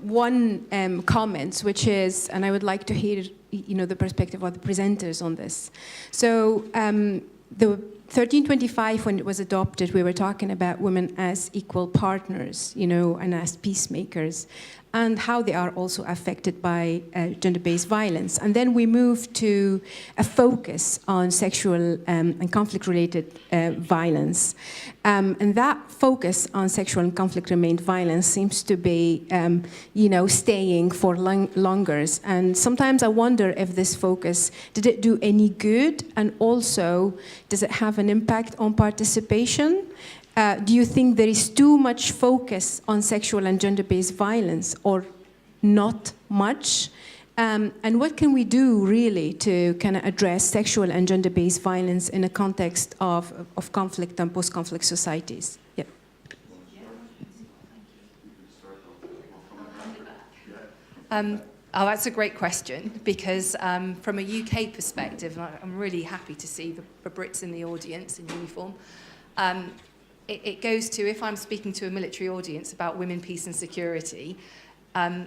one comment, which is, and I would like to hear, you know, the perspective of the presenters on this. So the 1325, when it was adopted, we were talking about women as equal partners, you know, and as peacemakers, and how they are also affected by gender-based violence. And then we moved to a focus on sexual and conflict-related violence. And that focus on sexual and conflict-related violence seems to be, you know, staying for longer. And sometimes I wonder if this focus, did it do any good? And also, does it have an impact on participation? Do you think there is too much focus on sexual and gender-based violence, or not much? And what can we do really to kind of address sexual and gender-based violence in a context of conflict and post-conflict societies? Yeah. Oh, that's a great question, because from a UK perspective, and I'm really happy to see the Brits in the audience in uniform, it goes to, if I'm speaking to a military audience about women, peace and security,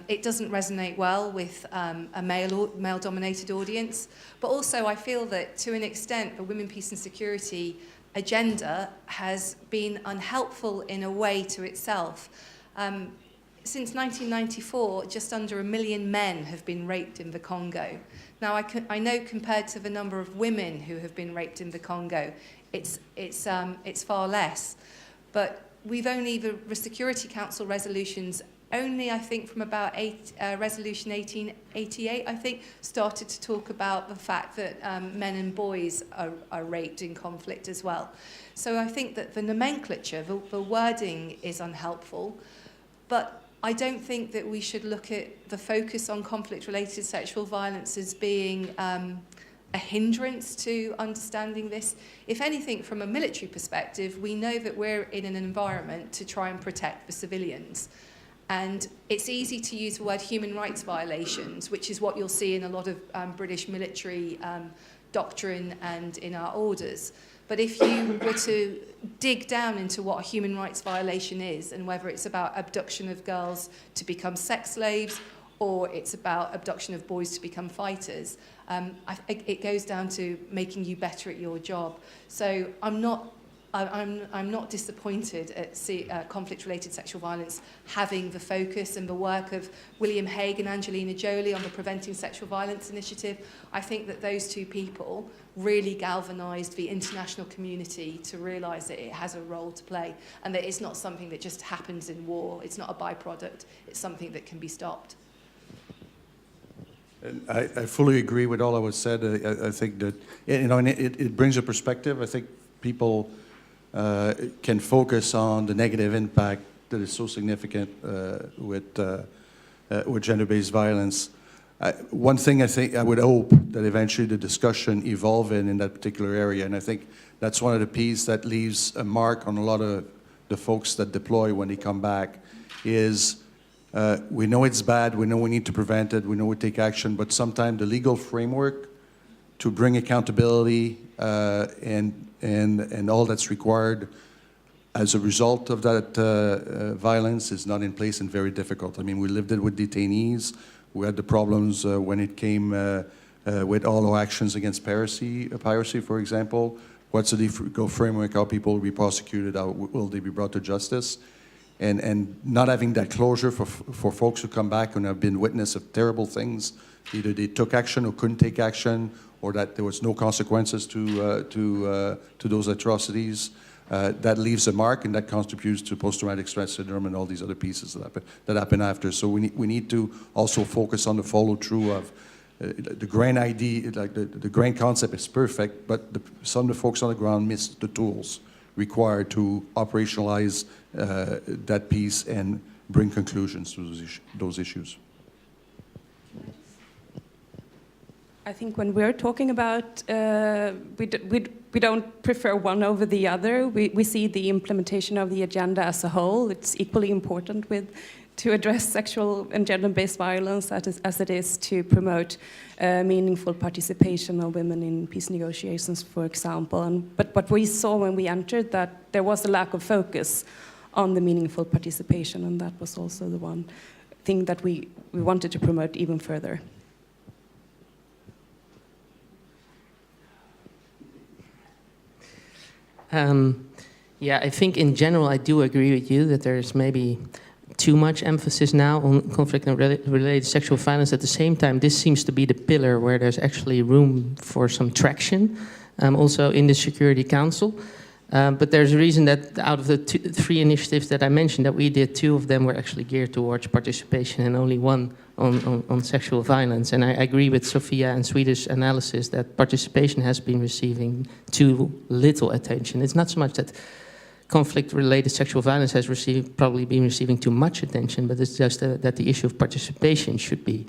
it doesn't resonate well with a male-dominated audience. But also I feel that to an extent the women, peace and security agenda has been unhelpful in a way to itself. Since 1994, just under 1 million men have been raped in the Congo. Now, I know compared to the number of women who have been raped in the Congo, it's far less. But we've only, the Security Council resolutions only, I think, from about Resolution 1888, I think, started to talk about the fact that men and boys are raped in conflict as well. So I think that the nomenclature, the wording is unhelpful, but I don't think that we should look at the focus on conflict-related sexual violence as being a hindrance to understanding this. If anything, from a military perspective, we know that we're in an environment to try and protect the civilians. And it's easy to use the word human rights violations, which is what you'll see in a lot of British military doctrine and in our orders. But if you were to dig down into what a human rights violation is, and whether it's about abduction of girls to become sex slaves, or it's about abduction of boys to become fighters, it goes down to making you better at your job. So I'm not disappointed at conflict-related sexual violence having the focus and the work of William Hague and Angelina Jolie on the Preventing Sexual Violence Initiative. I think that those two people really galvanised the international community to realise that it has a role to play and that it's not something that just happens in war. It's not a byproduct. It's something that can be stopped. And I fully agree with all that was said. I think that, you know, and it brings a perspective. I think people can focus on the negative impact that is so significant with gender-based violence. One thing I think I would hope that eventually the discussion evolve in that particular area, and I think that's one of the pieces that leaves a mark on a lot of the folks that deploy when they come back, is we know it's bad, we know we need to prevent it, we know we take action, but sometimes the legal framework to bring accountability and all that's required as a result of that violence is not in place and very difficult. I mean, we lived it with detainees. We had the problems when it came with all our actions against piracy, for example. What's the legal framework? How people will be prosecuted? How will they be brought to justice? And not having that closure for folks who come back and have been witness of terrible things, either they took action or couldn't take action, or that there was no consequences to those atrocities. That leaves a mark, and that contributes to post-traumatic stress syndrome and all these other pieces that happen after. So we need to also focus on the follow-through of the grand idea, like the grand concept is perfect, but some of the folks on the ground miss the tools required to operationalize that piece and bring conclusions to those issues. I think when we're talking about, we don't prefer one over the other. We see the implementation of the agenda as a whole. It's equally important to address sexual and gender-based violence as it is to promote meaningful participation of women in peace negotiations, for example. But what we saw when we entered, that there was a lack of focus on the meaningful participation, and that was also the one thing that we wanted to promote even further. Yeah, I think in general I do agree with you that there's maybe too much emphasis now on conflict and related sexual violence. At the same time, this seems to be the pillar where there's actually room for some traction, also in the Security Council. But there's a reason that out of the three initiatives that I mentioned that we did, 2 of them were actually geared towards participation and only 1 on sexual violence. And I agree with Sophia and Swedish analysis that participation has been receiving too little attention. It's not so much that conflict-related sexual violence has probably been receiving too much attention, but it's just that the issue of participation should be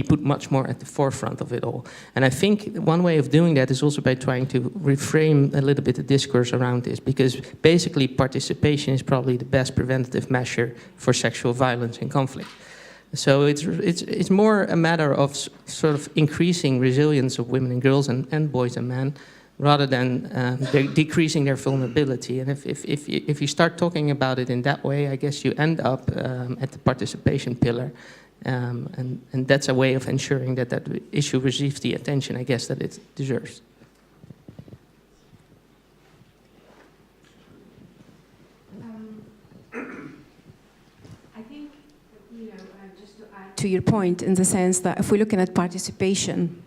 put much more at the forefront of it all. And I think one way of doing that is also by trying to reframe a little bit the discourse around this, because basically participation is probably the best preventative measure for sexual violence and conflict. So it's more a matter of sort of increasing resilience of women and girls and boys and men, rather than decreasing their vulnerability. And if you start talking about it in that way, I guess you end up at the participation pillar. And that's a way of ensuring that that issue receives the attention, I guess, that it deserves. I think, just to add to your point, in the sense that if we're looking at participation,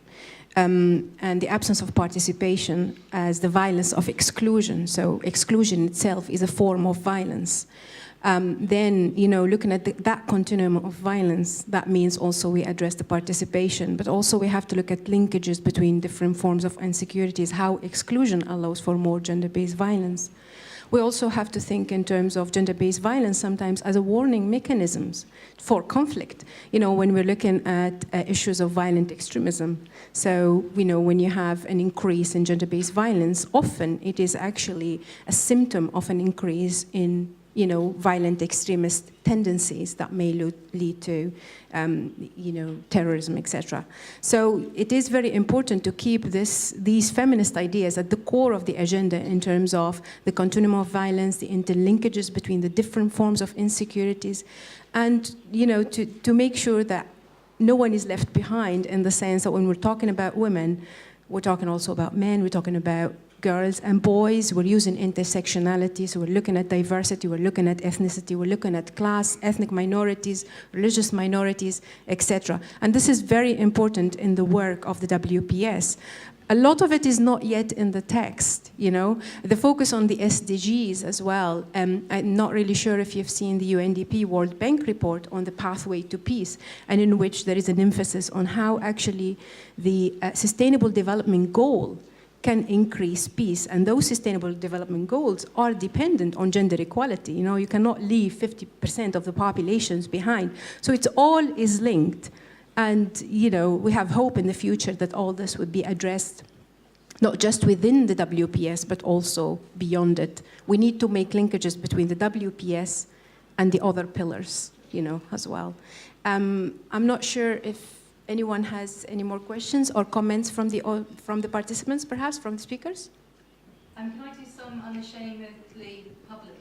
and the absence of participation as the violence of exclusion. So exclusion itself is a form of violence. then, looking at that continuum of violence, that means also we address the participation, but also we have to look at linkages between different forms of insecurities, how exclusion allows for more gender-based violence. We also have to think in terms of gender-based violence sometimes as a warning mechanisms for conflict, when we're looking at issues of violent extremism. So, when you have an increase in gender-based violence, often it is actually a symptom of an increase in violent extremist tendencies that may lead to, terrorism, etc. So it is very important to keep these feminist ideas at the core of the agenda in terms of the continuum of violence, the interlinkages between the different forms of insecurities, and, to make sure that no one is left behind in the sense that when we're talking about women, we're talking also about men, we're talking about girls and boys, we're using intersectionality, so we're looking at diversity, we're looking at ethnicity, we're looking at class, ethnic minorities, religious minorities, etc. And this is very important in the work of the WPS. A lot of it is not yet in the text, The focus on the SDGs as well. I'm not really sure if you've seen the UNDP World Bank report on the pathway to peace, and in which there is an emphasis on how actually the Sustainable Development Goal can increase peace. And those sustainable development goals are dependent on gender equality. You cannot leave 50% of the populations behind. So it's all is linked. And, we have hope in the future that all this would be addressed, not just within the WPS, but also beyond it. We need to make linkages between the WPS and the other pillars, as well. I'm not sure if anyone has any more questions or comments from the participants, perhaps from the speakers? Can I do some unashamedly publicity?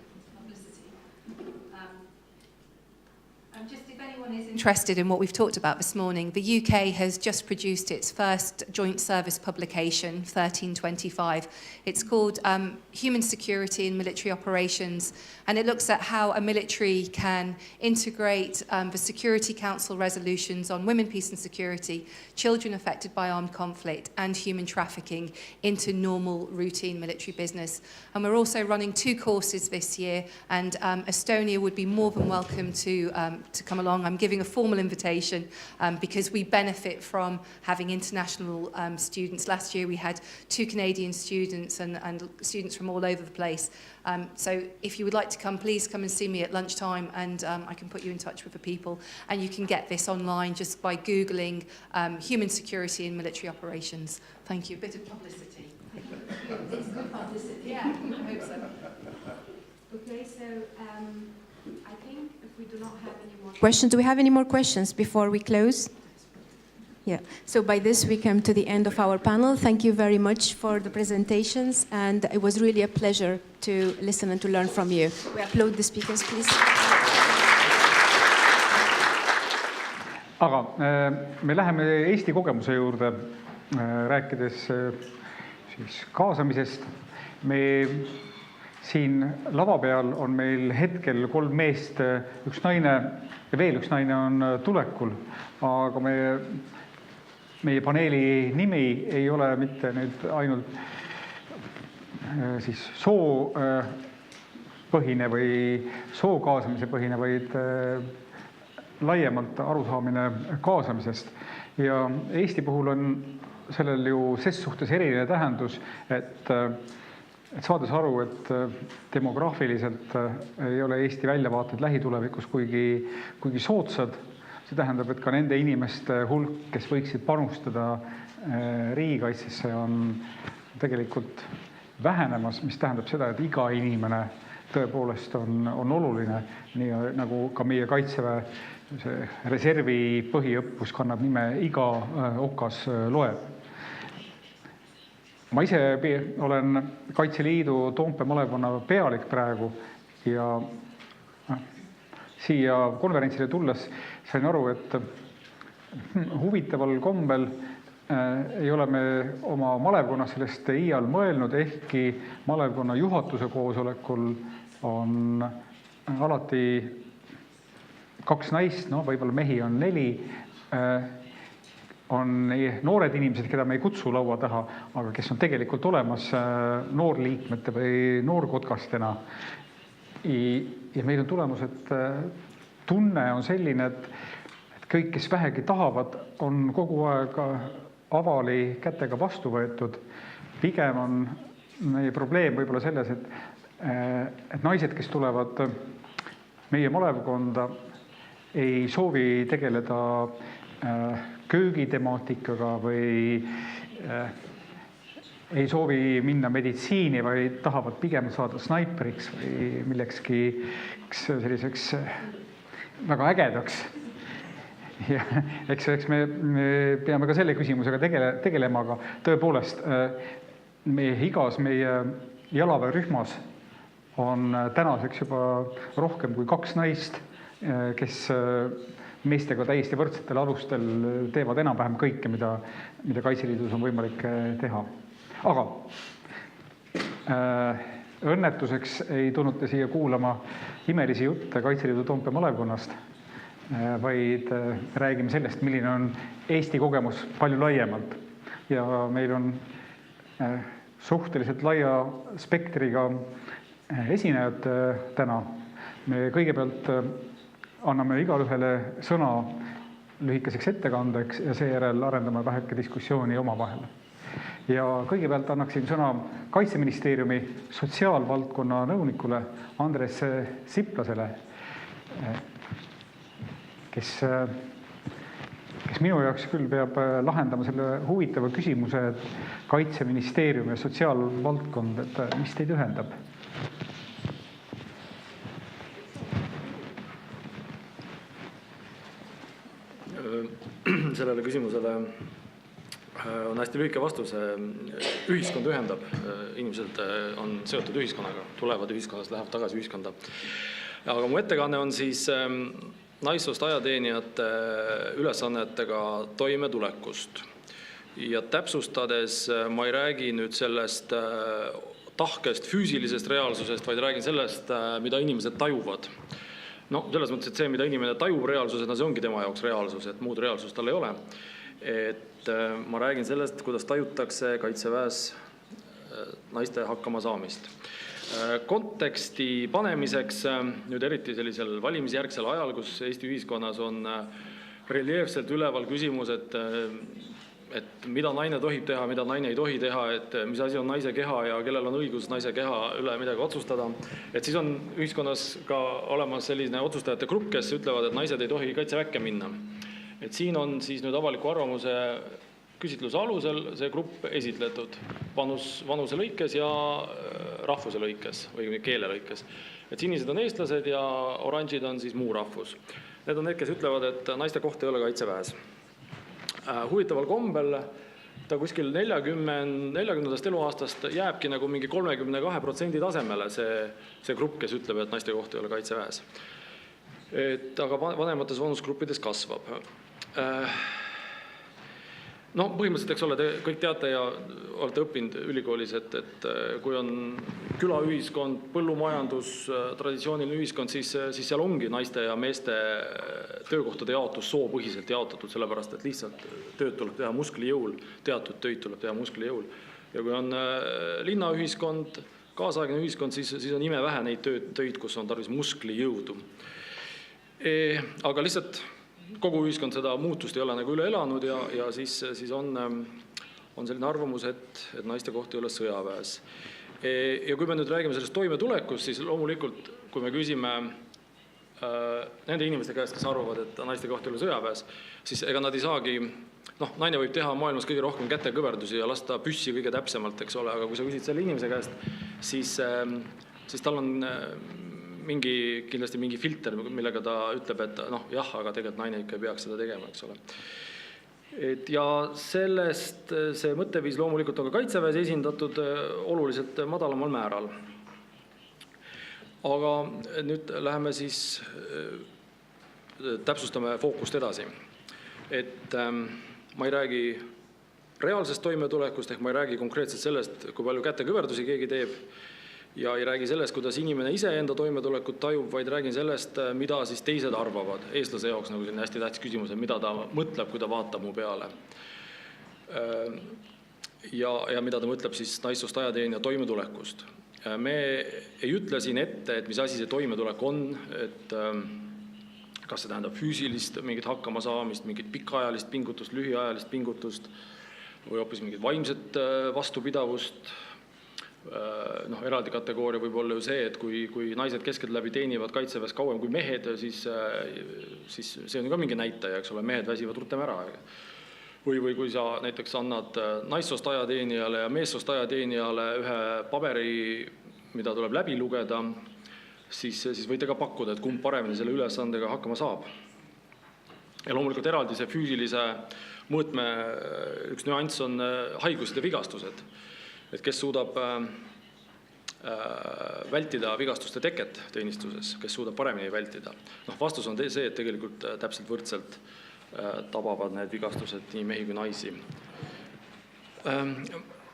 Just if anyone is interested in what we've talked about this morning, the UK has just produced its first joint service publication, 1325. It's called Human Security in Military Operations, and it looks at how a military can integrate the Security Council resolutions on women, peace and security, children affected by armed conflict and human trafficking into normal routine military business. And we're also running 2 courses this year, and Estonia would be more than welcome to come along. I'm giving a formal invitation because we benefit from having international students. Last year we had 2 Canadian students and students from all over the place. So if you would like to come, please come and see me at lunchtime, and I can put you in touch with the people. And you can get this online just by Googling human security in military operations. Thank you. A bit of publicity. It's good publicity. Yeah, I hope so. Okay, so I think if we do not have any more questions, do we have any more questions before we close? Yeah, so by this we come to the end of our panel. Thank you very much for the presentations, and it was really a pleasure to listen and to learn from you. We applaud the speakers, please. Aga me läheme Eesti kogemuse juurde, rääkides siis kaasamisest. Me siin lava peal on meil hetkel 3 meest, 1 naine ja veel 1 naine on tulekul, aga meie paneeli nimi ei ole mitte nüüd ainult siis soopõhine või soo kaasamise põhine, vaid laiemalt arusaamine kaasamisest. Ja Eesti puhul on sellel ju ses suhtes eriline tähendus, et saades aru, et demograafiliselt ei ole Eesti väljavaated lähitulevikus kuigi soodsad. See tähendab, et ka nende inimeste hulk, kes võiksid panustada riigikaitsesse, on tegelikult vähenemas, mis tähendab seda, et iga inimene tõepoolest on oluline, nii nagu ka meie Kaitseväe reservi põhiõppus kannab nime Iga okas loeb. Ma ise olen Kaitseliidu Toompea malevkonna pealik praegu ja siia konverentsile tulles sain aru, et huvitaval kombel ei ole me oma malevkonna sellest iial mõelnud, ehkki malevkonna juhatuse koosolekul on alati 2 naist, võib-olla mehi on 4, on noored inimesed, keda me ei kutsu laua taha, aga kes on tegelikult olemas noorliikmete või noorkotkastena. ja meil on tulemus, et tunne on selline, et kõik, kes vähegi tahavad, on kogu aeg avali kätega vastu võetud. Pigem on meie probleem võib-olla selles, et naised, kes tulevad meie malevkonda, ei soovi tegeleda köögitemaatikaga või ei soovi minna meditsiini, vaid tahavad pigem saada snaiperiks või millekski selliseks väga ägedaks. Ja eks me peame ka selle küsimusega tegelema, aga tõepoolest igas meie jalaväerühmas on tänaseks juba rohkem kui 2 naist, kes meestega täiesti võrdsetel alustel teevad enam-vähem kõike, mida Kaitseliidus on võimalik teha. Aga õnnetuseks ei tulnud te siia kuulama imelisi jutte Kaitseliidu Toompea malevkonnast, vaid räägime sellest, milline on Eesti kogemus palju laiemalt. Ja meil on suhteliselt laia spektriga esinejad täna. Me kõigepealt anname igalühele sõna lühikeseks ettekandeks ja seejärel arendame väheke diskussiooni omavahel. Ja kõigepealt annaksin sõna Kaitseministeeriumi sotsiaalvaldkonna nõunikule Andres Siplasele, kes minu jaoks küll peab lahendama selle huvitava küsimuse, et Kaitseministeerium ja sotsiaalvaldkond, et mis teid ühendab? Sellele küsimusele on hästi lühike vastus. Ühiskond ühendab. Inimesed on seotud ühiskonnaga, tulevad ühiskonnast, lähevad tagasi ühiskonda. Aga mu ettekanne on siis naissoost ajateenijate ülesannetega toimetulekust. Ja täpsustades ma ei räägi nüüd sellest tahkest füüsilisest reaalsusest, vaid räägin sellest, mida inimesed tajuvad. No, selles mõttes, et see, mida inimene tajub reaalsusena, see ongi tema jaoks reaalsus, et muud reaalsust tal ei ole. Et ma räägin sellest, kuidas tajutakse Kaitseväes naiste hakkama saamist. Konteksti panemiseks, nüüd eriti sellisel valimisjärgsel ajal, kus Eesti ühiskonnas on reljeefselt üleval küsimus, et mida naine tohib teha, mida naine ei tohi teha, et mis asi on naise keha ja kellel on õigus naise keha üle midagi otsustada. Et siis on ühiskonnas ka olemas selline otsustajate grupp, kes ütlevad, et naised ei tohi kaitseväkke minna. Et siin on siis nüüd avaliku arvamuse küsitluse alusel see grupp esitletud vanuse lõikes ja rahvuse lõikes või keele lõikes. Et sinised on eestlased ja oranžid on siis muu rahvus. Need on need, kes ütlevad, et naiste koht ei ole Kaitseväes. Huvitaval kombel ta kuskil 40. eluaastast jääbki nagu mingi 32% tasemele see grupp, kes ütleb, et naiste koht ei ole Kaitseväes. Aga vanemates vanusgruppides kasvab. No põhimõtteliselt, eks ole, te kõik teate ja olete õppinud ülikoolis, et kui on külaühiskond, põllumajandus, traditsiooniline ühiskond, siis seal ongi naiste ja meeste töökohtade jaotus soopõhiselt jaotatud, sellepärast, et lihtsalt tööd tuleb teha musklijõul, teatud töid tuleb teha musklijõul. Ja kui on linnaühiskond, kaasaegne ühiskond, siis on imevähe neid töid, kus on tarvis musklijõudu. Aga lihtsalt kogu ühiskond seda muutust ei ole nagu üle elanud ja siis on selline arvamus, et naiste koht ei ole sõjaväes. Ja kui me nüüd räägime sellest toimetulekust, siis loomulikult, kui me küsime nende inimeste käest, kes arvavad, et naiste koht ei ole sõjaväes, siis ega nad ei saagi, naine võib teha maailmas kõige rohkem kätekõverdusi ja lasta püssi kõige täpsemalt, eks ole, aga kui sa küsid selle inimese käest, siis tal on kindlasti mingi filter, millega ta ütleb, et jah, aga tegelikult naine ikka ei peaks seda tegema, eks ole. Ja sellest see mõtteviis loomulikult on ka Kaitseväes esindatud oluliselt madalamal määral. Aga nüüd läheme siis, täpsustame fookust edasi. Et ma ei räägi reaalsest toimetulekust, ehk ma ei räägi konkreetselt sellest, kui palju kätekõverdusi keegi teeb, ja ei räägi sellest, kuidas inimene ise enda toimetulekut tajub, vaid räägin sellest, mida siis teised arvavad. Eestlase jaoks nagu selline hästi tähtis küsimus, mida ta mõtleb, kui ta vaatab mu peale. Ja mida ta mõtleb siis naissoost ajateenija toimetulekust. Me ei ütle siin ette, et mis asi see toimetulek on, et kas see tähendab füüsilist mingit hakkama saamist, mingit pikaajalist pingutust, lühiajalist pingutust või hoopis mingit vaimset vastupidavust. Eraldi kategooria võib olla ju see, et kui naised keskeltläbi teenivad kaitseväes kauem kui mehed, siis see on ka mingi näitaja, eks ole, mehed väsivad rutem ära. Või kui sa näiteks annad naissoost ajateenijale ja meessoost ajateenijale ühe paberi, mida tuleb läbi lugeda, siis võite ka pakkuda, et kumb paremini selle ülesandega hakkama saab. Ja loomulikult eraldi see füüsilise mõõtme üks nüanss on haigused ja vigastused. Et kes suudab vältida vigastuste teket teenistuses, kes suudab paremini vältida. Vastus on see, et tegelikult täpselt võrdselt tabavad need vigastused nii mehi kui naisi.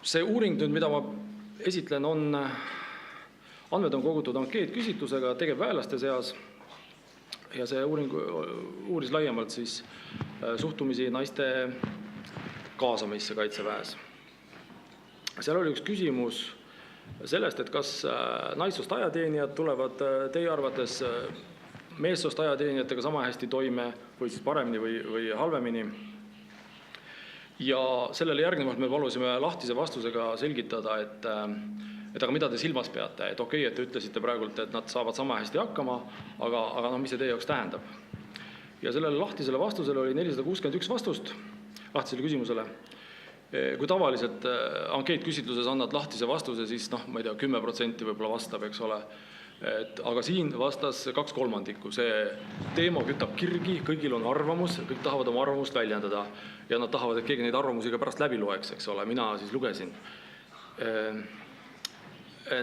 See uuring, mida ma esitlen, andmed on kogutud ankeetküsitlusega tegevväelaste seas ja see uuring uuris laiemalt siis suhtumisi naiste kaasamisse kaitseväes. Seal oli üks küsimus sellest, et kas naissoost ajateenijad tulevad teie arvates meessoost ajateenijatega sama hästi toime või siis paremini või halvemini. Ja sellele järgnevalt me palusime lahtise vastusega selgitada, et aga mida te silmas peate, et okei, et te ütlesite praegult, et nad saavad sama hästi hakkama, aga mis see teie jaoks tähendab. Ja sellele lahtisele vastusele oli 461 vastust lahtisele küsimusele. Kui tavaliselt ankeetküsitluses annad lahtise vastuse, siis ma ei tea, 10% võib-olla vastab, eks ole. Aga siin vastas 2/3. See teema kütab kirgi, kõigil on arvamus, kõik tahavad oma arvamust väljendada ja nad tahavad, et keegi neid arvamusi ka pärast läbi loeks, eks ole, mina siis lugesin.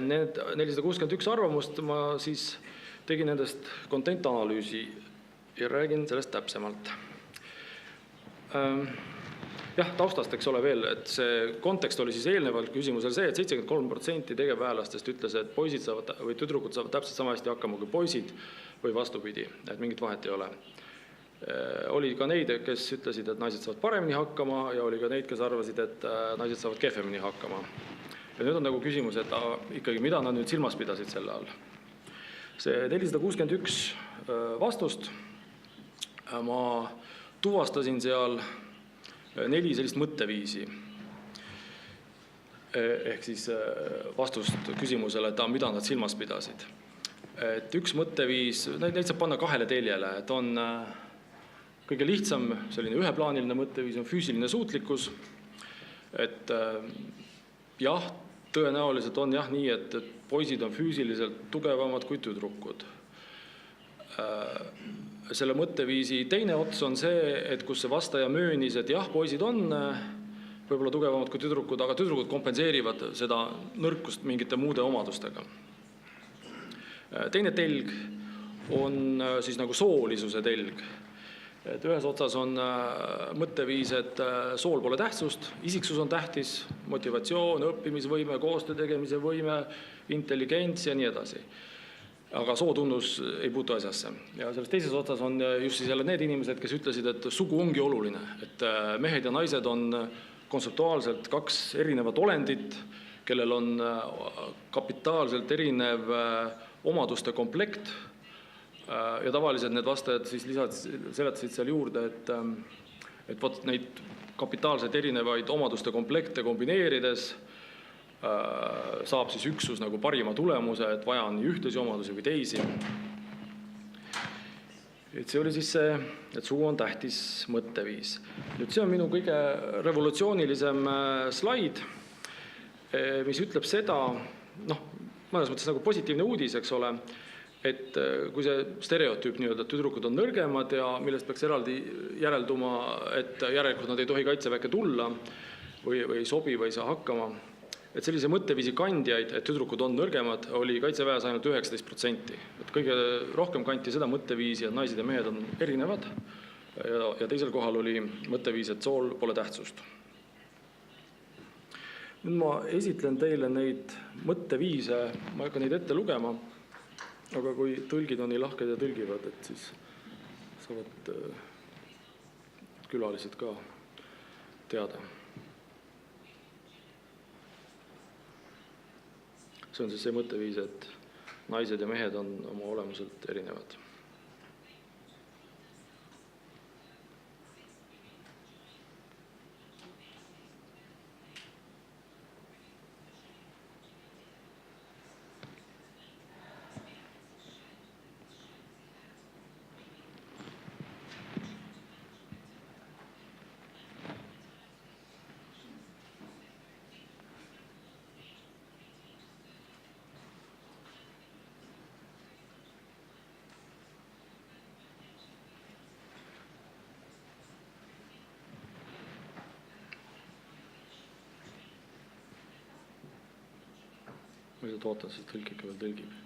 Need 461 arvamust ma siis tegin nendest kontentanalüüsi ja räägin sellest täpsemalt. Jah, taustast, eks ole veel, et see kontekst oli siis eelnevalt küsimusel see, et 73% tegevväelastest ütles, et poisid saavad või tüdrukud saavad täpselt sama hästi hakkama kui poisid või vastupidi, et mingit vahet ei ole. Oli ka neid, kes ütlesid, et naised saavad paremini hakkama ja oli ka neid, kes arvasid, et naised saavad kehvemini hakkama. Ja nüüd on nagu küsimus, et ikkagi mida nad nüüd silmas pidasid selle all. See 461 vastust ma tuvastasin seal 4 sellist mõtteviisi. Ehk siis vastust küsimusele, et mida nad silmas pidasid. Et üks mõtteviis, neid saab panna 2 teljele, et on kõige lihtsam, selline üheplaaniline mõtteviis on füüsiline suutlikkus. Et jah, tõenäoliselt on jah nii, et poisid on füüsiliselt tugevamad kui tüdrukud. Selle mõtteviisi teine ots on see, et kus see vastaja möönis, et jah, poisid on võib-olla tugevamad kui tüdrukud, aga tüdrukud kompenseerivad seda nõrkust mingite muude omadustega. Teine telg on siis nagu soolisuse telg. Et ühes otsas on mõtteviis, et sool pole tähtsust, isiksus on tähtis, motivatsioon, õppimisvõime, koostöö tegemise võime, intelligents ja nii edasi. Aga sootunnus ei puutu asjasse. Ja selles teises otsas on just siis jälle need inimesed, kes ütlesid, et sugu ongi oluline. Et mehed ja naised on kontseptuaalselt 2 erinevat olendit, kellel on kapitaalselt erinev omaduste komplekt. Ja tavaliselt need vastajad siis seletasid seal juurde, et neid kapitaalselt erinevaid omaduste komplekte kombineerides saab siis üksus nagu parima tulemuse, et vaja on nii ühtesi omadusi või teisi. Et see oli siis see, et sugu on tähtis mõtteviis. Nüüd see on minu kõige revolutsioonilisem slaid, mis ütleb seda, mõnes mõttes nagu positiivne uudis, eks ole, et kui see stereotüüp nii-öelda, et tüdrukud on nõrgemad ja millest peaks eraldi järelduma, et järelikult nad ei tohi kaitseväkke tulla või ei sobi või ei saa hakkama. Et sellise mõtteviisi kandjaid, et tüdrukud on nõrgemad, oli kaitseväes ainult 19%. Et kõige rohkem kanti seda mõtteviisi, et naised ja mehed on erinevad ja teisel kohal oli mõtteviis, et sool pole tähtsust. Nüüd ma esitlen teile neid mõtteviise, ma ei hakka neid ette lugema, aga kui tõlgid on nii lahked ja tõlgivad, et siis saavad külalised ka teada. See on siis see mõtteviis, et naised ja mehed on oma olemuselt erinevad. Ma lihtsalt ootan, sest tõlk ikka veel tõlgib.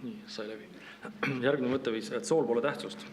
Nii, sai läbi. Järgmine mõtteviis, et sool pole tähtsust.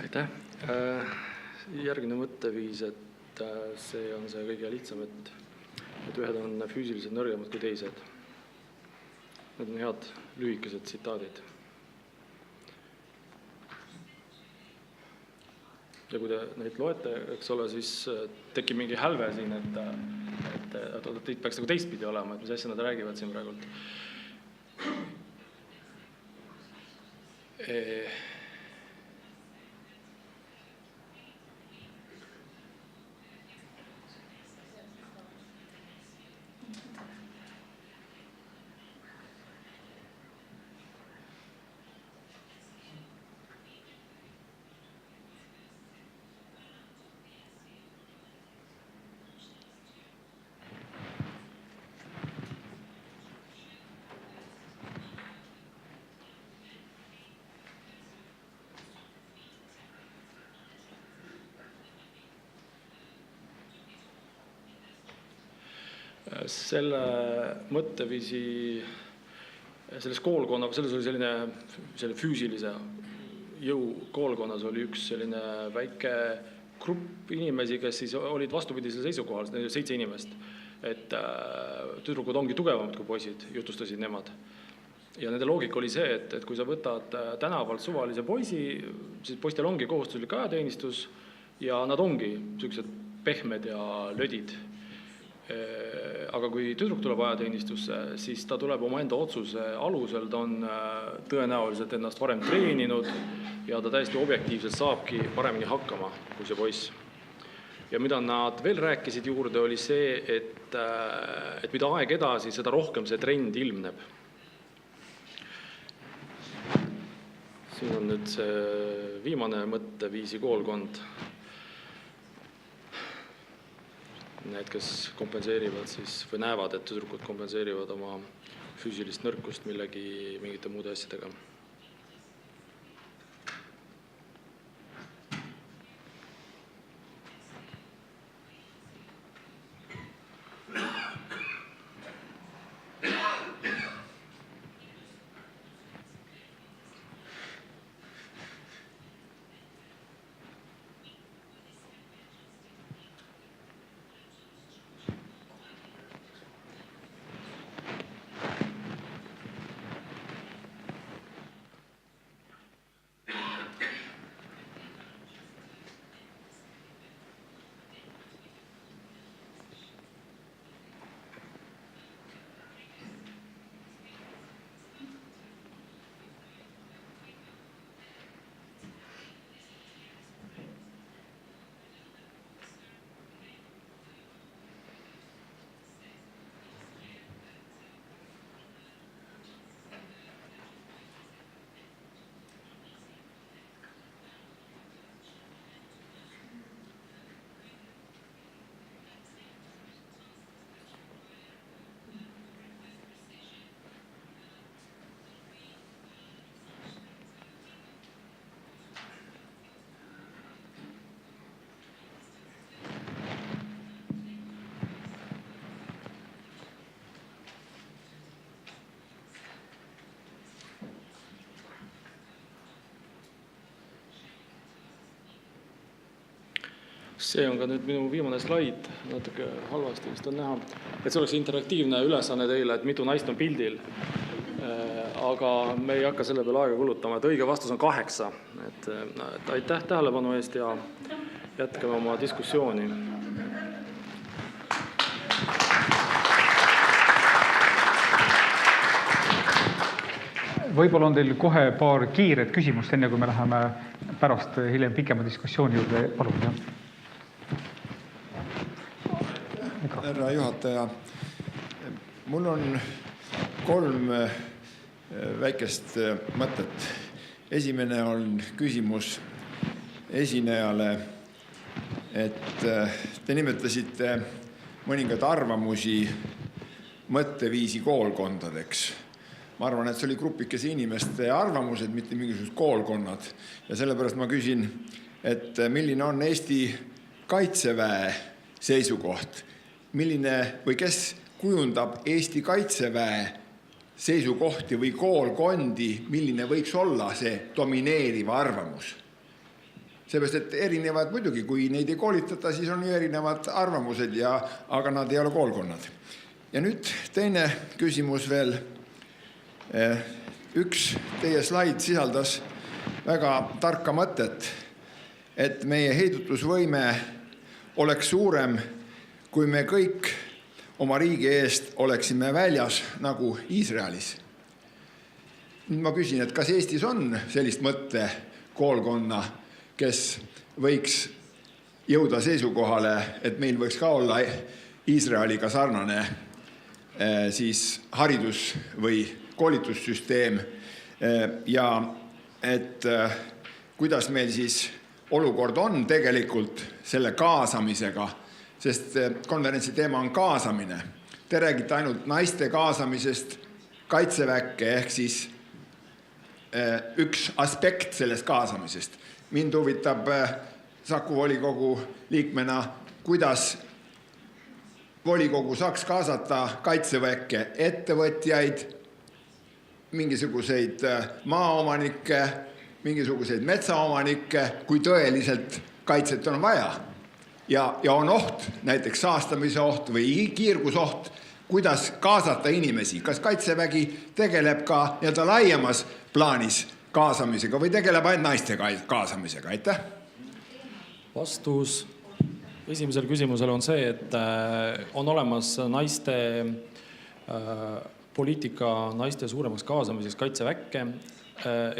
Aitäh. Järgmine mõtteviis, et see on see kõige lihtsam, et ühed on füüsiliselt nõrgemad kui teised. Need on head lühikesed tsitaadid. Ja kui te neid loete, eks ole, siis tekib mingi hälve siin, et teid peaks nagu teistpidi olema, et mis asja nad räägivad siin praegult. Selle mõtteviisi, selles koolkonnas, selles oli selline füüsilise jõu koolkonnas oli üks selline väike grupp inimesi, kes siis olid vastupidisel seisukohal, 7 inimest, et tüdrukud ongi tugevamad kui poisid, jutustasid nemad. Ja nende loogika oli see, et kui sa võtad tänavalt suvalise poisi, siis poistel ongi kohustuslik ajateenistus ja nad ongi sellised pehmed ja lödid. Aga kui tüdruk tuleb ajateenistusse, siis ta tuleb oma enda otsuse alusel, ta on tõenäoliselt ennast varem treeninud ja ta täiesti objektiivselt saabki paremini hakkama kui see poiss. Ja mida nad veel rääkisid juurde, oli see, et mida aeg edasi, seda rohkem see trend ilmneb. Siin on nüüd see viimane mõtteviisi koolkond. Need, kes kompenseerivad siis, või näevad, et tüdrukud kompenseerivad oma füüsilist nõrkust mingite muude asjadega. See on ka nüüd minu viimane slaid, natuke halvasti vist on näha. Et see oleks interaktiivne ülesanne teile, et mitu naist on pildil. Aga me ei hakka selle peale aega kulutama, et õige vastus on 8. Et aitäh tähelepanu eest ja jätkame oma diskussiooni. Võib-olla on teil kohe paar kiiret küsimust, enne kui me läheme pärast hiljem pikema diskussiooni juurde. Palun, jah. Härra juhataja, mul on 3 väikest mõtet. Esimene on küsimus esinejale, et te nimetasite mõningad arvamusi mõtteviisi koolkondadeks. Ma arvan, et see oli grupikese inimeste arvamused, mitte mingisugused koolkonnad. Ja sellepärast ma küsin, et milline on Eesti kaitseväe seisukoht? Milline või kes kujundab Eesti kaitseväe seisukohti või koolkondi, milline võiks olla see domineeriv arvamus? Seepärast, et erinevad muidugi, kui neid ei koolitata, siis on ju erinevad arvamused, aga nad ei ole koolkonnad. Ja nüüd teine küsimus veel. Üks teie slaid sisaldas väga tarka mõtet, et meie heidutusvõime oleks suurem, kui me kõik oma riigi eest oleksime väljas nagu Iisraelis. Nüüd ma küsin, et kas Eestis on sellist mõtte koolkonna, kes võiks jõuda seisukohale, et meil võiks ka olla Iisraeliga sarnane siis haridus või koolitussüsteem ja et kuidas meil siis olukord on tegelikult selle kaasamisega, sest konverentsi teema on kaasamine. Te räägite ainult naiste kaasamisest kaitseväkke ehk siis üks aspekt sellest kaasamisest. Mind huvitab Saku volikogu liikmena, kuidas volikogu saaks kaasata kaitseväkke ettevõtjaid, mingisuguseid maaomanikke, mingisuguseid metsaomanikke, kui tõeliselt kaitset on vaja. Ja on oht, näiteks saastamise oht või kiirgusoht, kuidas kaasata inimesi. Kas kaitsevägi tegeleb ka laiemas plaanis kaasamisega või tegeleb ainult naiste kaasamisega? Aitäh! Vastus esimesel küsimusel on see, et on olemas naiste poliitika naiste suuremaks kaasamiseks kaitseväkke.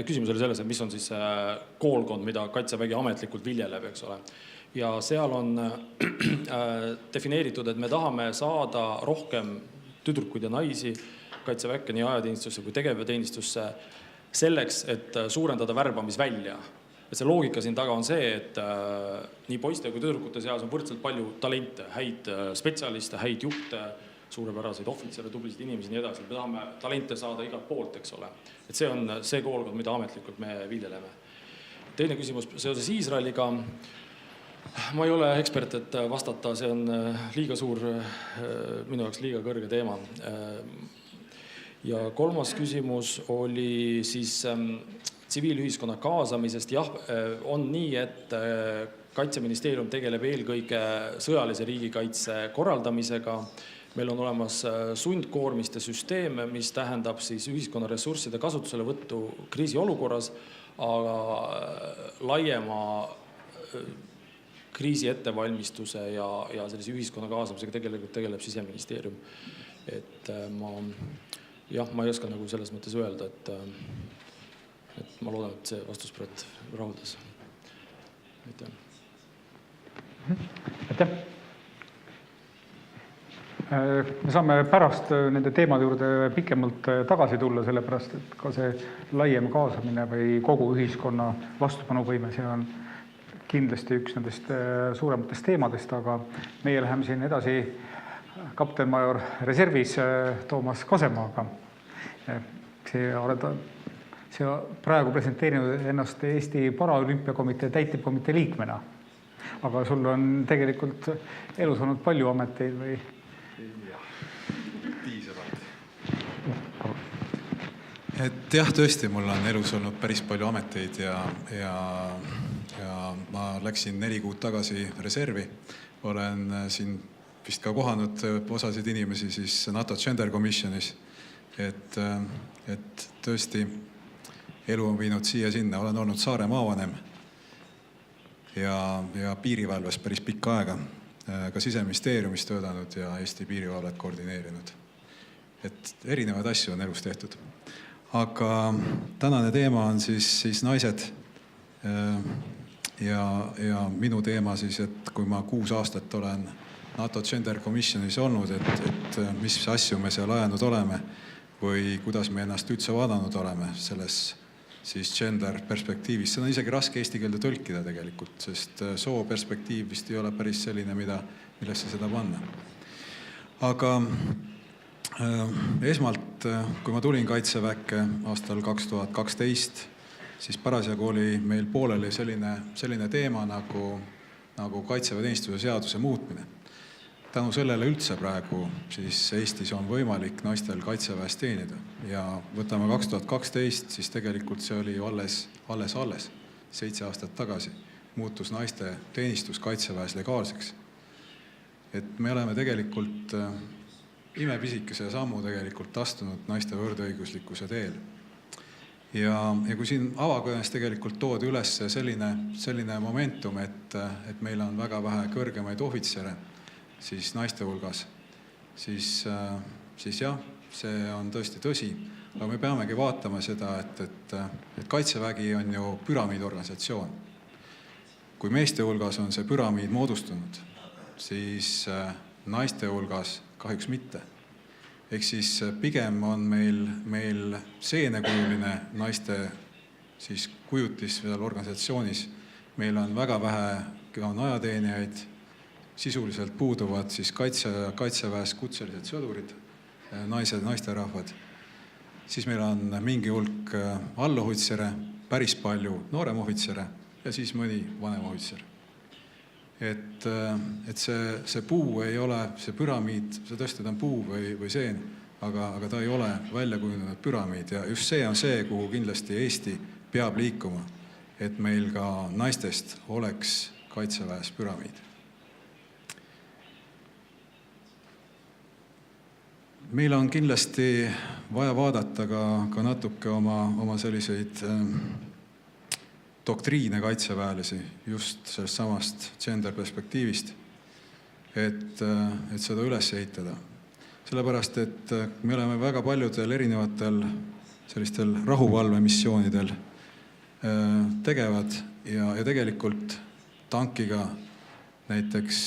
Küsimus oli selles, et mis on siis koolkond, mida kaitsevägi ametlikult viljeleb, eks ole. Ja seal on defineeritud, et me tahame saada rohkem tüdrukuid ja naisi kaitseväkke nii ajateenistusse kui tegevteenistusse selleks, et suurendada värbamisvälja. Et see loogika siin taga on see, et nii poiste kui tüdrukute seas on võrdselt palju talente, häid spetsialiste, häid juhte, suurepäraseid ohvitsere, tublisid inimesi, nii edasi. Me tahame talente saada igalt poolt, eks ole. Et see on see koolkond, mida ametlikult me viljeleme. Teine küsimus seoses Iisraeliga. Ma ei ole ekspert, et vastata, see on liiga suur, minu jaoks liiga kõrge teema. Ja 3. küsimus oli siis tsiviilühiskonna kaasamisest. Jah, on nii, et Kaitseministeerium tegeleb eelkõige sõjalise riigikaitse korraldamisega. Meil on olemas sundkoormiste süsteem, mis tähendab siis ühiskonna ressursside kasutusele võttu kriisiolukorras, aga laiema kriisi ettevalmistuse ja sellise ühiskonna kaasamisega tegelikult tegeleb Siseministeerium. Et ma ei oska nagu selles mõttes öelda, et ma loodan, et see vastus praegu rahuldas. Aitäh. Aitäh. Me saame pärast nende teemade juurde pikemalt tagasi tulla, sellepärast, et ka see laiem kaasamine või kogu ühiskonna vastupanuvõime, see on kindlasti üks nendest suurematest teemadest, aga meie läheme siin edasi kaptenmajor reservis Toomas Kosemaaga. See praegu presenteerinud ennast Eesti Paraolümpiakomitee täitevkomitee liikmena, aga sul on tegelikult elus olnud palju ameteid või? Et jah, tõesti, mul on elus olnud päris palju ameteid ja ma läksin 4 kuud tagasi reservi, olen siin vist ka kohanud osasid inimesi siis NATO Gender Commissionis, et tõesti elu on viinud siia-sinna, olen olnud Saare maavanem ja piirivalves päris pikka aega, ka Siseministeeriumis töötanud ja Eesti piirivalvet koordineerinud. Et erinevaid asju on elus tehtud. Aga tänane teema on siis naised ja minu teema siis, et kui ma 6 aastat olen NATO Gender Commissionis olnud, et mis asju me seal ajanud oleme või kuidas me ennast üldse vaadanud oleme selles siis gender perspektiivis. See on isegi raske eesti keelde tõlkida tegelikult, sest soo perspektiiv vist ei ole päris selline, millesse seda panna. Aga esmalt, kui ma tulin Kaitseväkke aastal 2012, siis parasjagu oli meil pooleli selline teema nagu kaitseväeteenistuse seaduse muutmine. Tänu sellele üldse praegu siis Eestis on võimalik naistel kaitseväes teenida ja võtame 2012, siis tegelikult see oli ju alles 7 aastat tagasi muutus naiste teenistus kaitseväes legaalseks. Et me oleme tegelikult imepisikese sammu tegelikult astunud naiste võrdõiguslikkuse teel. Ja kui siin avakõnes tegelikult toodi üles selline momentum, et meil on väga vähe kõrgemaid ohvitsere, siis naiste hulgas, siis jah, see on tõesti tõsi, aga me peamegi vaatama seda, et Kaitsevägi on ju püramiidorganisatsioon. Kui meeste hulgas on see püramiid moodustunud, siis naiste hulgas kahjuks mitte. Ehk siis pigem on meil seenekujuline naiste siis kujutis veel organisatsioonis. Meil on väga vähe ajateenijaid, sisuliselt puuduvad siis kaitseväes kutselised sõdurid, naisterahvad. Siis meil on mingi hulk allohvitsere, päris palju nooremohvitsere ja siis mõni vanemohvitser. Et see puu ei ole, see püramiid, see tõesti on puu või seen, aga ta ei ole välja kujunenud püramiid ja just see on see, kuhu kindlasti Eesti peab liikuma, et meil ka naistest oleks kaitseväes püramiid. Meil on kindlasti vaja vaadata ka natuke oma selliseid doktriine kaitseväelisi just sellest samast gender perspektiivist, et seda üles ehitada. Sellepärast, et me oleme väga paljudel erinevatel sellistel rahuvalvemissioonidel tegevad ja tegelikult tankiga näiteks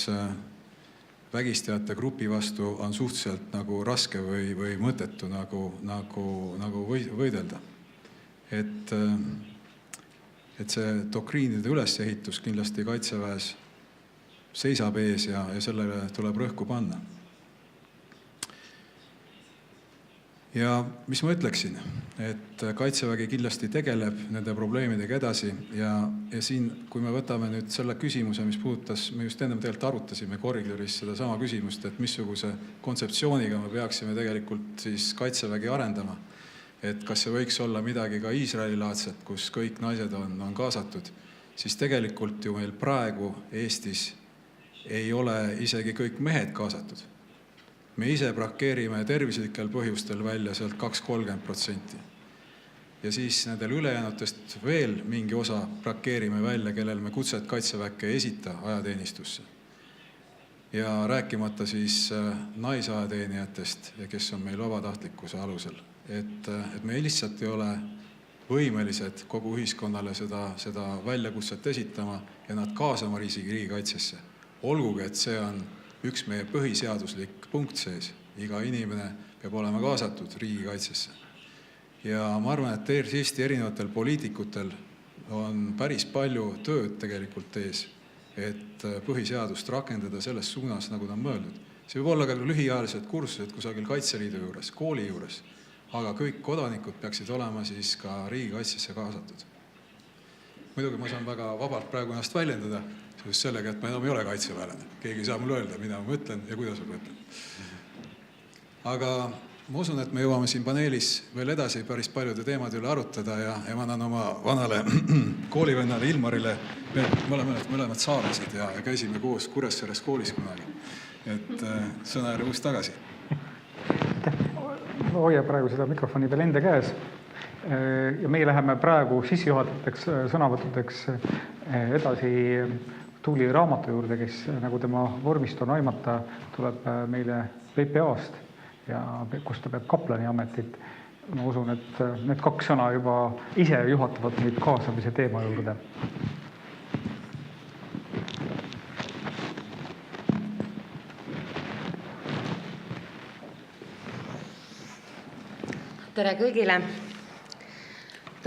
vägistajate grupi vastu on suhteliselt nagu raske või mõttetu nagu võidelda. Et see doktriinide ülesehitus kindlasti kaitseväes seisab ees ja sellele tuleb rõhku panna. Ja mis ma ütleksin, et Kaitsevägi kindlasti tegeleb nende probleemidega edasi ja siin, kui me võtame nüüd selle küsimuse, mis puudutas, me just ennem tegelikult arutasime koridoris seda sama küsimust, et missuguse kontseptsiooniga me peaksime tegelikult siis Kaitsevägi arendama, et kas see võiks olla midagi ka Iisraeli-laadset, kus kõik naised on kaasatud, siis tegelikult ju meil praegu Eestis ei ole isegi kõik mehed kaasatud. Me ise brakeerime tervislikel põhjustel välja sealt 2-30%. Ja siis nendel ülejäänutest veel mingi osa brakeerime välja, kellel me kutset Kaitseväkke ei esita ajateenistusse. Ja rääkimata siis naisajateenijatest, kes on meil vabatahtlikkuse alusel. Et me lihtsalt ei ole võimelised kogu ühiskonnale seda väljakutset esitama ja nad kaasama riigikaitsesse. Olgugi, et see on üks meie põhiseaduslik punkt sees. Iga inimene peab olema kaasatud riigikaitsesse. Ja ma arvan, et Eesti erinevatel poliitikutel on päris palju tööd tegelikult ees, et põhiseadust rakendada selles suunas, nagu ta on mõeldud. See võib olla ka lühiajalised kursused kusagil Kaitseliidu juures, kooli juures, aga kõik kodanikud peaksid olema siis ka riigikaitsesse kaasatud. Muidugi ma saan väga vabalt praegu ennast väljendada, just sellega, et ma enam ei ole kaitseväelane. Keegi ei saa mulle öelda, mida ma mõtlen ja kuidas ma mõtlen. Aga Ma usun, et me jõuame siin paneelis veel edasi päris paljude teemade üle arutada ja ma annan oma vanale koolivennale Ilmarile, me oleme mõlemad saalased ja käisime koos Kuressaares koolis kunagi. Et sõna jälle uus tagasi. Hoia praegu seda mikrofoni veel enda käes. Ja meie läheme praegu sissejuhatateks sõnavõttudeks edasi Tuuli raamatu juurde, kes nagu tema vormist on aimata, tuleb meile PPA-st ja kus ta peab kaplani ametit. Ma usun, et need kaks sõna juba ise juhatavad meid kaasamise teema juurde. Tere kõigile!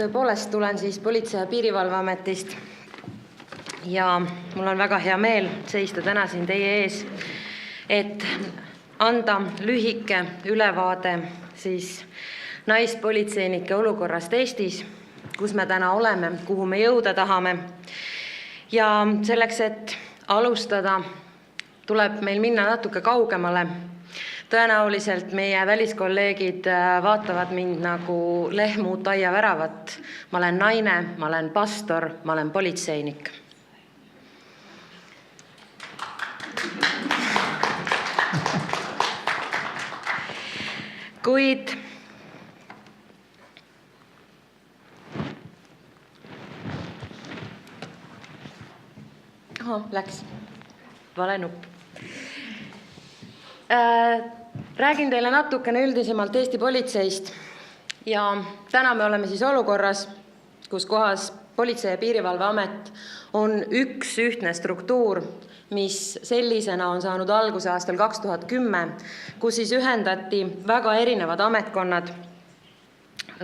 Tõepoolest tulen siis Politsei- ja Piirivalveametist ja mul on väga hea meel seista täna siin teie ees, et anda lühike ülevaade siis naispolitseinike olukorrast Eestis, kus me täna oleme, kuhu me jõuda tahame. Ja selleks, et alustada, tuleb meil minna natuke kaugemale. Tõenäoliselt meie väliskolleegid vaatavad mind nagu lehm uut aia väravat. Ma olen naine, ma olen pastor, ma olen politseinik. Kuid läks vale nupp. Räägin teile natukene üldisemalt Eesti politseist ja täna me oleme siis olukorras, kus kohas Politsei- ja Piirivalveamet on üks ühtne struktuur, mis sellisena on saanud alguse aastal 2010, kus siis ühendati väga erinevad ametkonnad.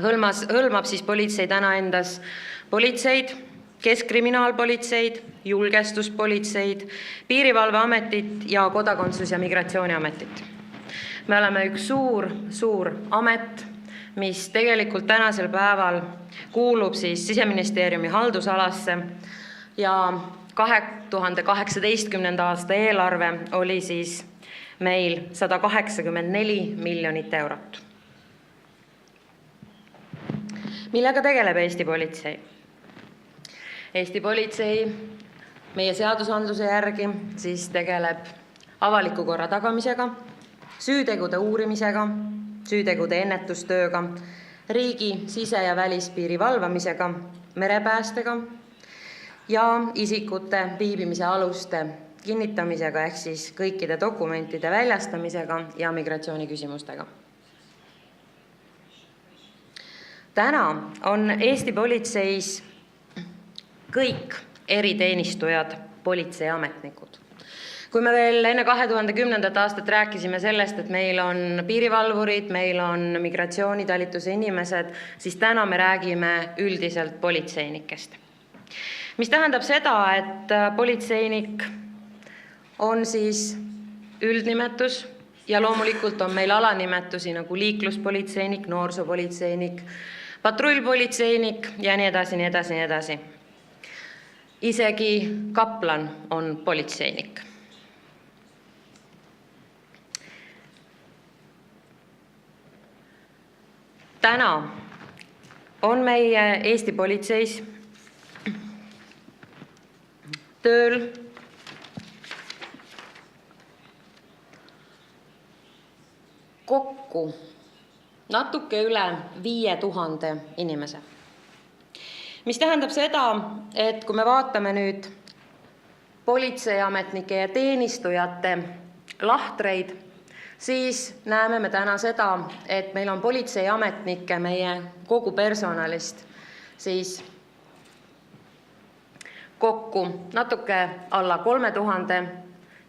Hõlmab siis politsei täna endas politseid, keskkriminaalpolitseid, julgestuspolitseid, Piirivalveametit ja Kodakondsus- ja Migratsiooniametit. Me oleme üks suur amet, mis tegelikult tänasel päeval kuulub siis Siseministeeriumi haldusalasse ja 2018. aasta eelarve oli siis meil 184 miljonit eurot. Millega tegeleb Eesti politsei? Eesti politsei meie seadusandluse järgi siis tegeleb avaliku korra tagamisega, süütegude uurimisega, süütegude ennetustööga, riigi sise- ja välispiiri valvamisega, merepäästega ja isikute viibimise aluste kinnitamisega ehk siis kõikide dokumentide väljastamisega ja migratsiooniküsimustega. Täna on Eesti politseis kõik eriteenistujad politseiametnikud. Kui me veel enne 2010. aastat rääkisime sellest, et meil on piirivalvurid, meil on migratsioonitalituse inimesed, siis täna me räägime üldiselt politseinikest. Mis tähendab seda, et politseinik on siis üldnimetus ja loomulikult on meil alanimetusi nagu liikluspolitseinik, noorsoopolitseinik, patrullpolitseinik ja nii edasi, nii edasi, nii edasi. Isegi kaplan on politseinik. Täna on meie Eesti politseis tööl kokku natuke üle 5000 inimese. Mis tähendab seda, et kui me vaatame nüüd politseiametnike ja teenistujate lahtreid, siis näeme me täna seda, et meil on politseiametnikke meie kogu personalist siis kokku natuke alla 3000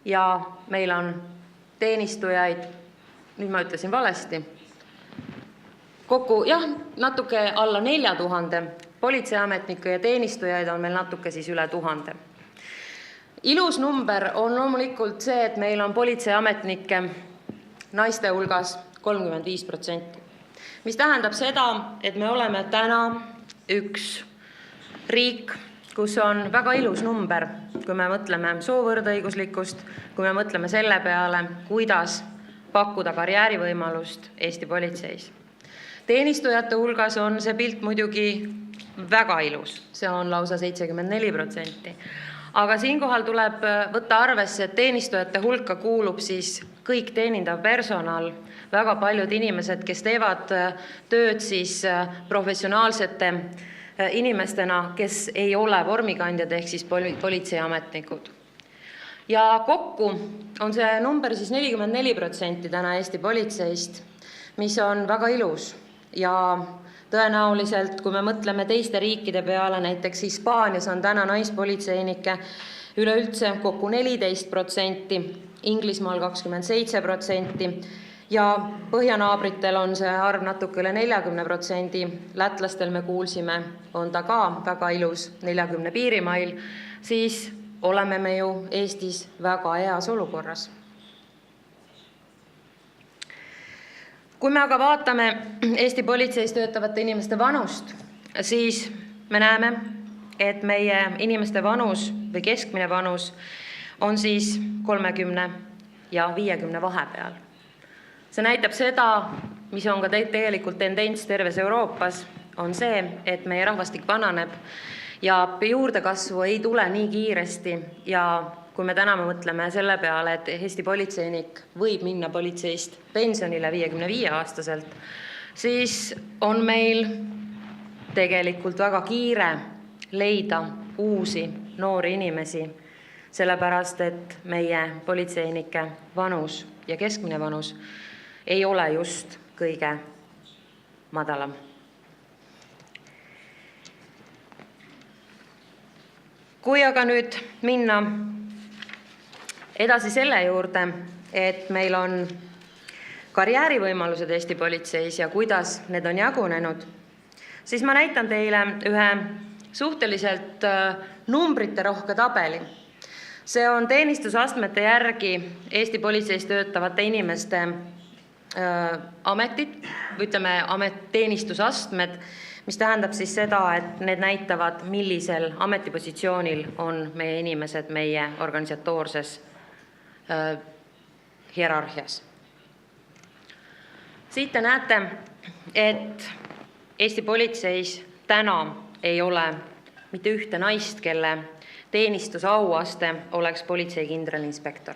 ja meil on teenistujaid, nüüd ma ütlesin valesti, kokku natuke alla 4000, politseiametnikke ja teenistujaid on meil natuke siis üle 1000. Ilus number on loomulikult see, et meil on politseiametnikke naiste hulgas 35%. Mis tähendab seda, et me oleme täna üks riik, kus on väga ilus number, kui me mõtleme soovõrdõiguslikkust, kui me mõtleme selle peale, kuidas pakkuda karjäärivõimalust Eesti politseis. Teenistujate hulgas on see pilt muidugi väga ilus, see on lausa 74%. Aga siinkohal tuleb võtta arvesse, et teenistujate hulka kuulub siis kõik teenindav personal, väga paljud inimesed, kes teevad tööd siis professionaalsete inimestena, kes ei ole vormikandjad ehk siis politseiametnikud. Ja kokku on see number siis 44% täna Eesti politseist, mis on väga ilus. Ja tõenäoliselt, kui me mõtleme teiste riikide peale, näiteks Hispaanias on täna naispolitseinike üleüldse kokku 14%, Inglismaal 27% ja põhjanaabritel on see arv natuke üle 40%, lätlastel me kuulsime, on ta ka väga ilus 40 piirimail, siis oleme me ju Eestis väga heas olukorras. Kui me aga vaatame Eesti politseis töötavate inimeste vanust, siis me näeme, et meie inimeste vanus või keskmine vanus on siis 30 ja 50 vahepeal. See näitab seda, mis on ka tegelikult tendents terves Euroopas, on see, et meie rahvastik vananeb ja juurdekasvu ei tule nii kiiresti ja kui me täna mõtleme selle peale, et Eesti politseinik võib minna politseist pensionile 55-aastaselt, siis on meil tegelikult väga kiire leida uusi noori inimesi, sellepärast et meie politseinike vanus ja keskmine vanus ei ole just kõige madalam. Kui aga nüüd minna edasi selle juurde, et meil on karjäärivõimalused Eesti politseis ja kuidas need on jagunenud, siis ma näitan teile ühe suhteliselt numbrite rohke tabeli. See on teenistusastmete järgi Eesti politseis töötavate inimeste ametid, ütleme teenistusastmed, mis tähendab siis seda, et need näitavad, millisel ametipositsioonil on meie inimesed meie organisatoorses hierarhias. Siit te näete, et Eesti politseis täna ei ole mitte ühte naist, kelle teenistusauaste oleks politsei kindralinspektor.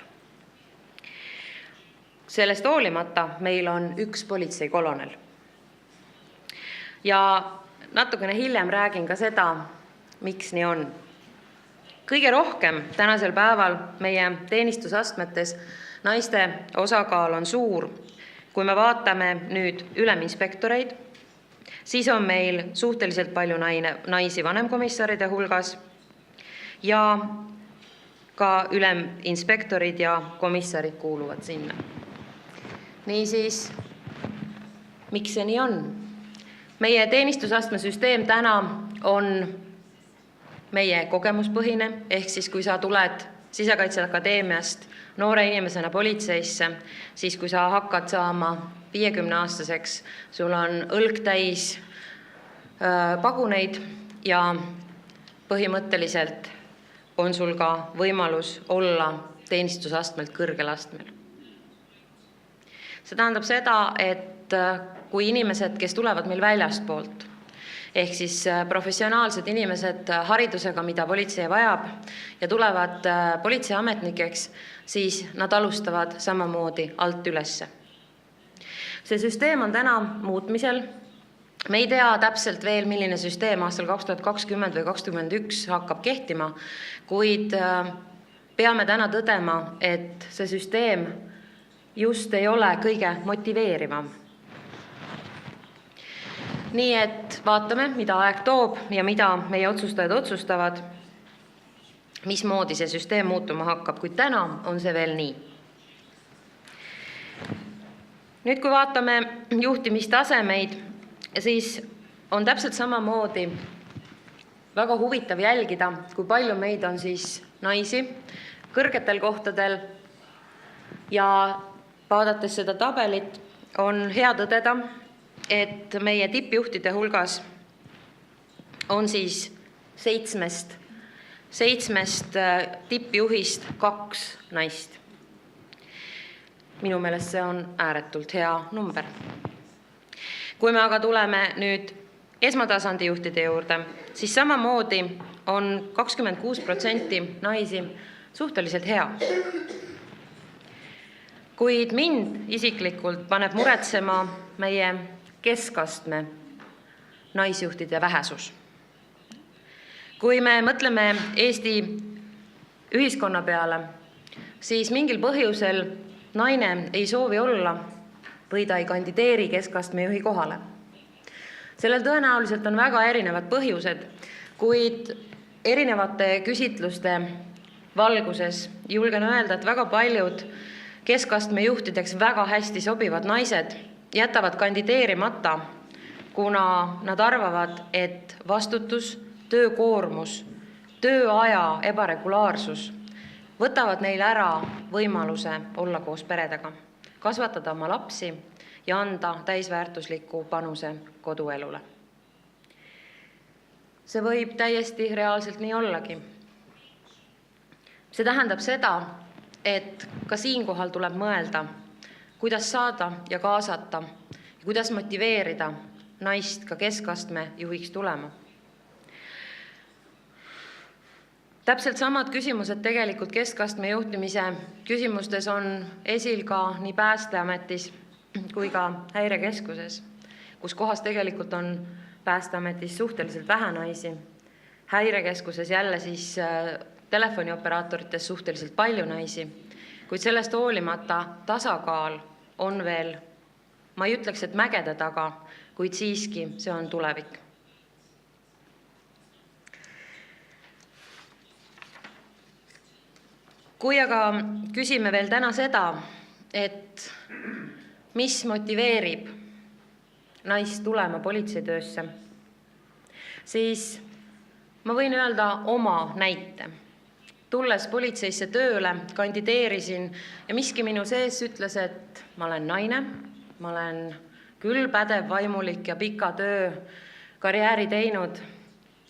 Sellest hoolimata meil on üks politseikolonel. Ja natukene hiljem räägin ka seda, miks nii on. Kõige rohkem tänasel päeval meie teenistusastmetes naiste osakaal on suur. Kui me vaatame nüüd üleminspektoreid, siis on meil suhteliselt palju naisi vanemkomissaride hulgas ja ka üleminspektorid ja komissarid kuuluvad sinna. Niisiis, miks see nii on? Meie teenistusastme süsteem täna on meie kogemuspõhine, ehk siis kui sa tuled Sisekaitseakadeemiast noore inimesena politseisse, siis kui sa hakkad saama 50-aastaseks, sul on õlg täis paguneid ja põhimõtteliselt on sul ka võimalus olla teenistusastmelt kõrgel astmel. See tähendab seda, et kui inimesed, kes tulevad meil väljaspoolt, ehk siis professionaalsed inimesed haridusega, mida politsei vajab, ja tulevad politseiametnikeks, siis nad alustavad samamoodi alt ülesse. See süsteem on täna muutmisel. Me ei tea täpselt veel, milline süsteem aastal 2020 või 2021 hakkab kehtima, kuid peame täna tõdema, et see süsteem just ei ole kõige motiveerivam. Nii et vaatame, mida aeg toob ja mida meie otsustajad otsustavad, mismoodi see süsteem muutuma hakkab, kuid täna on see veel nii. Nüüd, kui vaatame juhtimistasemeid, siis on täpselt samamoodi väga huvitav jälgida, kui palju meid on siis naisi kõrgetel kohtadel ja vaadates seda tabelit on hea tõdeda, et meie tippjuhtide hulgas on siis 7 tippjuhist 2 naist. Minu meelest see on ääretult hea number. Kui me aga tuleme nüüd esmatasandi juhtide juurde, siis samamoodi on 26% naisi suhteliselt hea. Kuid mind isiklikult paneb muretsema meie keskastme naisjuhtide vähesus. Kui me mõtleme Eesti ühiskonna peale, siis mingil põhjusel naine ei soovi olla või ta ei kandideeri keskastme juhi kohale. Sellel tõenäoliselt on väga erinevad põhjused, kuid erinevate küsitluste valguses julgen öelda, et väga paljud keskastme juhtideks väga hästi sobivad naised jätavad kandideerimata, kuna nad arvavad, et vastutus, töökoormus, tööaja ebaregulaarsus võtavad neile ära võimaluse olla koos peredega, kasvatada oma lapsi ja anda täisväärtusliku panuse koduelule. See võib täiesti reaalselt nii ollagi. See tähendab seda, et ka siinkohal tuleb mõelda, kuidas saada ja kaasata ja kuidas motiveerida naist ka keskastme juhiks tulema. Täpselt samad küsimused tegelikult keskastme juhtimise küsimustes on esil ka nii Päästeametis kui ka Häirekeskuses, kus kohas tegelikult on Päästeametis suhteliselt vähe naisi. Häirekeskuses jälle siis telefonioperaatorites suhteliselt palju naisi, kuid sellest hoolimata tasakaal on veel, ma ei ütleks, et mägede taga, kuid siiski see on tulevik. Kui aga küsime veel täna seda, et mis motiveerib naist tulema politseitöösse, siis ma võin öelda oma näite. Tulles politseisse tööle, kandideerisin ja miski minu sees ütles, et ma olen naine, ma olen küll pädev, vaimulik ja pika töö karjääri teinud,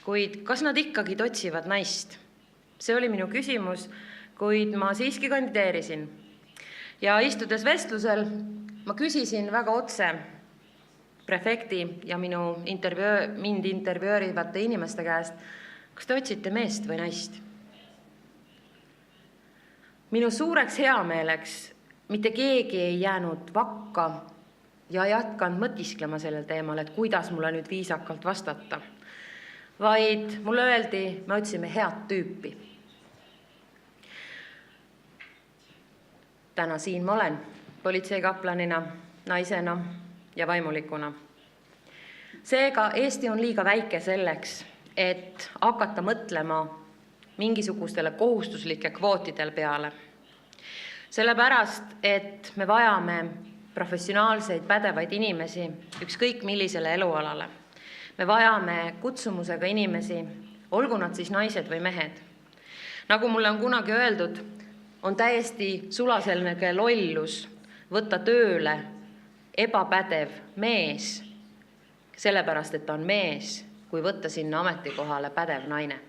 kuid kas nad ikkagi otsivad naist? See oli minu küsimus, kuid ma siiski kandideerisin. Ja istudes vestlusel ma küsisin väga otse prefekti ja mind intervjueerivate inimeste käest, kas te otsite meest või naist? Minu suureks heameeleks mitte keegi ei jäänud vakka ja jätkanud mõtisklema sellel teemal, et kuidas mulle nüüd viisakalt vastata, vaid mulle öeldi, me otsime head tüüpi. Täna siin ma olen politseikaplanina, naisena ja vaimulikuna. Seega Eesti on liiga väike selleks, et hakata mõtlema mingisugustele kohustuslike kvootidel peale. Sellepärast, et me vajame professionaalseid pädevaid inimesi ükskõik millisele elualale. Me vajame kutsumusega inimesi, olgu nad siis naised või mehed. Nagu mulle on kunagi öeldud, on täiesti sulaselge lollus võtta tööle ebapädev mees, sellepärast, et ta on mees, kui võtta sinna ametikohale pädev naine.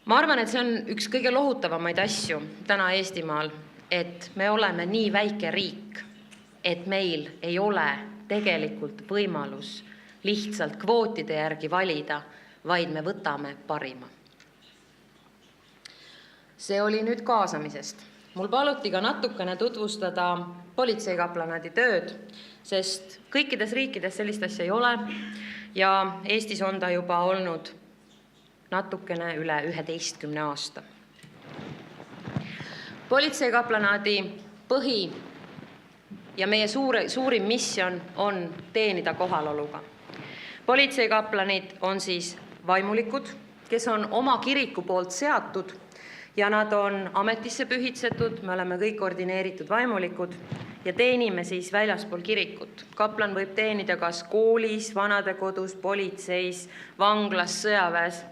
Ma arvan, et see on üks kõige lohutavamaid asju täna Eestimaal, et me oleme nii väike riik, et meil ei ole tegelikult võimalus lihtsalt kvootide järgi valida, vaid me võtame parima. See oli nüüd kaasamisest. Mul paluti ka natukene tutvustada politseikaplanaadi tööd, sest kõikides riikides sellist asja ei ole ja Eestis on ta juba olnud natukene üle 11 aasta. Politseikaplanaadi põhi ja meie suurim missioon on teenida kohaloluga. Politseikaplanid on siis vaimulikud, kes on oma kiriku poolt seatud ja nad on ametisse pühitsetud, me oleme kõik koordineeritud vaimulikud ja teenime siis väljaspool kirikut. Kaplan võib teenida kas koolis, vanadekodus, politseis, vanglas, sõjaväes.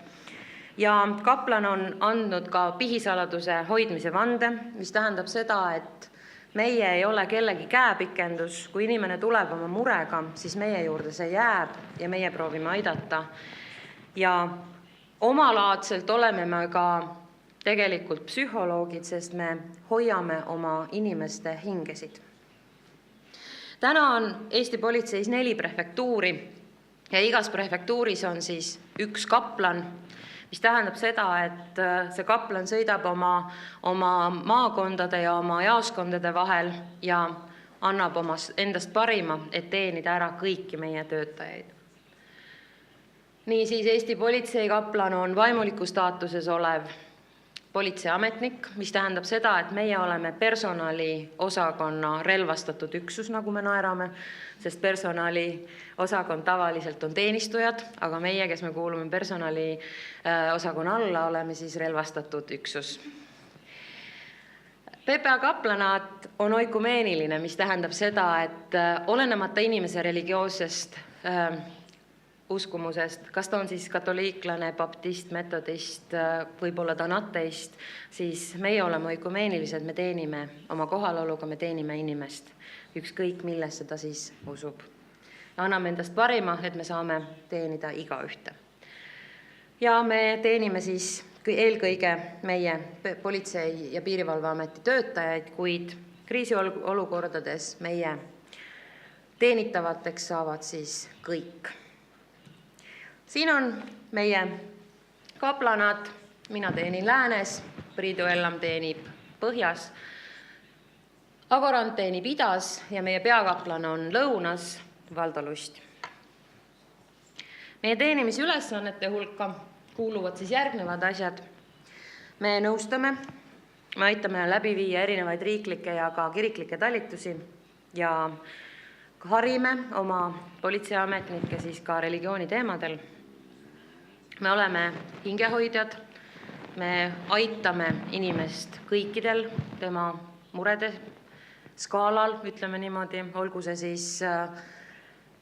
Ja kaplan on andnud ka pihisaladuse hoidmise vande, mis tähendab seda, et meie ei ole kellegi käepikendus. Kui inimene tuleb oma murega, siis meie juurde see jääb ja meie proovime aidata. Ja omalaadselt oleme me ka tegelikult psühholoogid, sest me hoiame oma inimeste hingesid. Täna on Eesti politseis 4 prefektuuri ja igas prefektuuris on siis üks kaplan, mis tähendab seda, et see kaplan sõidab oma maakondade ja oma jaoskondade vahel ja annab endast parima, et teenida ära kõiki meie töötajaid. Niisiis Eesti politseikaplan on vaimuliku staatuses olev politseiametnik, mis tähendab seda, et meie oleme personaliosakonna relvastatud üksus, nagu me naerame, sest personaliosakond tavaliselt on teenistujad, aga meie, kes me kuulume personaliosakonna alla, oleme siis relvastatud üksus. PPA kaplanaat on oikumeeniline, mis tähendab seda, et olenemata inimese religioossest uskumusest, kas ta on siis katoliiklane, baptist, metodist, võib-olla ta on ateist, siis meie oleme oikumeenilised, me teenime oma kohaloluga, me teenime inimest, ükskõik millesse ta siis usub. Anname endast parima, et me saame teenida igaühte. Ja me teenime siis eelkõige meie Politsei- ja Piirivalveameti töötajaid, kuid kriisiolukordades meie teenitavateks saavad siis kõik. Siin on meie kaplanad, mina teenin läänes, Priidu Ellam teenib põhjas, Agorant teenib idas ja meie peakaplan on lõunas, Valdo Lust. Meie teenimisülesannete hulka kuuluvad siis järgnevad asjad. Me nõustame, me aitame läbi viia erinevaid riiklikke ja ka kiriklikke talitusi ja harime oma politseiametnikke siis ka religiooni teemadel. Me oleme hingehoidjad, me aitame inimest kõikidel tema murede skaalal, ütleme niimoodi, olgu see siis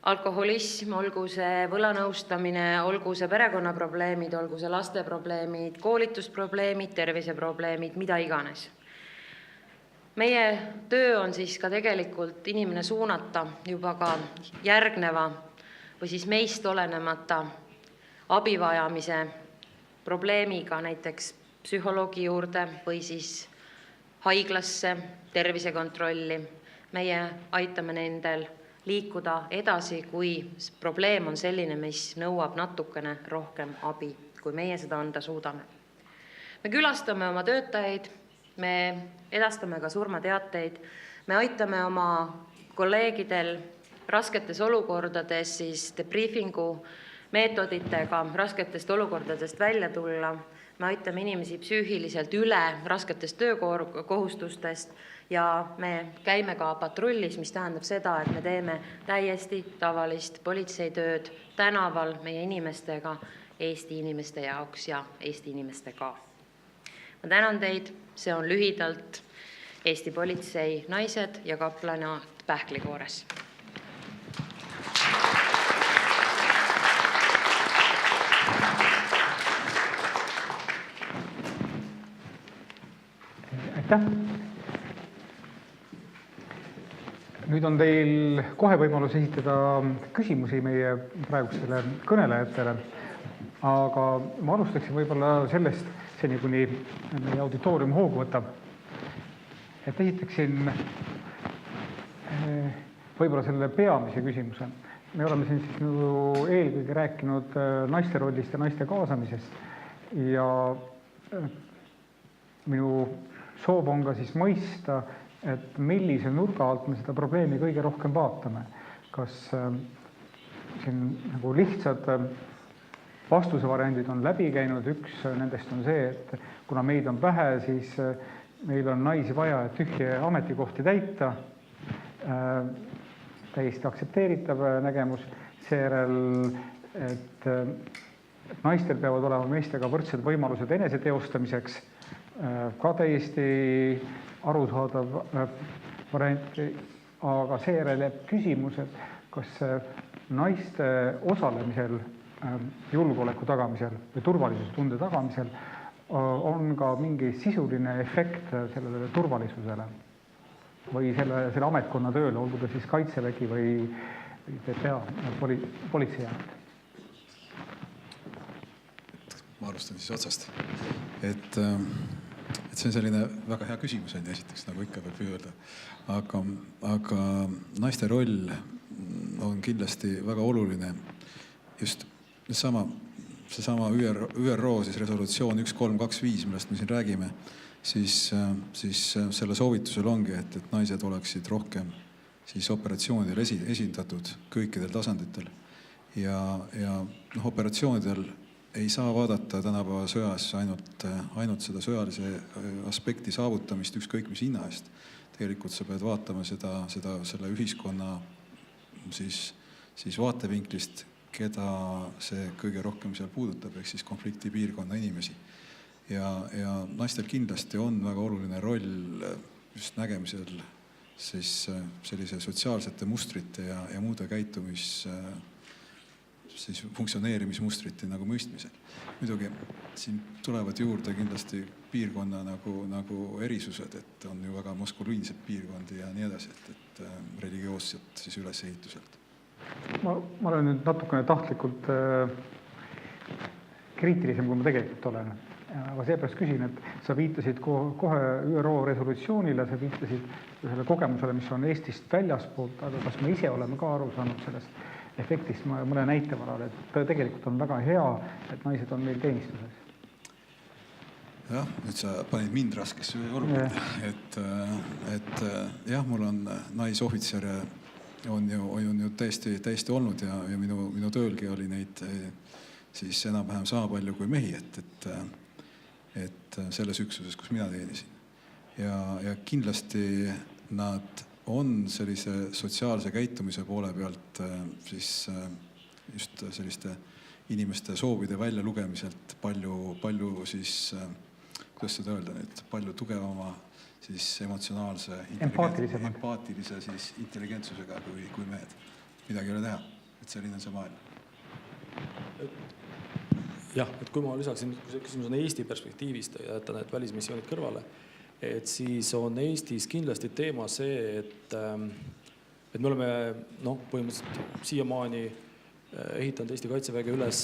alkoholism, olgu see võlanõustamine, olgu see perekonnaprobleemid, olgu see lasteprobleemid, koolitusprobleemid, terviseprobleemid, mida iganes. Meie töö on siis ka tegelikult inimene suunata juba ka järgneva või siis meist olenemata abivajamise probleemiga näiteks psühholoogi juurde või siis haiglasse, tervisekontrolli. Meie aitame nendel liikuda edasi, kui probleem on selline, mis nõuab natukene rohkem abi, kui meie seda anda suudame. Me külastame oma töötajaid, me edastame ka surmateateid, me aitame oma kolleegidel rasketes olukordades siis debriefingu meetoditega rasketest olukordadest välja tulla. Me aitame inimesi psüühiliselt üle rasketest töökohustustest ja me käime ka patrullis, mis tähendab seda, et me teeme täiesti tavalist politseitööd tänaval meie inimestega, Eesti inimeste jaoks ja Eesti inimestega. Ma tänan teid, see on lühidalt Eesti politsei naised ja kaplanaat Pähklikoores. Aitäh! Nüüd on teil kohe võimalus esitada küsimusi meie praegustele kõnelejatele, aga ma alustaksin võib-olla sellest, seni kuni meie auditoorium hoogu võtab. Et esitaksin võib-olla selle peamise küsimuse. Me oleme siin siis eelkõige rääkinud naiste rollist ja naiste kaasamisest ja minu soov on ka siis mõista, et millise nurga alt me seda probleemi kõige rohkem vaatame. Kas siin nagu lihtsad vastusevariandid on läbi käinud, üks nendest on see, et kuna meid on vähe, siis meil on naisi vaja, et tühje ametikohti täita, täiesti aktsepteeritav nägemus, seejärel, et naistel peavad olema meestega võrdsed võimalused eneseteostamiseks, ka täiesti arusaadav variant, aga seejärel jääb küsimus, et kas naiste osalemisel julgeoleku tagamisel või turvalisustunde tagamisel on ka mingi sisuline efekt sellele turvalisusele või selle ametkonna tööle, olgu ta siis Kaitsevägi või PPA, politseiamet. ma alustan siis otsast. Et see on selline väga hea küsimus, esiteks, nagu ikka võib öelda. Aga naiste roll on kindlasti väga oluline. Just seesama ÜRO siis resolutsioon 1325, millest me siin räägime, siis selle soovitusel ongi, et naised oleksid rohkem siis operatsioonidel esindatud kõikidel tasanditel. Ja operatsioonidel ei saa vaadata tänapäeva sõjas ainult seda sõjalise aspekti saavutamist ükskõik mis hinna eest. Tegelikult sa pead vaatama selle ühiskonna siis vaatevinklist, keda see kõige rohkem seal puudutab, ehk siis konfliktipiirkonna inimesi. Ja naistel kindlasti on väga oluline roll just nägemisel siis sellise sotsiaalsete mustrite ja muude siis funktsioneerimismustrite nagu mõistmisel. Muidugi siin tulevad juurde kindlasti piirkonna nagu erisused, et on ju väga maskuliinsed piirkondi ja nii edasi, et religioosset siis ülesehituselt. Ma olen nüüd natukene tahtlikult kriitilisem, kui ma tegelikult olen. Aga seepärast küsin, et sa viitasid kohe ÜRO resolutsioonile, sa viitasid selle kogemusele, mis on Eestist väljaspoolt, aga kas me ise oleme ka aru saanud sellest efektist mõne näite varal, et tegelikult on väga hea, et naised on meil teenistuses? Jah, nüüd sa panid mind raskesse olukorda, et jah, mul on naisohvitser on ju täiesti olnud ja minu töölgi oli neid siis enam-vähem sama palju kui mehi, et selles üksuses, kus mina teenisin. Ja kindlasti nad on sellise sotsiaalse käitumise poole pealt siis just selliste inimeste soovide välja lugemiselt palju siis, kuidas seda öelda nüüd, palju tugevama siis emotsionaalse, empaatilise siis intelligentsusega kui mehed. Midagi ei ole teha, et selline on see maailm. Jah, et kui ma lisaksin, kui see küsimus on Eesti perspektiivist ja jätta need välismissioonid kõrvale, et siis on Eestis kindlasti teema see, et me oleme põhimõtteliselt siiamaani ehitanud Eesti kaitseväge üles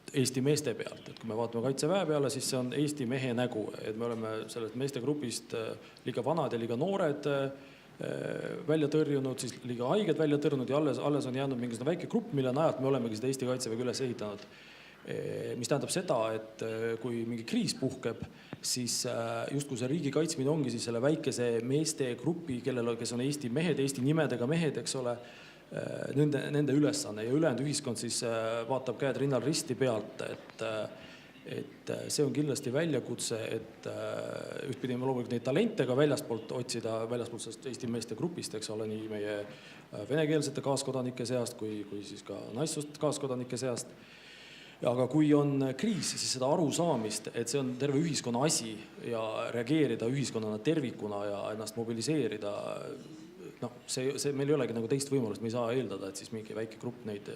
Eesti meeste pealt. Et kui me vaatame kaitseväe peale, siis see on Eesti mehe nägu. Et me oleme sellest meeste grupist liiga vanad ja liiga noored välja tõrjunud, siis liiga haiged välja tõrjunud ja alles on jäänud mingisugune väike grupp, mille najalt me olemegi seda Eesti kaitseväge üles ehitanud. Mis tähendab seda, et kui mingi kriis puhkeb, siis justkui see riigi kaitsmine ongi siis selle väikese meeste grupi, kes on Eesti mehed, Eesti nimedega mehed, eks ole, nende ülesanne ja ülejäänud ühiskond siis vaatab käed rinnal risti pealt, et see on kindlasti väljakutse, et ühtpidi loomulikult neid talente ka väljaspoolt otsida, väljaspoolt sellest Eesti meeste grupist, eks ole, nii meie venekeelsete kaaskodanike seast kui siis ka naissoost kaaskodanike seast. Aga kui on kriis, siis seda arusaamist, et see on terve ühiskonna asi ja reageerida ühiskonnana tervikuna ja ennast mobiliseerida, see meil ei olegi nagu teist võimalust, me ei saa eeldada, et siis mingi väike grupp neid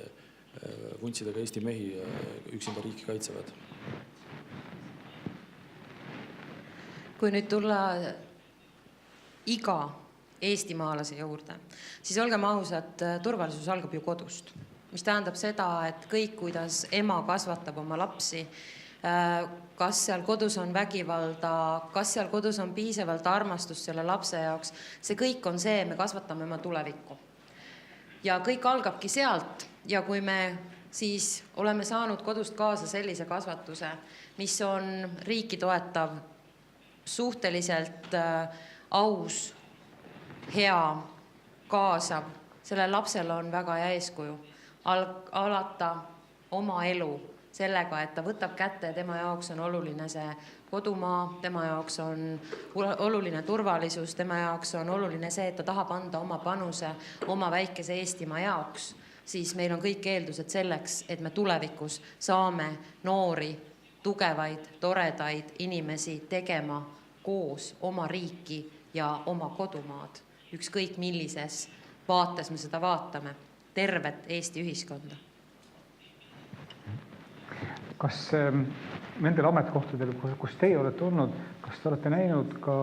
vuntsidega Eesti mehi üksinda riiki kaitsevad. Kui nüüd tulla iga eestimaalase juurde, siis olgem ausad, turvalisus algab ju kodust. Mis tähendab seda, et kõik, kuidas ema kasvatab oma lapsi, kas seal kodus on vägivalda, kas seal kodus on piisavalt armastust selle lapse jaoks, see kõik on see, me kasvatame oma tulevikku. Ja kõik algabki sealt ja kui me siis oleme saanud kodust kaasa sellise kasvatuse, mis on riiki toetav, suhteliselt aus, hea, kaasav, sellel lapsel on väga hea eeskuju. Alata oma elu sellega, et ta võtab kätte ja tema jaoks on oluline see kodumaa, tema jaoks on oluline turvalisus, tema jaoks on oluline see, et ta tahab anda oma panuse oma väikese Eestimaa jaoks, siis meil on kõik eeldused selleks, et me tulevikus saame noori, tugevaid, toredaid inimesi tegema koos oma riiki ja oma kodumaad. Ükskõik millises vaates me seda vaatame. Tervet Eesti ühiskonda. Kas nendel ametikohtadel, kus teie olete olnud, kas te olete näinud ka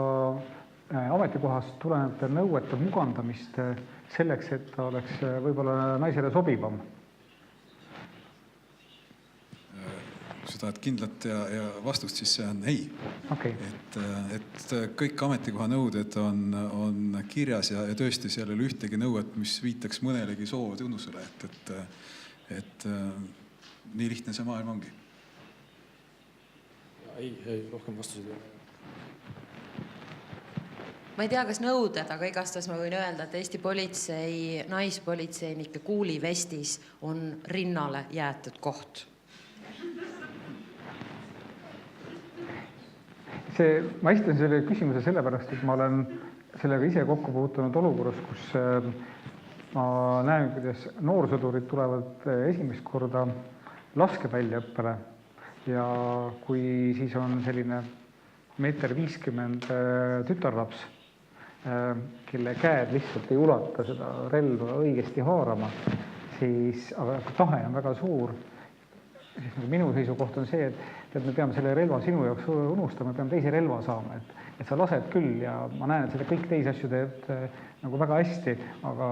ametikohast tulenevate nõuete mugandamist selleks, et ta oleks võib-olla naisele sobivam? seda, et kindlat ja vastust, siis see on ei. Okay. Et kõik ametikoha nõuded on kirjas ja tõesti seal ei ole ühtegi nõuet, mis viitaks mõnelegi sootunnusele, et nii lihtne see maailm ongi. Ei, rohkem vastuseid ei ole. Ma ei tea, kas nõuded, aga igastas ma võin öelda, et Eesti politsei naispolitseinike kuulivestis on rinnale jäetud koht. Ma esitasin selle küsimuse sellepärast, et ma olen sellega ise kokku puutunud olukorras, kus ma näen, kuidas noorsõdurid tulevad esimest korda laskeväljaõppele ja kui siis on selline 1,50 m tütarlaps, kelle käed lihtsalt ei ulata seda relva õigesti haarama, siis, aga tahe on väga suur, siis minu seisukoht on see, et me peame selle relva sinu jaoks unustama, peame teise relva saama, et sa lased küll ja ma näen, et seda kõik teisi asju teeb nagu väga hästi, aga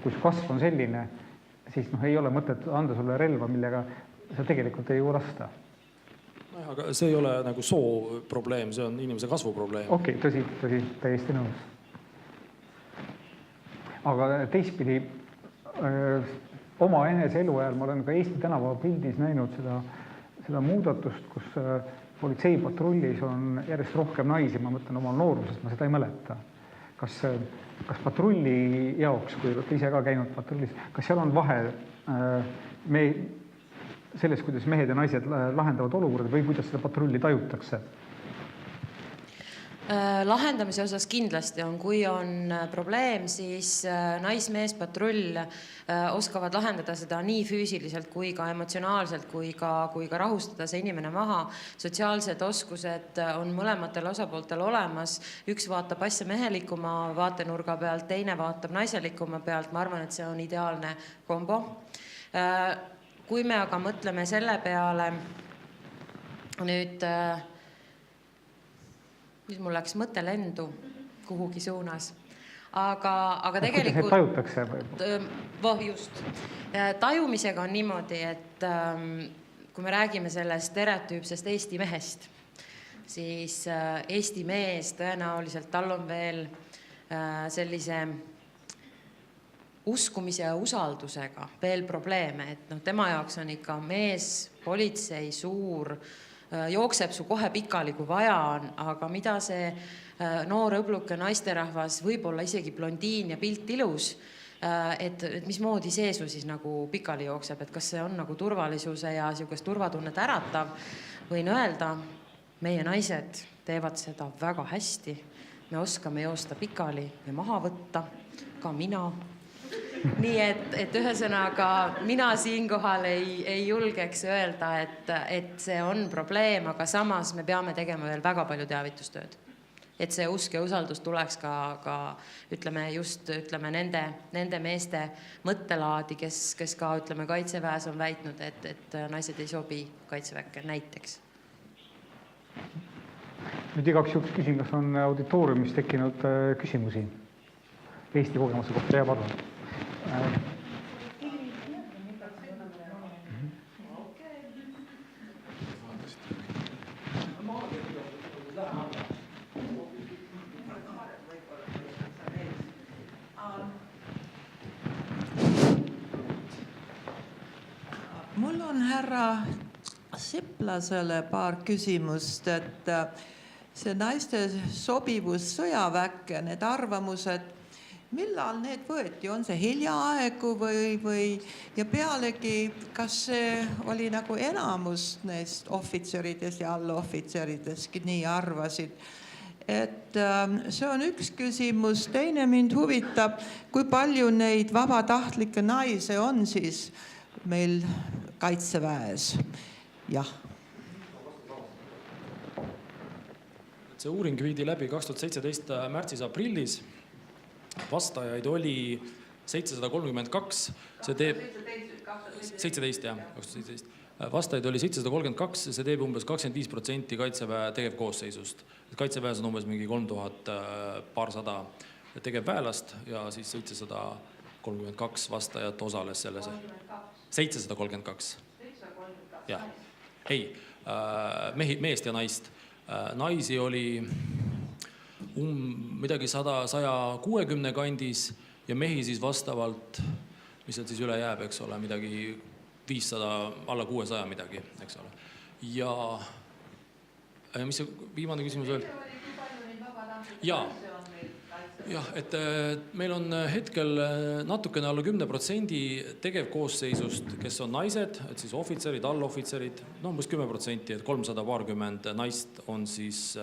kui su kasv on selline, siis ei ole mõtet anda sulle relva, millega sa tegelikult ei jõua lasta. Aga see ei ole nagu soo probleem, see on inimese kasvu probleem. Okei, tõsi, täiesti nõus. Aga teistpidi, oma enese eluajal ma olen ka Eesti tänava pildis näinud seda muudatust, kus politseipatrullis on järjest rohkem naisi, ma mõtlen oma noorusest, ma seda ei mäleta. Kas patrulli jaoks, kui olete ise ka käinud patrullis, kas seal on vahe selles, kuidas mehed ja naised lahendavad olukorda või kuidas seda patrulli tajutakse? Lahendamise osas kindlasti on, kui on probleem, siis naismeespatrull oskavad lahendada seda nii füüsiliselt kui ka emotsionaalselt, kui ka rahustada see inimene maha. Sotsiaalsed oskused on mõlematel osapooltel olemas. Üks vaatab asja mehelikuma vaatenurga pealt, teine vaatab naiselikuma pealt. Ma arvan, et see on ideaalne kombo. Kui me aga mõtleme selle peale nüüd mul läks mõte lendu kuhugi suunas. Aga tegelikult... Tajutakse? Just. Tajumisega on niimoodi, et kui me räägime sellest stereotüüpsest Eesti mehest, siis Eesti mees tõenäoliselt tal on veel sellise uskumise ja usaldusega veel probleeme, et tema jaoks on ikka mees, politsei, suur, jookseb su kohe pikali, kui vaja on, aga mida see noor õbluke naisterahvas, võib-olla isegi blondiin ja pilt ilus, et mismoodi see su siis nagu pikali jookseb, et kas see on nagu turvalisuse ja niisugust turvatunnet äratav, võin öelda, meie naised teevad seda väga hästi, me oskame joosta pikali ja maha võtta, ka mina. Nii et ühesõnaga mina siinkohal ei julgeks öelda, et see on probleem, aga samas me peame tegema veel väga palju teavitustööd. Et see usk ja usaldus tuleks ka ütleme nende meeste mõttelaadi, kes ka kaitseväes on väitnud, et naised ei sobi kaitseväkke näiteks. Nüüd igaks juhuks küsin, kas on auditooriumis tekkinud küsimusi Eesti kogemuse kohta ja palun. Mul on härra Siplasele paar küsimust, et see naiste sobivus sõjaväkke, need arvamused, millal need võeti? On see hiljaaegu või ja pealegi, kas see oli nagu enamus neist ohvitseridest ja allohvitseridestki nii arvasid? Et see on üks küsimus. Teine mind huvitab, kui palju neid vabatahtlikke naise on siis meil kaitseväes? Jah. See uuring viidi läbi 2017 märtsis-aprillis. Vastajaid oli 732, see teeb 17, jah, 2017. Vastajaid oli 732, see teeb umbes 25% kaitseväe tegevkoosseisust. Kaitseväes on umbes mingi 3200 tegevväelast ja siis 732 vastajat osales selles. 732. Jah. Ei, meest ja naist. Naisi oli midagi 160 kandis ja mehi siis vastavalt, mis seal siis üle jääb, eks ole, midagi 500, alla 600 midagi, eks ole. Ja mis see viimane küsimus oli? Jah, et meil on hetkel natukene alla 10% tegevkoosseisust, kes on naised, et siis ohvitserid, allohvitserid, umbes 10%, et 340 naist on siis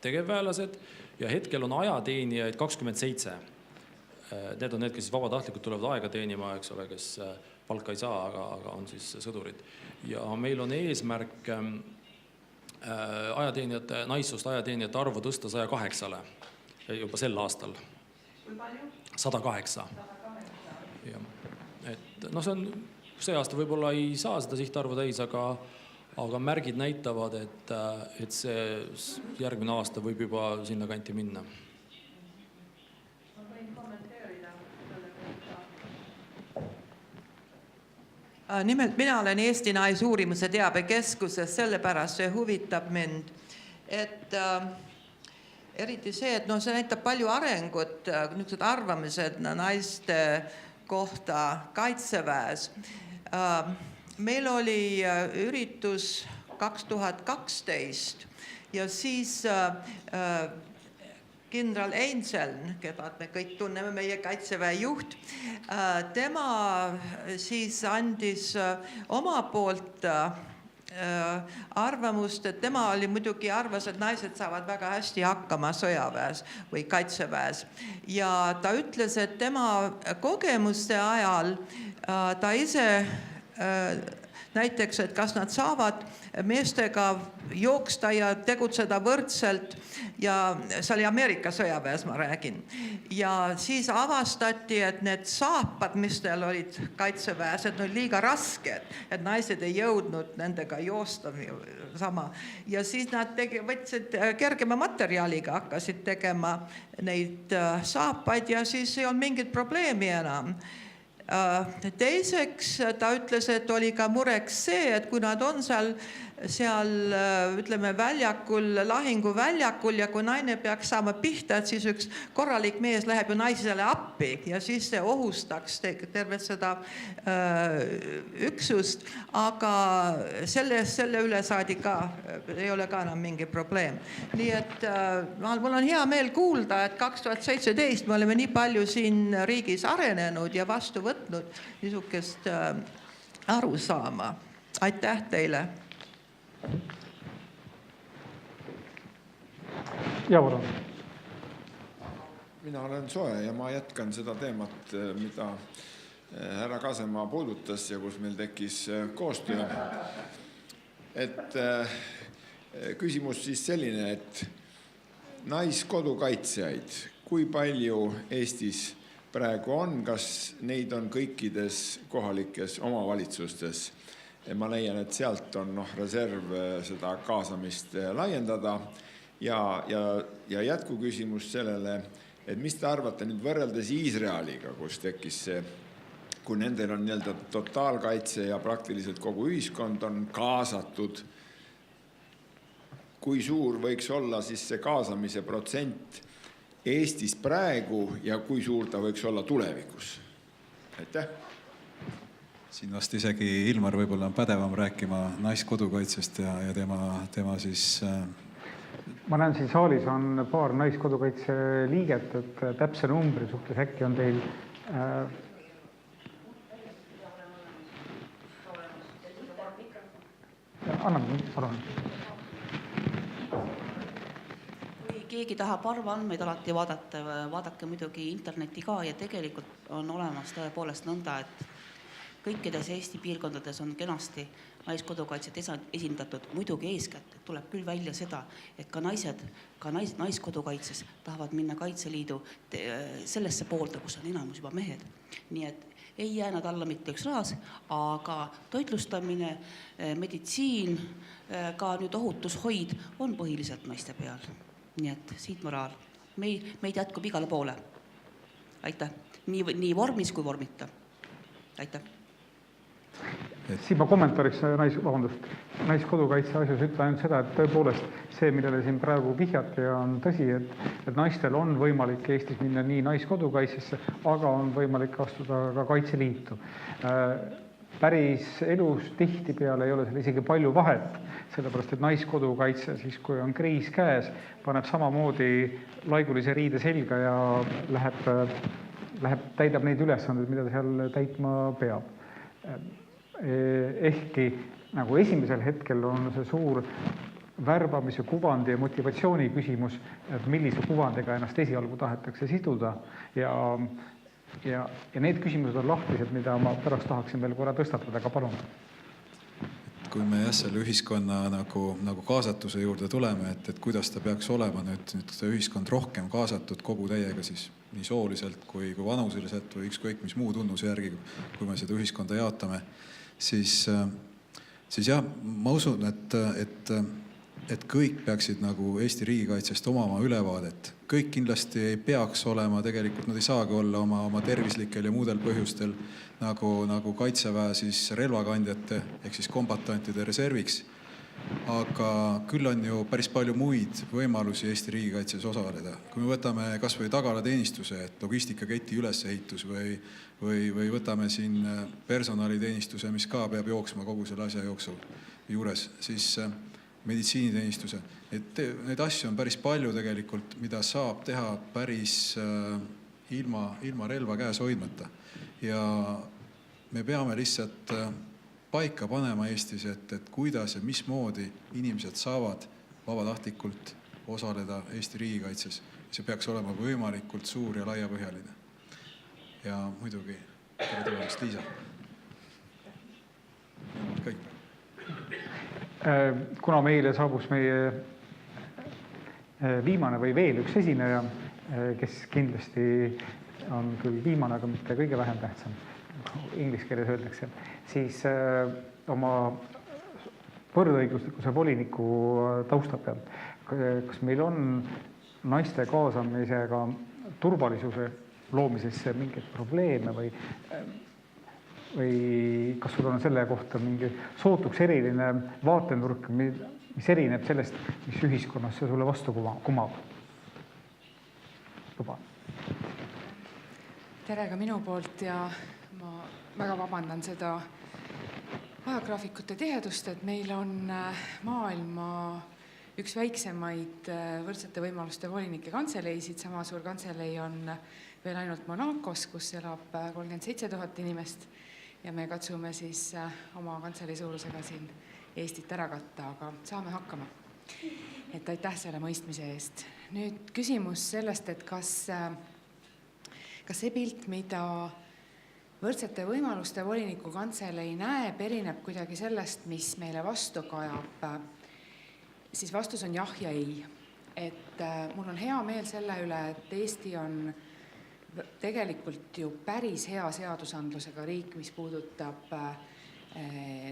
tegevväelased ja hetkel on ajateenijaid 27. Need on need, kes siis vabatahtlikult tulevad aega teenima, eks ole, kes palka ei saa, aga on siis sõdurid. Ja meil on eesmärk naissoost ajateenijate arvu tõsta 108-le juba sel aastal. Kui palju? 108. See aasta võib-olla ei saa seda sihtarvu täis, aga märgid näitavad, et see järgmine aasta võib juba sinna kanti minna. Nimelt mina olen Eesti Naisuurimuse teabekeskuses, sellepärast see huvitab mind, et eriti see, et see näitab palju arengut, niisugused arvamised naiste kohta kaitseväes. Meil oli üritus 2012 ja siis kindral Einseln, keda me kõik tunneme, meie kaitseväe juht, tema siis andis oma poolt arvamust, et tema oli muidugi arvas, et naised saavad väga hästi hakkama sõjaväes või kaitseväes. Ja ta ütles, et tema kogemuste ajal ta ise näiteks, et kas nad saavad meestega jooksta ja tegutseda võrdselt ja see oli Ameerika sõjaväes, ma räägin. Ja siis avastati, et need saapad, mis teil olid kaitseväes, et olid liiga rasked, et naised ei jõudnud nendega joosta sama. Ja siis nad võtsid kergema materjaliga, hakkasid tegema neid saapaid ja siis ei olnud mingit probleemi enam. Teiseks ta ütles, et oli ka mureks see, et kui nad on seal ütleme väljakul, lahinguväljakul ja kui naine peaks saama pihta, et siis üks korralik mees läheb ju naisele appi ja siis see ohustaks tervet seda üksust, aga selle üle saadi ka, ei ole ka enam mingi probleem. Nii et mul on hea meel kuulda, et 2017 me oleme nii palju siin riigis arenenud ja vastu võtnud niisugust arusaama. Aitäh teile! Jaavara. Mina olen soe ja ma jätkan seda teemat, mida härra Kasemaa puudutas ja kus meil tekkis koostöö. Et küsimus siis selline, et naiskodukaitsjaid, kui palju Eestis praegu on, kas neid on kõikides kohalikes omavalitsustes? Ma leian, et sealt on reserv seda kaasamist laiendada ja jätkuküsimus sellele, et mis te arvate nüüd võrreldes Iisraeliga, kus tekkis see, kui nendel on totaalkaitse ja praktiliselt kogu ühiskond on kaasatud, kui suur võiks olla siis see kaasamise protsent Eestis praegu ja kui suur ta võiks olla tulevikus? Aitäh! Siin vast isegi Ilmar võib-olla on pädevam rääkima naiskodukaitsest ja tema siis... Ma näen siin saalis on paar naiskodukaitse liiget, et täpse numbri suhtes äkki on teil... Anname, palun. Kui keegi tahab arvandmeid alati vaadata, vaadake muidugi interneti ka ja tegelikult on olemas tõepoolest nõnda, et kõikides Eesti piirkondades on kenasti naiskodukaitset esindatud. Muidugi eeskätt tuleb küll välja seda, et ka naiskodukaitses tahavad minna Kaitseliidu sellesse poolde, kus on enamus juba mehed. Nii et ei jää nad alla mitte üks rahas, aga toitlustamine, meditsiin, ka nüüd ohutushoid on põhiliselt naiste peal. Nii et siit moraal. Meid jätkub igale poole. Aitäh. Nii vormis kui vormita. Aitäh. Siin ma kommentaariks naiskodukaitse asjus ütlen ainult seda, et tõepoolest see, millele siin praegu vihjati, on tõsi, et naistel on võimalik Eestis minna nii naiskodukaitsesse, aga on võimalik astuda ka Kaitseliitu. Päris elus tihtipeale ei ole seal isegi palju vahet, sellepärast et naiskodukaitse, siis kui on kriis käes, paneb samamoodi laigulise riide selga ja täidab neid ülesanded, mida ta seal täitma peab. Ehkki nagu esimesel hetkel on see suur värbamise kuvandi ja motivatsiooni küsimus, et millise kuvandiga ennast esialgu tahetakse siduda ja need küsimused on lahtised, mida ma pärast tahaksin veel korra tõstatada, aga palun. Kui me selle ühiskonna nagu kaasatuse juurde tuleme, et kuidas ta peaks olema nüüd ühiskond rohkem kaasatud kogu täiega siis nii sooliselt kui vanuseliselt või ükskõik mis muu tunnuse järgi, kui me seda ühiskonda jaotame, siis jah, ma usun, et kõik peaksid nagu Eesti riigikaitsest omama ülevaadet. Kõik kindlasti ei peaks olema, tegelikult nad ei saagi olla oma tervislikel ja muudel põhjustel nagu kaitseväe siis relvakandjate ehk siis kombatantide reserviks. Aga küll on ju päris palju muid võimalusi Eesti riigikaitses osaleda. Kui me võtame kas või tagalateenistuse, et logistikaketi ülesehitus või võtame siin personaliteenistuse, mis ka peab jooksma kogu selle asja juures, siis meditsiiniteenistuse. Neid asju on päris palju tegelikult, mida saab teha päris ilma relva käes hoidmata. Ja me peame lihtsalt paika panema Eestis, et kuidas ja mismoodi inimesed saavad vabatahtlikult osaleda Eesti riigikaitses. See peaks olema võimalikult suur ja laiapõhjaline. Ja muidugi, tere tulemast, Liisa. Kõik. Kuna meile saabus meie viimane või veel üks esineja, kes kindlasti on küll viimane, aga mitte kõige vähem tähtsam, inglise keeles öeldakse, siis oma võrdõiguslikkuse voliniku tausta pealt. Kas meil on naiste kaasamisega turvalisuse loomisesse mingeid probleeme või kas sul on selle kohta mingi sootuks eriline vaatenurk, mis erineb sellest, mis ühiskonnas see sulle vastu kumab? Luban. Tere ka minu poolt ja ma väga vabandan seda ajagraafikute tihedust, et meil on maailma üks väiksemaid võrdsete võimaluste volinike kantseleisid. Sama suur kantselei on veel ainult Monacos, kus elab 37 000 inimest ja me katsume siis oma kantselei suurusega siin Eestit ära katta, aga saame hakkama. Et aitäh selle mõistmise eest. Nüüd küsimus sellest, et kas see pilt, mida võrdsete võimaluste voliniku kantselei näeb, erineb kuidagi sellest, mis meile vastu kajab, siis vastus on jah ja ei. Et mul on hea meel selle üle, et Eesti on tegelikult ju päris hea seadusandlusega riik, mis puudutab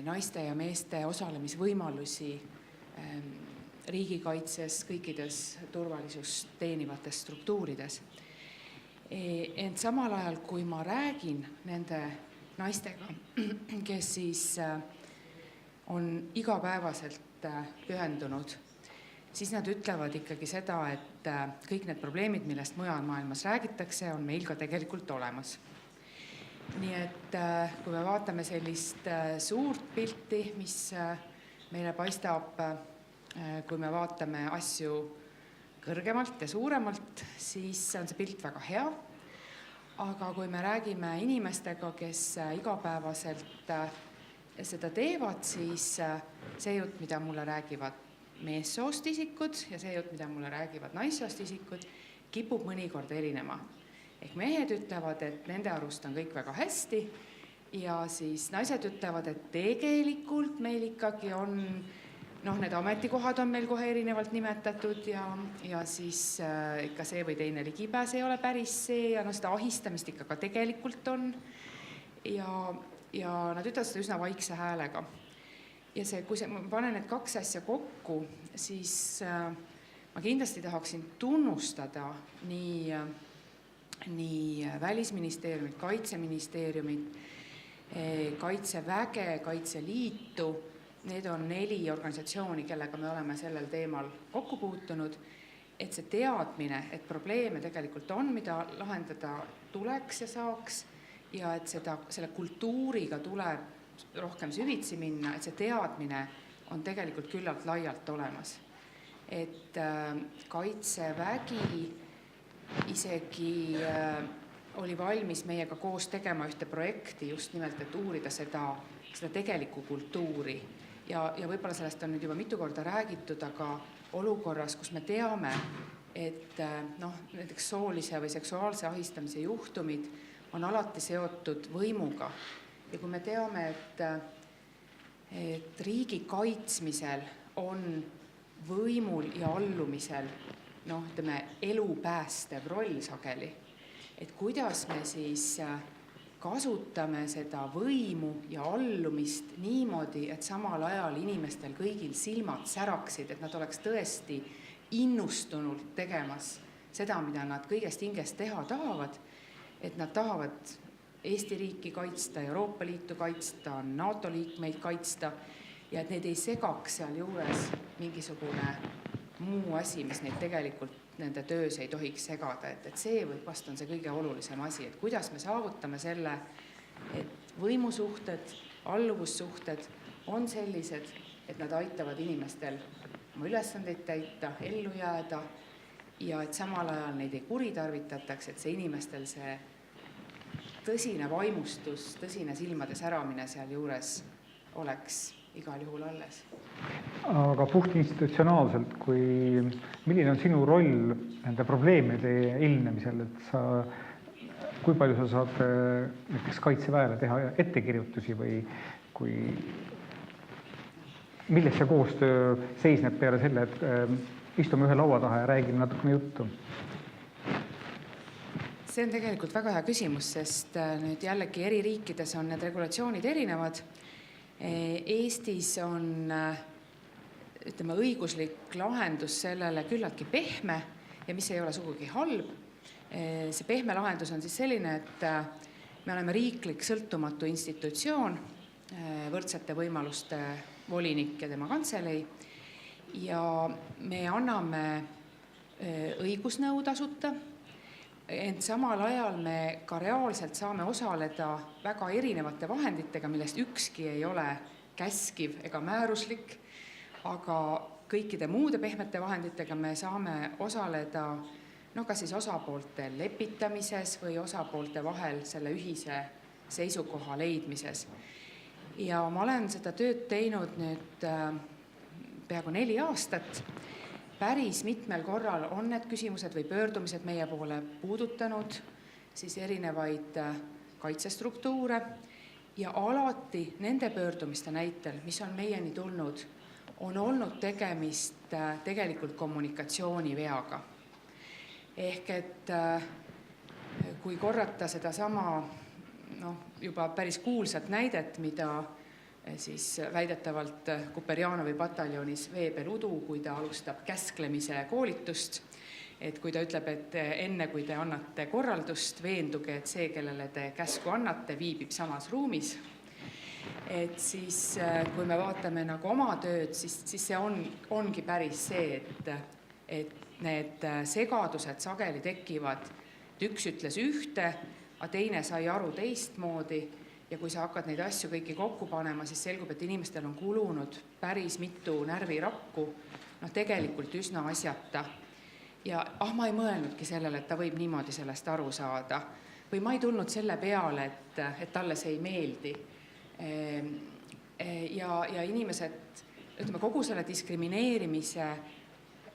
naiste ja meeste osalemisvõimalusi riigikaitses, kõikides turvalisust teenivates struktuurides. Ent samal ajal, kui ma räägin nende naistega, kes siis on igapäevaselt pühendunud, siis nad ütlevad ikkagi seda, et kõik need probleemid, millest mujal maailmas räägitakse, on meil ka tegelikult olemas. Nii et kui me vaatame sellist suurt pilti, mis meile paistab, kui me vaatame asju kõrgemalt ja suuremalt, siis on see pilt väga hea. Aga kui me räägime inimestega, kes igapäevaselt seda teevad, siis see jutt, mida mulle räägivad meessoost isikud ja see jutt, mida mulle räägivad naissoost isikud, kipub mõnikord erinema. Ehk mehed ütlevad, et nende arust on kõik väga hästi ja siis naised ütlevad, et tegelikult meil ikkagi on, need ametikohad on meil kohe erinevalt nimetatud ja siis ikka see või teine ligipääs ei ole päris see ja seda ahistamist ikka ka tegelikult on ja nad ütlevad seda üsna vaikse häälega. Ja kui ma panen need kaks asja kokku, siis ma kindlasti tahaksin tunnustada nii Välisministeeriumit, Kaitseministeeriumit Kaitseväge, Kaitseliitu, need on 4 organisatsiooni, kellega me oleme sellel teemal kokku puutunud, et see teadmine, et probleeme tegelikult on, mida lahendada tuleks ja saaks, ja et selle kultuuriga tuleb rohkem süvitsi minna, et see teadmine on tegelikult küllalt laialt olemas. Et Kaitsevägi isegi oli valmis meiega koos tegema ühte projekti just nimelt, et uurida seda tegelikku kultuuri. Ja võib-olla sellest on nüüd juba mitu korda räägitud, aga olukorras, kus me teame, et näiteks soolise või seksuaalse ahistamise juhtumid on alati seotud võimuga. Ja kui me teame, et riigi kaitsmisel on võimul ja allumisel elu päästev roll sageli, et kuidas me siis kasutame seda võimu ja allumist niimoodi, et samal ajal inimestel kõigil silmad säraksid, et nad oleks tõesti innustunult tegemas seda, mida nad kõigest hingest teha tahavad, et nad tahavad Eesti riiki kaitsta, Euroopa Liitu kaitsta, NATO liikmeid kaitsta ja et neid ei segaks seal juures mingisugune muu asi, mis neid tegelikult nende töös ei tohiks segada, et see vast on see kõige olulisem asi, et kuidas me saavutame selle, et võimusuhted, alluvussuhted on sellised, et nad aitavad inimestel oma ülesandeid täita, ellu jääda ja et samal ajal neid ei kuritarvitataks, et see inimestel see tõsine vaimustus, tõsine silmade säramine seal juures oleks igal juhul alles. Aga puht institutsionaalselt, milline on sinu roll nende probleemide ilmnemisel, et kui palju sa saad näiteks Kaitseväele teha ettekirjutusi või milles see koostöö seisneb peale selle, et istume ühe laua taha ja räägime natukene juttu? See on tegelikult väga hea küsimus, sest nüüd jällegi eri riikides on need regulatsioonid erinevad. Eestis on õiguslik lahendus sellele küllaltki pehme ja mis ei ole sugugi halb. See pehme lahendus on siis selline, et me oleme riiklik sõltumatu institutsioon, võrdsete võimaluste volinik ja tema kantselei ja me anname õigusnõu tasuta, ent samal ajal me ka reaalselt saame osaleda väga erinevate vahenditega, millest ükski ei ole käskiv ega määruslik, aga kõikide muude pehmete vahenditega me saame osaleda kas siis osapoolte lepitamises või osapoolte vahel selle ühise seisukoha leidmises. Ja ma olen seda tööd teinud nüüd peaaegu 4 aastat. Päris mitmel korral on need küsimused või pöördumised meie poole puudutanud siis erinevaid kaitsestruktuure ja alati nende pöördumiste näitel, mis on meieni tulnud, on olnud tegemist tegelikult kommunikatsiooniveaga. Ehk et kui korrata seda sama juba päris kuulsat näidet, mida siis väidetavalt Kuperjanovi pataljonis veebel udu, kui ta alustab käsklemise koolitust, et kui ta ütleb, et enne kui te annate korraldust, veenduge, et see, kellele te käsku annate, viibib samas ruumis. Et siis kui me vaatame nagu oma tööd, siis see ongi päris see, et need segadused sageli tekivad, et üks ütles ühte, aga teine sai aru teistmoodi. Ja kui sa hakkad neid asju kõiki kokku panema, siis selgub, et inimestel on kulunud päris mitu närvirakku, tegelikult üsna asjata. Ja ma ei mõelnudki sellele, et ta võib niimoodi sellest aru saada. Või ma ei tulnud selle peale, et talle see ei meeldi. Ja inimesed, kogu selle diskrimineerimise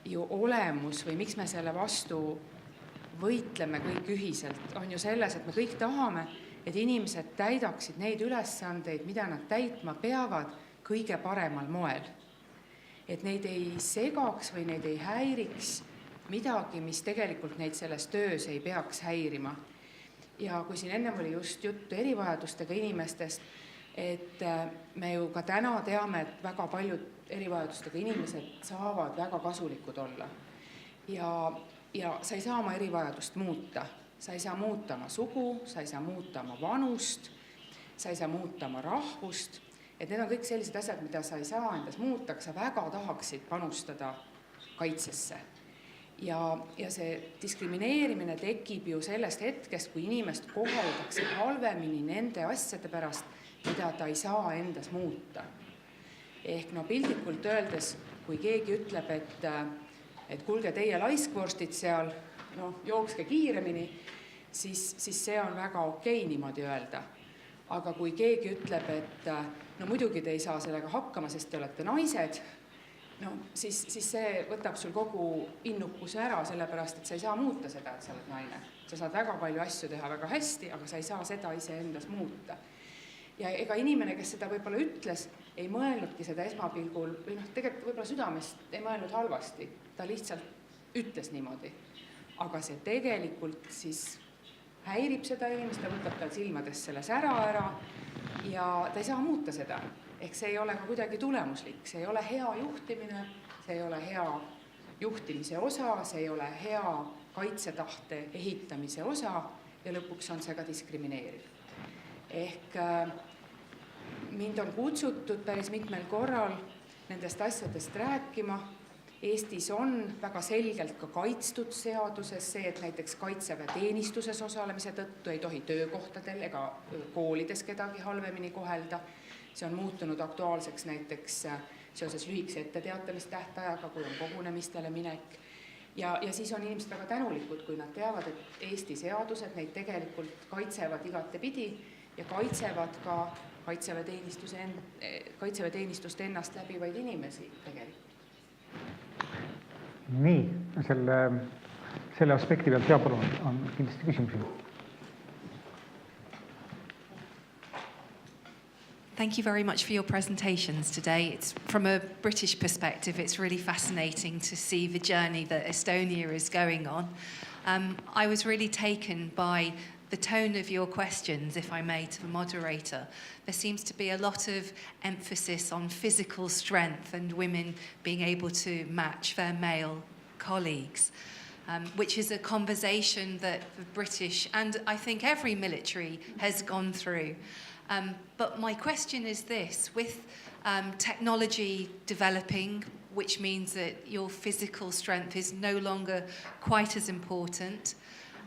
ju olemus või miks me selle vastu võitleme kõik ühiselt, on ju selles, et me kõik tahame, et inimesed täidaksid neid ülesandeid, mida nad täitma peavad kõige paremal moel. Et neid ei segaks või neid ei häiriks midagi, mis tegelikult neid selles töös ei peaks häirima. Ja kui siin ennem oli just juttu erivajadustega inimestest, et me ju ka täna teame, et väga paljud erivajadustega inimesed saavad väga kasulikud olla. Ja sa ei saa oma erivajadust muuta. Sa ei saa muuta oma sugu, sa ei saa muuta oma vanust, sa ei saa muuta oma rahvust, et need on kõik sellised asjad, mida sa ei saa endas muuta, aga sa väga tahaksid panustada kaitsesse. Ja see diskrimineerimine tekib ju sellest hetkest, kui inimest koheldakse halvemini nende asjade pärast, mida ta ei saa endas muuta. Ehk piltlikult öeldes, kui keegi ütleb, et kuulge teie laiskvorstid seal, jookske kiiremini, siis see on väga okei niimoodi öelda. Aga kui keegi ütleb, et muidugi te ei saa sellega hakkama, sest te olete naised, siis see võtab sul kogu innukuse ära, sellepärast, et sa ei saa muuta seda, et sa oled naine. Sa saad väga palju asju teha väga hästi, aga sa ei saa seda ise endas muuta. Ja ega inimene, kes seda võib-olla ütles, ei mõelnudki seda esmapilgul, või tegelikult võib-olla südamest ei mõelnud halvasti. Ta lihtsalt ütles niimoodi. Aga see tegelikult siis häirib seda inimest, ta võtab tal silmadest selle sära ära ja ta ei saa muuta seda. Ehk see ei ole ka kuidagi tulemuslik, see ei ole hea juhtimine, see ei ole hea juhtimise osa, see ei ole hea kaitsetahte ehitamise osa ja lõpuks on see ka diskrimineeriv. Ehk mind on kutsutud päris mitmel korral nendest asjadest rääkima. Eestis on väga selgelt ka kaitstud seaduses see, et näiteks kaitseväeteenistuses osalemise tõttu ei tohi töökohtadel ega koolides kedagi halvemini kohelda. See on muutunud aktuaalseks näiteks seoses lühikese etteteatamistähtajaga, kui on kogunemistele minek. Ja siis on inimesed väga tänulikud, kui nad teavad, et Eesti seadused neid tegelikult kaitsevad igatepidi ja kaitsevad ka kaitseväeteenistust ennast läbivaid inimesi tegelikult. Nii, selle aspekti pealt palun on kindlasti küsimusi. Thank you very much for your presentations today. It's from a British perspective, it's really fascinating to see the journey that Estonia is going on. I was really taken by the tone of your questions, if I may, to the moderator. There seems to be a lot of emphasis on physical strength and women being able to match their male colleagues, which is a conversation that the British and I think every military has gone through. But my question is this, with technology developing, which means that your physical strength is no longer quite as important,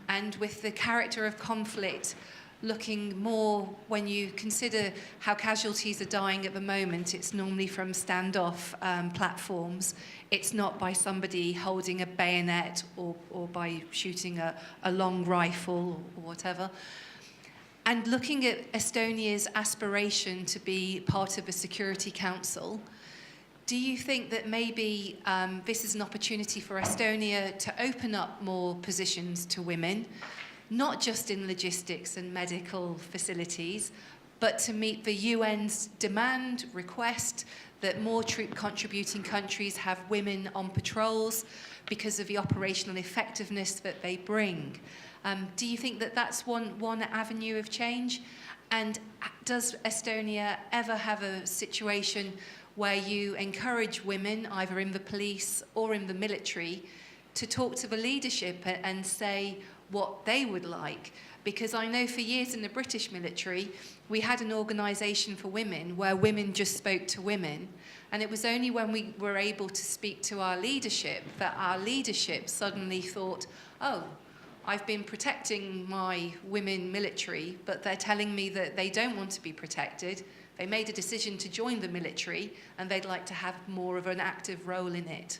and with the character of conflict looking more, when you consider how casualties are dying at the moment, it's normally from standoff platforms. It's not by somebody holding a bayonet or by shooting a long rifle or whatever. And looking at Estonia's aspiration to be part of a Security Council, do you think that maybe this is an opportunity for Estonia to open up more positions to women, not just in logistics and medical facilities, but to meet the UN's demand, request that more troop-contributing countries have women on patrols because of the operational effectiveness that they bring? Do you think that that's one avenue of change? And does Estonia ever have a situation where you encourage women, either in the police or in the military, to talk to the leadership and say what they would like? Because I know for years in the British military, we had an organisation for women where women just spoke to women. And it was only when we were able to speak to our leadership that our leadership suddenly thought, oh, I've been protecting my women military, but they're telling me that they don't want to be protected. They made a decision to join the military and they'd like to have more of an active role in it.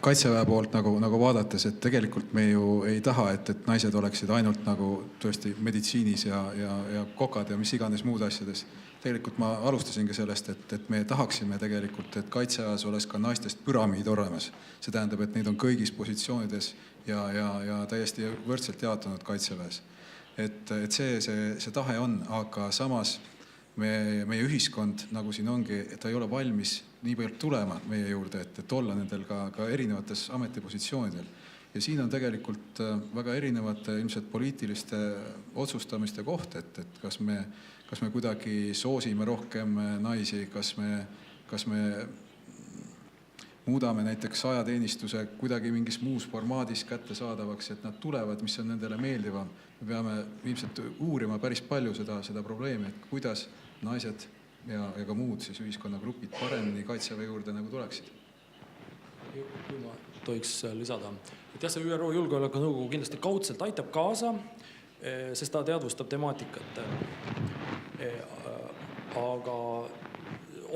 Kaitseväe poolt nagu vaadates, et tegelikult me ju ei taha, et naised oleksid ainult nagu tõesti meditsiinis ja kokad ja mis iganes muud asjades. Tegelikult ma alustasingi sellest, et me tahaksime tegelikult, et kaitseväes oleks ka naistest püramiid olemas. See tähendab, et neid on kõigis positsioonides ja täiesti võrdselt jaotunud kaitseväes. Et see tahe on, aga samas meie ühiskond, nagu siin ongi, ta ei ole valmis nii palju tulema meie juurde, et olla nendel ka erinevates ametipositsioonidel. Ja siin on tegelikult väga erinevate ilmselt poliitiliste otsustamiste koht, et kas me kuidagi soosime rohkem naisi, kas me muudame näiteks ajateenistuse kuidagi mingis muus formaadis kättesaadavaks, et nad tulevad, mis on nendele meeldivam. Me peame ilmselt uurima päris palju seda probleemi, et kuidas naised ja ka muud siis ühiskonnagrupid paremini kaitseväe juurde nagu tuleksid. Kui ma tohiks lisada. Et jah, see ÜRO Julgeolekunõukogu kindlasti kaudselt aitab kaasa, sest ta teadvustab temaatikat. Aga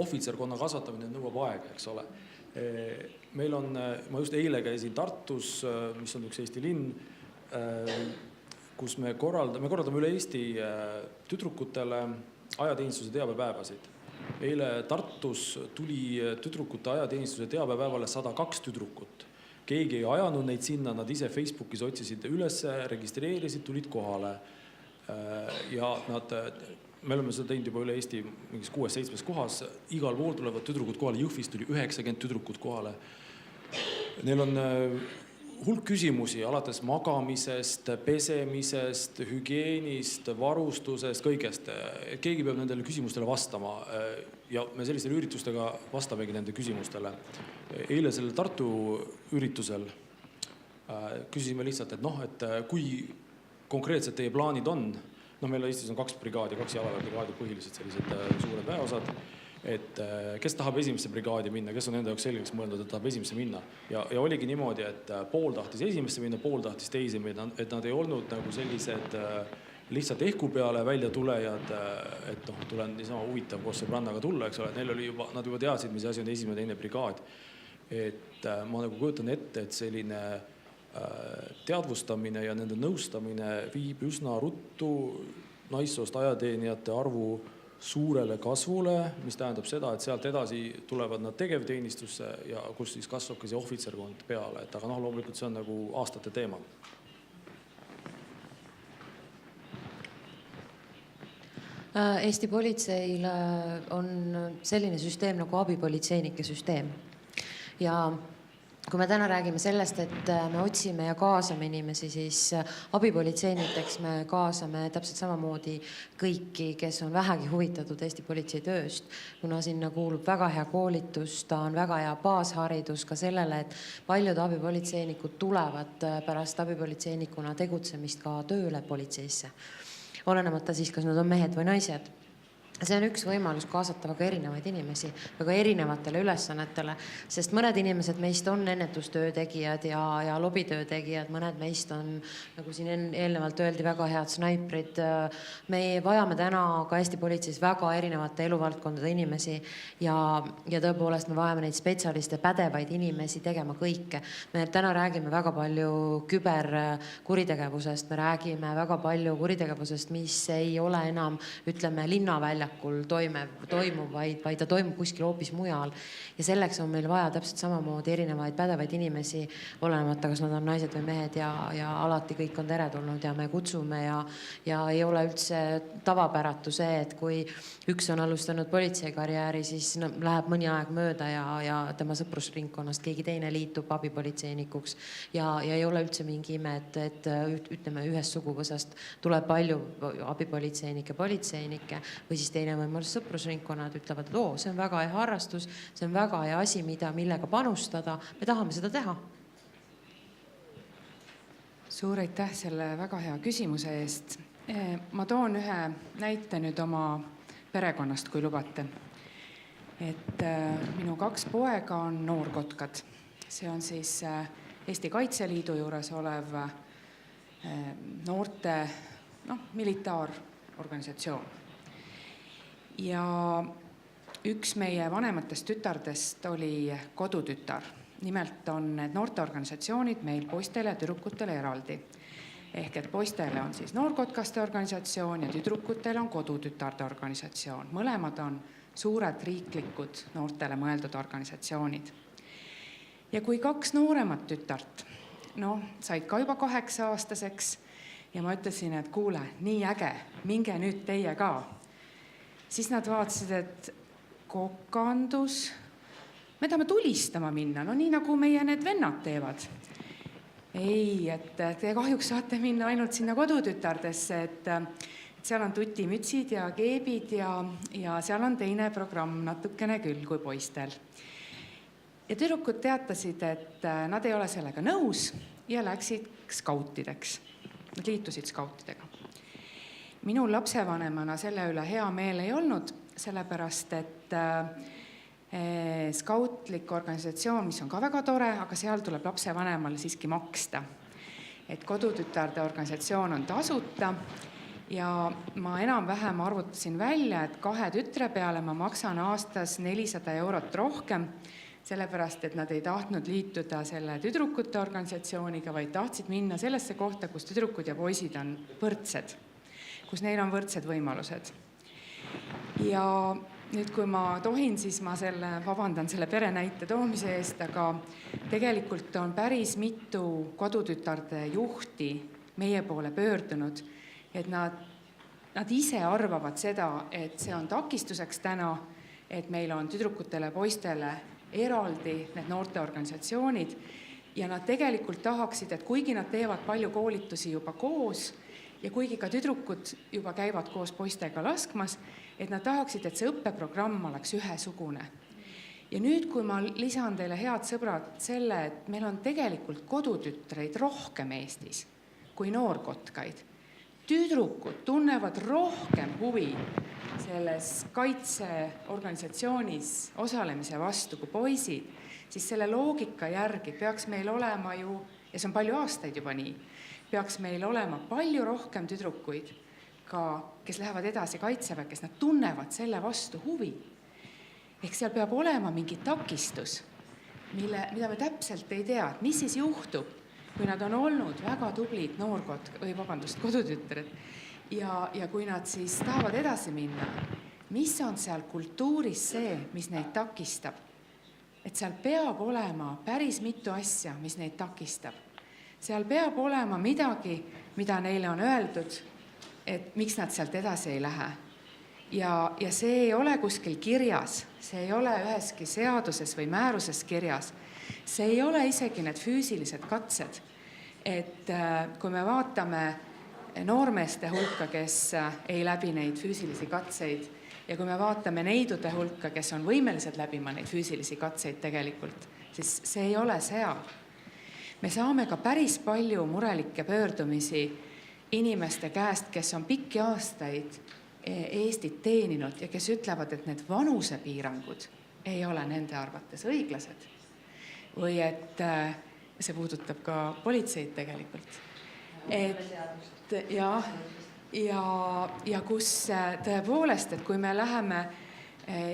ohvitserkonna kasvatamine nõuab aega, eks ole. Meil on, ma just eile käisin Tartus, mis on üks Eesti linn, kus me korraldame üle Eesti tüdrukutele ajateenistuse teabepäevasid. Eile Tartus tuli tüdrukute ajateenistuse teabepäevale 102 tüdrukut. Keegi ei ajanud neid sinna, nad ise Facebookis otsisid üles, registreerisid, tulid kohale. Ja me oleme seda teinud juba üle Eesti mingis 6-7 kohas. Igal pool tulevad tüdrukud kohale, Jõhvis tuli 90 tüdrukut kohale. Neil on hulk küsimusi alates magamisest, pesemisest, hügieenist, varustusest, kõigest. Keegi peab nendele küsimustele vastama ja me sellistele üritustega vastamegi nende küsimustele. Eile sellel Tartu üritusel küsisime lihtsalt, et kui konkreetselt teie plaanid on, meil Eestis on 2 brigaadi, 2 jalaväebrigaadi põhiliselt sellised suured väeosad, et kes tahab esimesse brigaadi minna, kes on enda jaoks selgeks mõeldud, et tahab esimesse minna. Ja oligi niimoodi, et pool tahtis esimesse minna, pool tahtis teisi minna, et nad ei olnud nagu sellised lihtsalt ehku peale välja tulejad, et tulen niisama huvitav koos sõbrannaga tulla, eks ole, nad juba teadsid, mis asi on esimene teine brigaad. Et ma nagu kujutan ette, et selline teadvustamine ja nende nõustamine viib üsna ruttu naissoost ajateenijate arvu suurele kasvule, mis tähendab seda, et sealt edasi tulevad nad tegevteenistusse ja kus siis kasvab ka see ohvitserkond peale. Aga loomulikult see on nagu aastate teema. Eesti politseil on selline süsteem nagu abipolitseinike süsteem. Ja kui me täna räägime sellest, et me otsime ja kaasame inimesi, siis abipolitseiniteks me kaasame täpselt samamoodi kõiki, kes on vähegi huvitatud Eesti politsei tööst, kuna sinna kuulub väga hea koolitus, ta on väga hea baasharidus ka sellele, et paljud abipolitseinikud tulevad pärast abipolitseinikuna tegutsemist ka tööle politseisse, olenemata siis, kas nad on mehed või naised. See on üks võimalus kaasata väga erinevaid inimesi, väga erinevatele ülesannetele, sest mõned inimesed meist on ennetustöö tegijad ja lobitöö tegijad, mõned meist on, nagu siin eelnevalt öeldi, väga head snaiprid. Me vajame täna ka Eesti politseis väga erinevate eluvaldkondade inimesi ja tõepoolest me vajame neid spetsialiste, pädevaid inimesi tegema kõike. Me täna räägime väga palju küberkuritegevusest, me räägime väga palju kuritegevusest, mis ei ole enam, ütleme, linnaväljakul toimub, vaid ta toimub kuskil hoopis mujal. Ja selleks on meil vaja täpselt samamoodi erinevaid pädevaid inimesi, olenemata, kas nad on naised või mehed ja alati kõik on teretulnud ja me kutsume ja ei ole üldse tavapäratu see, et kui üks on alustanud politseikarjääri, siis läheb mõni aeg mööda ja tema sõprusringkonnast keegi teine liitub abipolitseinikuks ja ei ole üldse mingi ime, et ütleme ühest suguvõsast tuleb palju abipolitseinikke, politseinikke või siis teine võimalus sõprusringkonnad ütlevad, et see on väga hea harrastus, see on väga hea asi, millega panustada, me tahame seda teha. Suur aitäh selle väga hea küsimuse eest. Ma toon ühe näite nüüd oma perekonnast, kui lubate. Et minu 2 poega on noorkotkad. See on siis Eesti Kaitseliidu juures olev noorte militaarorganisatsioon. Ja üks meie vanematest tütardest oli kodutütar. Nimelt on need noorteorganisatsioonid meil poistele ja tüdrukutele eraldi. Ehk et poistele on siis noorkotkaste organisatsioon ja tüdrukutele on kodutütarde organisatsioon. Mõlemad on suured riiklikud noortele mõeldud organisatsioonid. Ja kui 2 nooremat tütart, said ka juba 8-aastaseks ja ma ütlesin, et kuule, nii äge, minge nüüd teie ka. Siis nad vaatasid, et kokandus, me tahame tulistama minna, nii nagu meie need vennad teevad. Ei, et te kahjuks saate minna ainult sinna kodutütardesse, et seal on tutimütsid ja keebid ja seal on teine programm natukene küll kui poistel. Ja tüdrukud teatasid, et nad ei ole sellega nõus ja läksid skautideks. Nad liitusid skautidega. Minul lapsevanemana selle üle hea meel ei olnud, sellepärast et skautlik organisatsioon, mis on ka väga tore, aga seal tuleb lapsevanemale siiski maksta. Et kodutütarde organisatsioon on tasuta ja ma enam-vähem arvutasin välja, et 2 tütre peale ma maksan aastas 400 eurot rohkem, sellepärast, et nad ei tahtnud liituda selle tüdrukute organisatsiooniga, vaid tahtsid minna sellesse kohta, kus tüdrukud ja poisid on võrdsed, kus neil on võrdsed võimalused. Ja nüüd, kui ma tohin, siis ma vabandan selle perenäite toomise eest, aga tegelikult on päris mitu kodutütarde juhti meie poole pöördunud, et nad ise arvavad seda, et see on takistuseks täna, et meil on tüdrukutele ja poistele eraldi need noorteorganisatsioonid ja nad tegelikult tahaksid, et kuigi nad teevad palju koolitusi juba koos ja kuigi ka tüdrukud juba käivad koos poistega laskmas, et nad tahaksid, et see õppeprogramm oleks ühesugune. Ja nüüd, kui ma lisan teile, head sõbrad, selle, et meil on tegelikult kodutütreid rohkem Eestis kui noorkotkaid. Tüdrukud tunnevad rohkem huvi selles kaitseorganisatsioonis osalemise vastu kui poisid, siis selle loogika järgi peaks meil olema ju, ja see on palju aastaid juba nii, peaks meil olema palju rohkem tüdrukuid, ka, kes lähevad edasi kaitseväe, kes nad tunnevad selle vastu huvi. Ehk seal peab olema mingi takistus, mida me täpselt ei tea, et mis siis juhtub, kui nad on olnud väga tublid kodutütred ja kui nad siis tahavad edasi minna, mis on seal kultuuris see, mis neid takistab? Et seal peab olema päris mitu asja, mis neid takistab. Seal peab olema midagi, mida neile on öeldud, et miks nad sealt edasi ei lähe. Ja see ei ole kuskil kirjas, see ei ole üheski seaduses või määruses kirjas. See ei ole isegi need füüsilised katsed. Et kui me vaatame noormeeste hulka, kes ei läbi neid füüsilisi katseid ja kui me vaatame neidude hulka, kes on võimelised läbima neid füüsilisi katseid tegelikult, siis see ei ole seal. Me saame ka päris palju murelikke pöördumisi inimeste käest, kes on pikki aastaid Eestit teeninud ja kes ütlevad, et need vanusepiirangud ei ole nende arvates õiglased. Või et see puudutab ka politseid tegelikult. Ja kus tõepoolest, et kui me läheme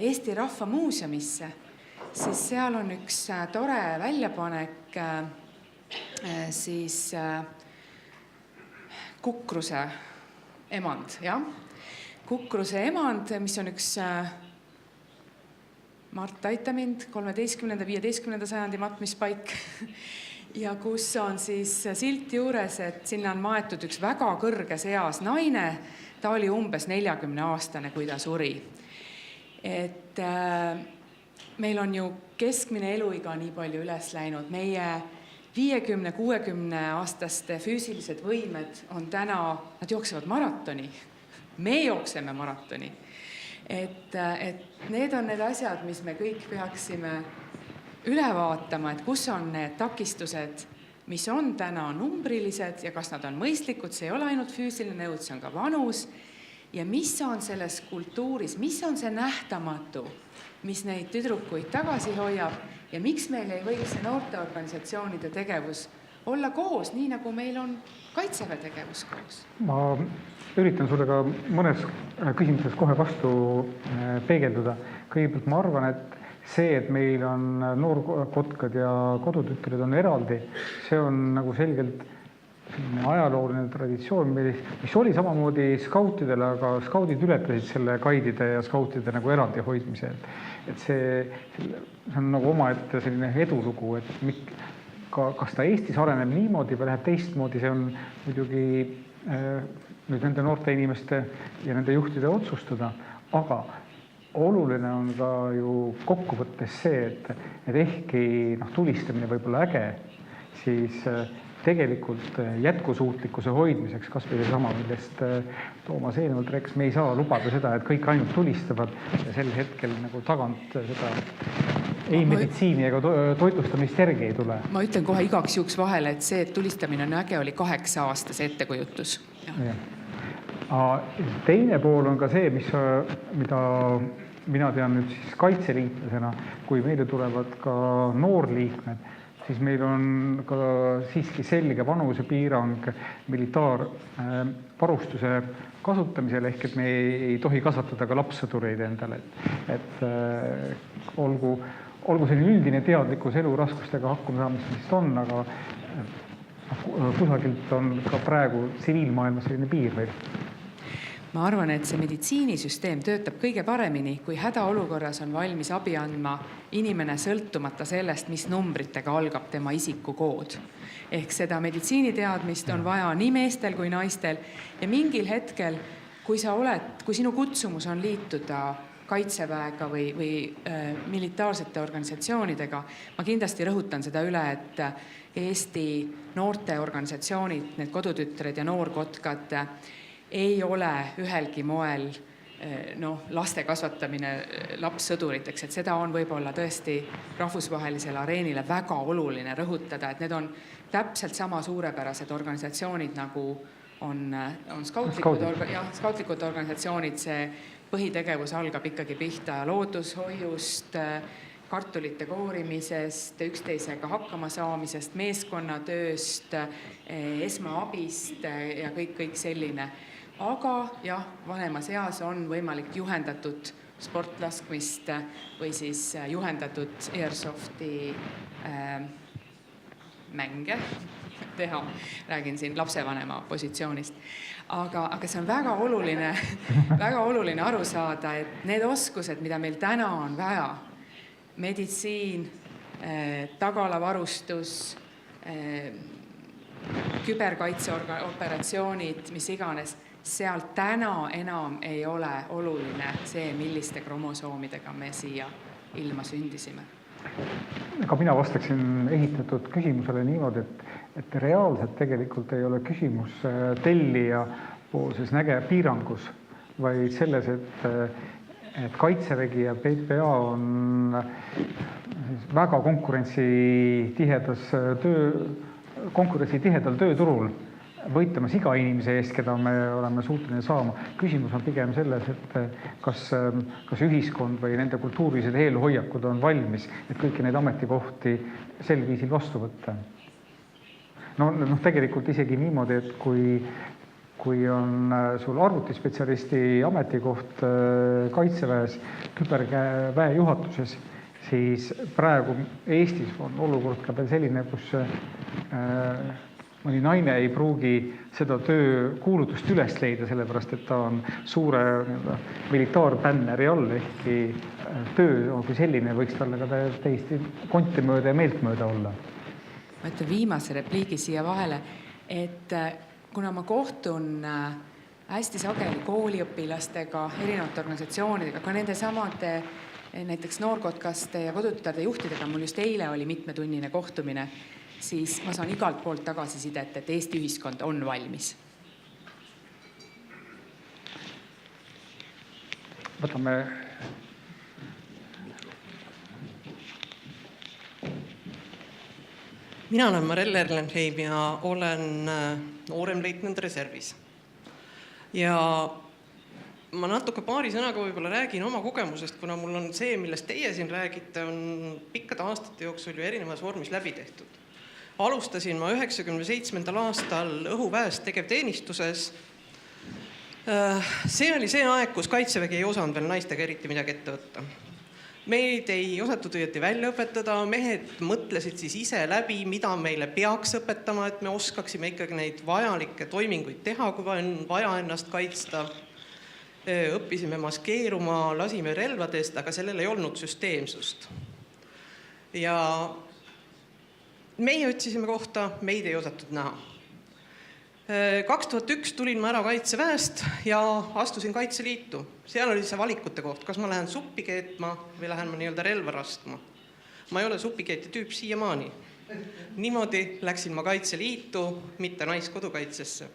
Eesti Rahva Muuseumisse, siis seal on üks tore väljapanek siis Kukruse emand, jah? Kukruse emand, mis on üks Mart Aitamind, 13.–15. sajandi matmispaik ja kus on siis silt juures, et sinna on maetud üks väga kõrges eas naine, ta oli umbes 40-aastane, kui ta suri. Et meil on ju keskmine eluiga nii palju üles läinud, meie 50-60 aastaste füüsilised võimed on täna, nad jooksevad maratoni, me jookseme maratoni. Et need on need asjad, mis me kõik peaksime üle vaatama, et kus on need takistused, mis on täna numbrilised ja kas nad on mõistlikud, see ei ole ainult füüsiline nõud, see on ka vanus ja mis on selles kultuuris, mis on see nähtamatu, mis neid tüdrukuid tagasi hoiab ja miks meil ei võiks see noorteorganisatsioonide tegevus olla koos, nii nagu meil on kaitseväe tegevus koos. Ma üritan sulle ka mõnes küsimuses kohe vastu peegelduda. Kõigepealt ma arvan, et see, et meil on noorkotkad ja kodutütred on eraldi, see on nagu selgelt ajalooline traditsioon, mis oli samamoodi skautidele, aga skaudid ületasid selle gaidide ja skautide nagu eraldi hoidmise. Et see on nagu omaette selline edulugu, et kas ta Eestis areneb niimoodi või läheb teistmoodi, see on muidugi nüüd nende noorte inimeste ja nende juhtide otsustada, aga oluline on ka ju kokkuvõttes see, et ehkki tulistamine võib olla äge, siis tegelikult jätkusuutlikkuse hoidmiseks, kas või sama, millest Toomas eelnevalt rääkis, me ei saa lubada seda, et kõik ainult tulistavad ja sel hetkel nagu tagant seda ei meditsiini ega toitlustamist järgi ei tule. Ma ütlen kohe igaks juhuks vahele, et see, et tulistamine on äge, oli 8-aastase ettekujutus. Teine pool on ka see, mida mina tean nüüd siis kaitseliitlasena, kui meile tulevad ka noorliikmed, siis meil on ka siiski selge vanusepiirang militaarvarustuse kasutamisel, ehk et me ei tohi kasvatada ka lapssõdureid endale. Et olgu selline üldine teadlikkus elu raskustega hakkama saamist on, aga kusagilt on ka praegu tsiviilmaailmas selline piir veel. Ma arvan, et see meditsiinisüsteem töötab kõige paremini, kui hädaolukorras on valmis abi andma inimene sõltumata sellest, mis numbritega algab tema isikukood. Ehk seda meditsiiniteadmist on vaja nii meestel kui naistel ja mingil hetkel, kui sinu kutsumus on liituda kaitseväega või militaarsete organisatsioonidega, ma kindlasti rõhutan seda üle, et Eesti noorteorganisatsioonid, need kodutütred ja noorkotkad ei ole ühelgi moel laste kasvatamine lapssõduriteks, et seda on võib-olla tõesti rahvusvahelisele areenile väga oluline rõhutada, et need on täpselt sama suurepärased organisatsioonid, nagu on skautlikud organisatsioonid. See põhitegevus algab ikkagi pihta loodushoiust, kartulite koorimisest, üksteisega hakkama saamisest, meeskonnatööst, esmaabist ja kõik selline. Aga jah, vanemas eas on võimalik juhendatud sportlaskmist või siis juhendatud airsofti mänge teha. Räägin siin lapsevanema positsioonist. Aga see on väga oluline aru saada, et need oskused, mida meil täna on vaja, meditsiin, tagalavarustus, küberkaitseoperatsioonid, mis iganes, seal täna enam ei ole oluline see, milliste kromosoomidega me siia ilma sündisime. Aga mina vastaksin ehitatud küsimusele niimoodi, et reaalselt tegelikult ei ole küsimus tellija poolses piirangus, vaid selles, et Kaitsevägi ja PPA on väga konkurentsitihedal tööturul võitlemas iga inimese eest, keda me oleme suuteline saama. Küsimus on pigem selles, et kas ühiskond või nende kultuurilised eelhoiakud on valmis, et kõiki neid ametikohti sel viisil vastu võtta. Tegelikult isegi niimoodi, et kui on sul arvutispetsialisti ametikoht Kaitseväes, küberväe juhatuses, siis praegu Eestis on olukord ka veel selline, kus mõni naine ei pruugi seda töökuulutust üles leida, sellepärast, et ta on suure militaarbänneri all, ehkki töö kui selline võiks talle ka täiesti konti mööda ja meelt mööda olla. Ma ütlen viimase repliigi siia vahele, et kuna ma kohtun hästi sageli kooliõpilastega, erinevate organisatsioonidega, ka nende samade näiteks noorkotkaste ja kodutütarde juhtidega, mul just eile oli mitmetunnine kohtumine, siis ma saan igalt poolt tagasisidet, et Eesti ühiskond on valmis. Võtame Mina olen Marelle Erlenheim ja olen nooremleitnant reservis. Ja ma natuke paari sõnaga võib-olla räägin oma kogemusest, kuna mul on see, millest teie siin räägite, on pikkade aastate jooksul ju erinevas vormis läbi tehtud. Alustasin ma 97. aastal õhuväes tegevteenistuses. See oli see aeg, kus Kaitsevägi ei osanud veel naistega eriti midagi ette võtta. Meid ei osatud õieti välja õpetada, mehed mõtlesid siis ise läbi, mida meile peaks õpetama, et me oskaksime ikkagi neid vajalikke toiminguid teha, kui on vaja ennast kaitsta. Õppisime maskeeruma, lasime relvadest, aga sellel ei olnud süsteemsust. Ja meie otsisime kohta, meid ei osatud näha. 2001 tulin ma ära Kaitseväest ja astusin Kaitseliitu. Seal oli see valikute koht, kas ma lähen suppi keetma või lähen ma nii-öelda relva rastma. Ma ei ole supikeeti tüüp siiamaani. Niimoodi läksin ma Kaitseliitu, mitte naiskodukaitsesse.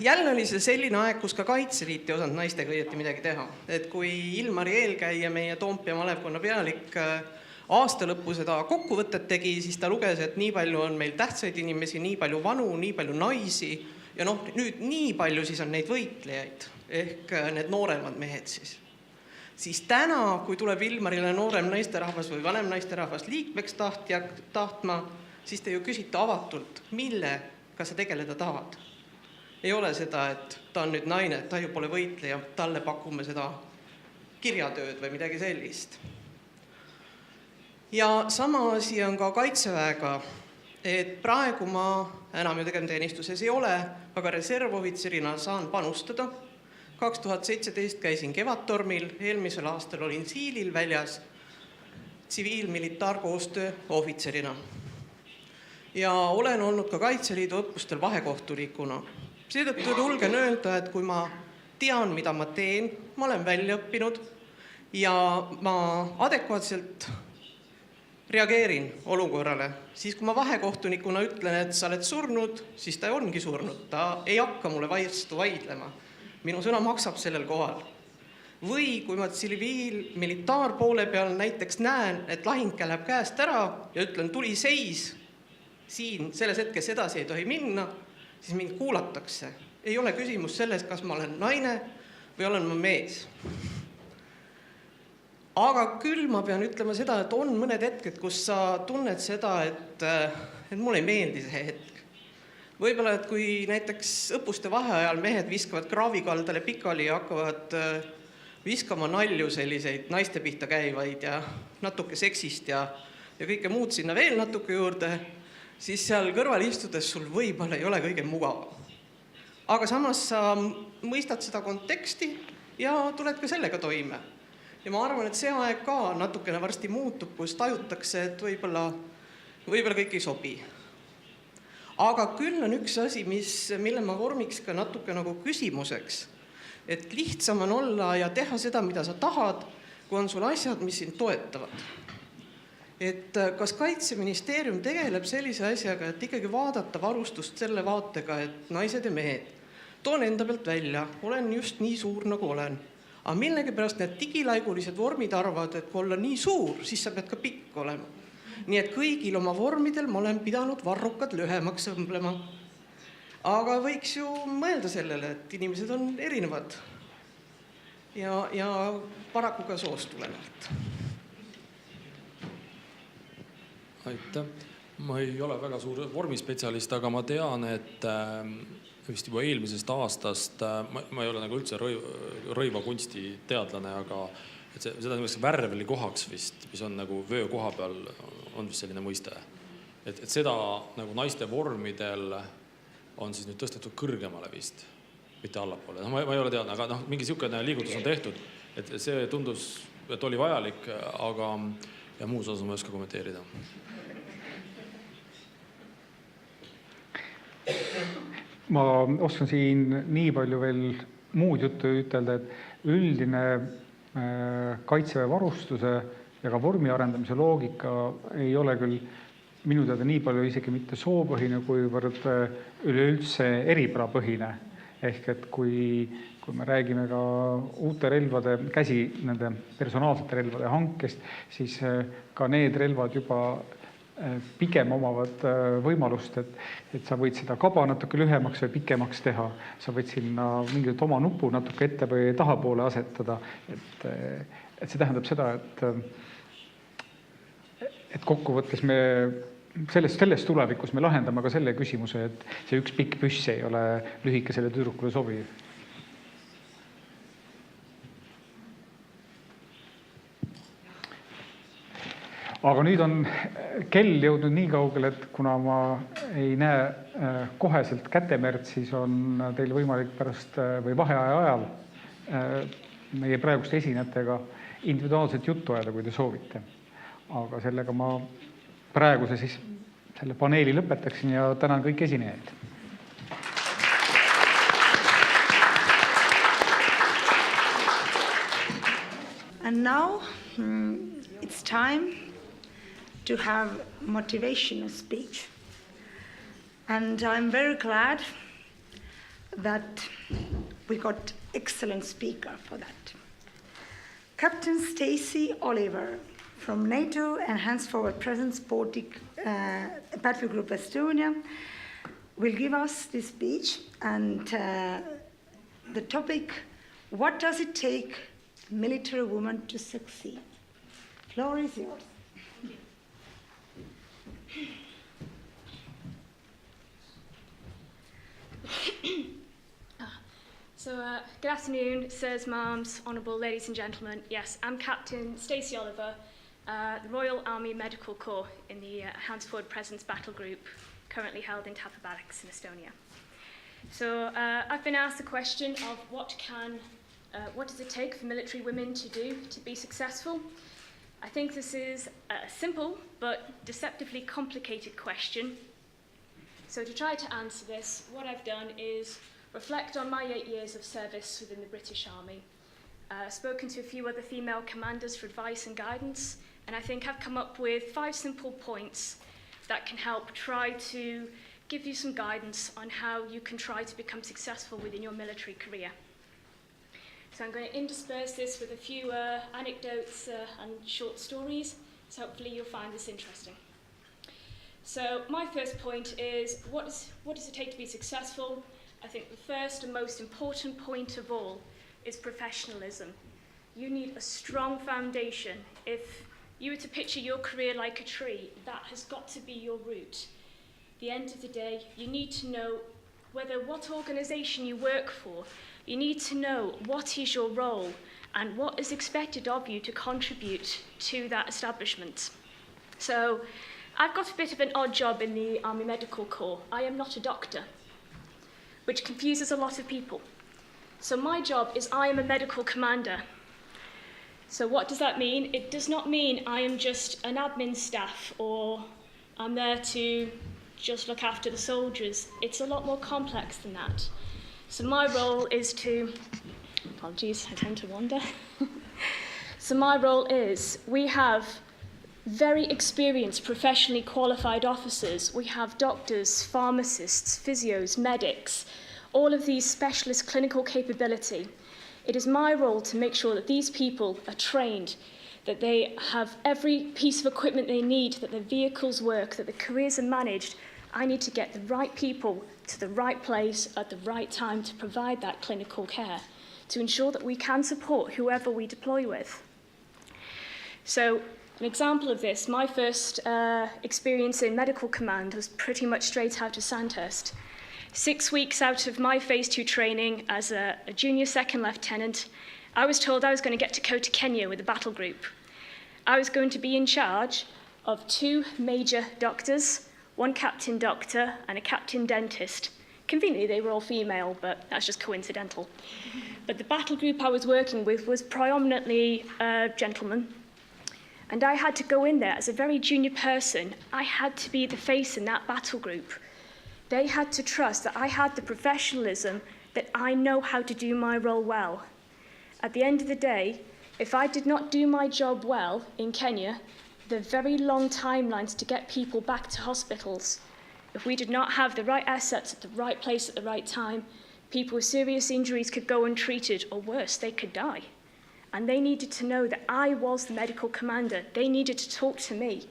Jälle oli see selline aeg, kus ka Kaitseliit ei osanud naistega õieti midagi teha. Et kui Ilmari eelkäija, meie Toompea malevkonna pealik, aasta lõppu seda kokkuvõtet tegi, siis ta luges, et nii palju on meil tähtsaid inimesi, nii palju vanu, nii palju naisi ja nüüd nii palju siis on neid võitlejaid ehk need nooremad mehed siis. Siis täna, kui tuleb Ilmarile noorem naisterahvas või vanem naisterahvas liikmeks tahtma, siis te ju küsite avatult, millega sa tegeleda tahad. Ei ole seda, et ta on nüüd naine, ta ju pole võitleja, talle pakume seda kirjatööd või midagi sellist. Ja sama asi on ka Kaitseväega, et praegu ma enam ju tegevteenistuses ei ole, aga reservohvitserina saan panustada. 2017 käisin Kevadtormil, eelmisel aastal olin Siilil väljas tsiviil-militaarkoostöö ohvitserina. Ja olen olnud ka Kaitseliidu õppustel vahekohtulikuna. Seetõttu julgen öelda, et kui ma tean, mida ma teen, ma olen välja õppinud ja ma adekvaatselt reageerin olukorrale, siis kui ma vahekohtunikuna ütlen, et sa oled surnud, siis ta ongi surnud, ta ei hakka mulle vastu vaidlema. Minu sõna maksab sellel kohal. Või kui ma tsiviil-militaarpoole peal näiteks näen, et lahing läheb käest ära ja ütlen, tuli seis siin, selles hetkes edasi ei tohi minna, siis mind kuulatakse. Ei ole küsimus selles, kas ma olen naine või olen ma mees. Aga küll ma pean ütlema seda, et on mõned hetked, kus sa tunned seda, et mulle ei meeldi see hetk. Võib-olla, et kui näiteks õppuste vaheajal mehed viskavad kraavikaldale pikali ja hakkavad viskama nalju selliseid naiste pihta käivaid ja natuke seksist ja kõike muud sinna veel natuke juurde, siis seal kõrval istudes sul võib-olla ei ole kõige mugavam. Aga samas sa mõistad seda konteksti ja tuled ka sellega toime. Ja ma arvan, et see aeg ka natukene varsti muutub, kus tajutakse, et võib-olla kõik ei sobi. Aga küll on üks asi, mille ma vormiks ka natuke nagu küsimuseks, et lihtsam on olla ja teha seda, mida sa tahad, kui on sul asjad, mis sind toetavad. Et kas Kaitseministeerium tegeleb sellise asjaga, et ikkagi vaadata varustust selle vaatega, et naised ja mehed, toon enda pealt välja, olen just nii suur, nagu olen. Aga millegi pärast need digilaigulised vormid arvavad, et kui olla nii suur, siis sa pead ka pikk olema. Nii et kõigil oma vormidel ma olen pidanud varrukad lühemaks õmblema. Aga võiks ju mõelda sellele, et inimesed on erinevad ja paraku ka soost tulenevalt. Aitäh. Ma ei ole väga suur vormispetsialist, aga ma tean, et vist juba eelmisest aastast, ma ei ole nagu üldse rõiva kunsti teadlane, aga seda nimeks värveli kohaks vist, mis on nagu vöö koha peal, on vist selline mõiste. Et seda nagu naiste vormidel on siis nüüd tõstetud kõrgemale vist, mitte allapoole. Ma ei ole teadne, aga mingi siukene liigutus on tehtud, et see tundus, et oli vajalik, aga ja muus osas ma ei oska kommenteerida. Ma oskan siin nii palju veel muud juttu ütelda, et üldine kaitseväe varustuse ja ka vormi arendamise loogika ei ole küll minu teada nii palju isegi mitte soopõhine, kuivõrd üleüldse eripärapõhine. Ehk et kui me räägime ka uute relvade nende personaalsete relvade hankest, siis ka need relvad juba pigem omavad võimalust, et sa võid seda kaba natuke lühemaks või pikemaks teha. Sa võid sinna mingit oma nupu natuke ette või tahapoole asetada. Et see tähendab seda, et kokkuvõttes me selles tulevikus me lahendame ka selle küsimuse, et see üks pikk püss ei ole lühikesele tüdrukule sobiv. Aga nüüd on kell jõudnud nii kaugele, et kuna ma ei näe koheselt kätemerd, siis on teil võimalik pärast või vaheaja ajal meie praeguste esinejatega individuaalset juttu ajada, kui te soovite. Aga sellega ma praeguse siis selle paneeli lõpetaksin ja tänan kõik esinejaid. And now it's time to have motivational speech. And I'm very glad that we got excellent speaker for that. Captain Stacey Oliver from NATO Enhanced Forward Presence Baltic Battle Group Estonia will give us this speech, and the topic, what does it take a military woman to succeed? Floor is yours. Good afternoon, sirs, ma'ams, honourable ladies and gentlemen. Yes, I'm Captain Stacey Oliver, the Royal Army Medical Corps in the Enhanced Forward Presence Battle Group, currently held in Tapa Barracks in Estonia. So I've been asked the question of what does it take for military women to do to be successful? I think this is a simple but deceptively complicated question. So to try to answer this, what I've done is reflect on my 8 years of service within the British Army, spoken to a few other female commanders for advice and guidance, and I think I've come up with 5 simple points that can help try to give you some guidance on how you can try to become successful within your military career. So I'm going to intersperse this with a few anecdotes and short stories, so hopefully you'll find this interesting. So my first point is, what does it take to be successful? I think the first and most important point of all is professionalism. You need a strong foundation. If you were to picture your career like a tree, that has got to be your root. At the end of the day, you need to know what organisation you work for. You need to know what is your role and what is expected of you to contribute to that establishment. So I've got a bit of an odd job in the Army Medical Corps. I am not a doctor, which confuses a lot of people. So my job is I am a medical commander. So what does that mean? It does not mean I am just an admin staff or I'm there to just look after the soldiers. It's a lot more complex than that. So my role is to, apologies, I tend to wander. So my role is, we have very experienced, professionally qualified officers. We have doctors, pharmacists, physios, medics, all of these specialist clinical capability. It is my role to make sure that these people are trained, that they have every piece of equipment they need, that the vehicles work, that the careers are managed. I need to get the right people to the right place at the right time to provide that clinical care, to ensure that we can support whoever we deploy with. So, an example of this, my first experience in medical command was pretty much straight out of Sandhurst. 6 weeks out of my phase 2 training as a junior second lieutenant, I was told I was going to get to go to Kenya with a battle group. I was going to be in charge of 2 major doctors, 1 captain doctor and a captain dentist. Conveniently, they were all female, but that's just coincidental. But the battle group I was working with was predominantly gentlemen. And I had to go in there as a very junior person. I had to be the face in that battle group. They had to trust that I had the professionalism, that I know how to do my role well. At the end of the day, if I did not do my job well in Kenya, the very long timelines to get people back to hospitals, if we did not have the right assets at the right place at the right time, people with serious injuries could go untreated, or worse, they could die. And they needed to know that I was the medical commander. They needed to talk to me.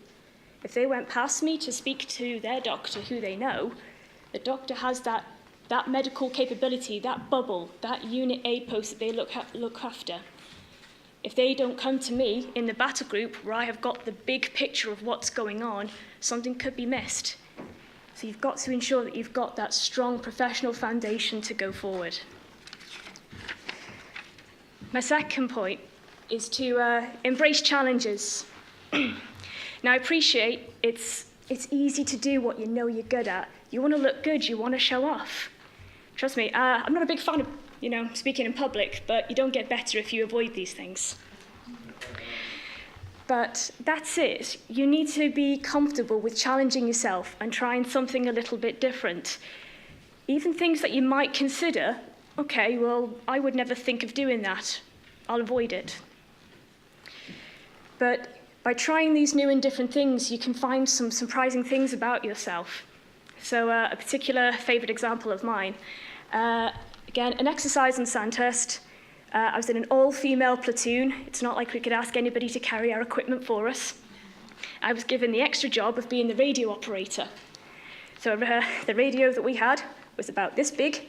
If they went past me to speak to their doctor, who they know, the doctor has that medical capability, that bubble, that unit A post that they look after. If they don't come to me in the battle group where I have got the big picture of what's going on, something could be missed. So you've got to ensure that you've got that strong professional foundation to go forward. My second point is to embrace challenges. Now, I appreciate it's easy to do what you know you're good at. You want to look good, you want to show off. Trust me, I'm not a big fan of speaking in public, but you don't get better if you avoid these things. But that's it. You need to be comfortable with challenging yourself and trying something a little bit different. Even things that you might consider, okay, well, I would never think of doing that. I'll avoid it. But by trying these new and different things, you can find some surprising things about yourself. So a particular favourite example of mine, Again, an exercise in Sandhurst. I was in an all-female platoon. It's not like we could ask anybody to carry our equipment for us. I was given the extra job of being the radio operator. So the radio that we had was about this big,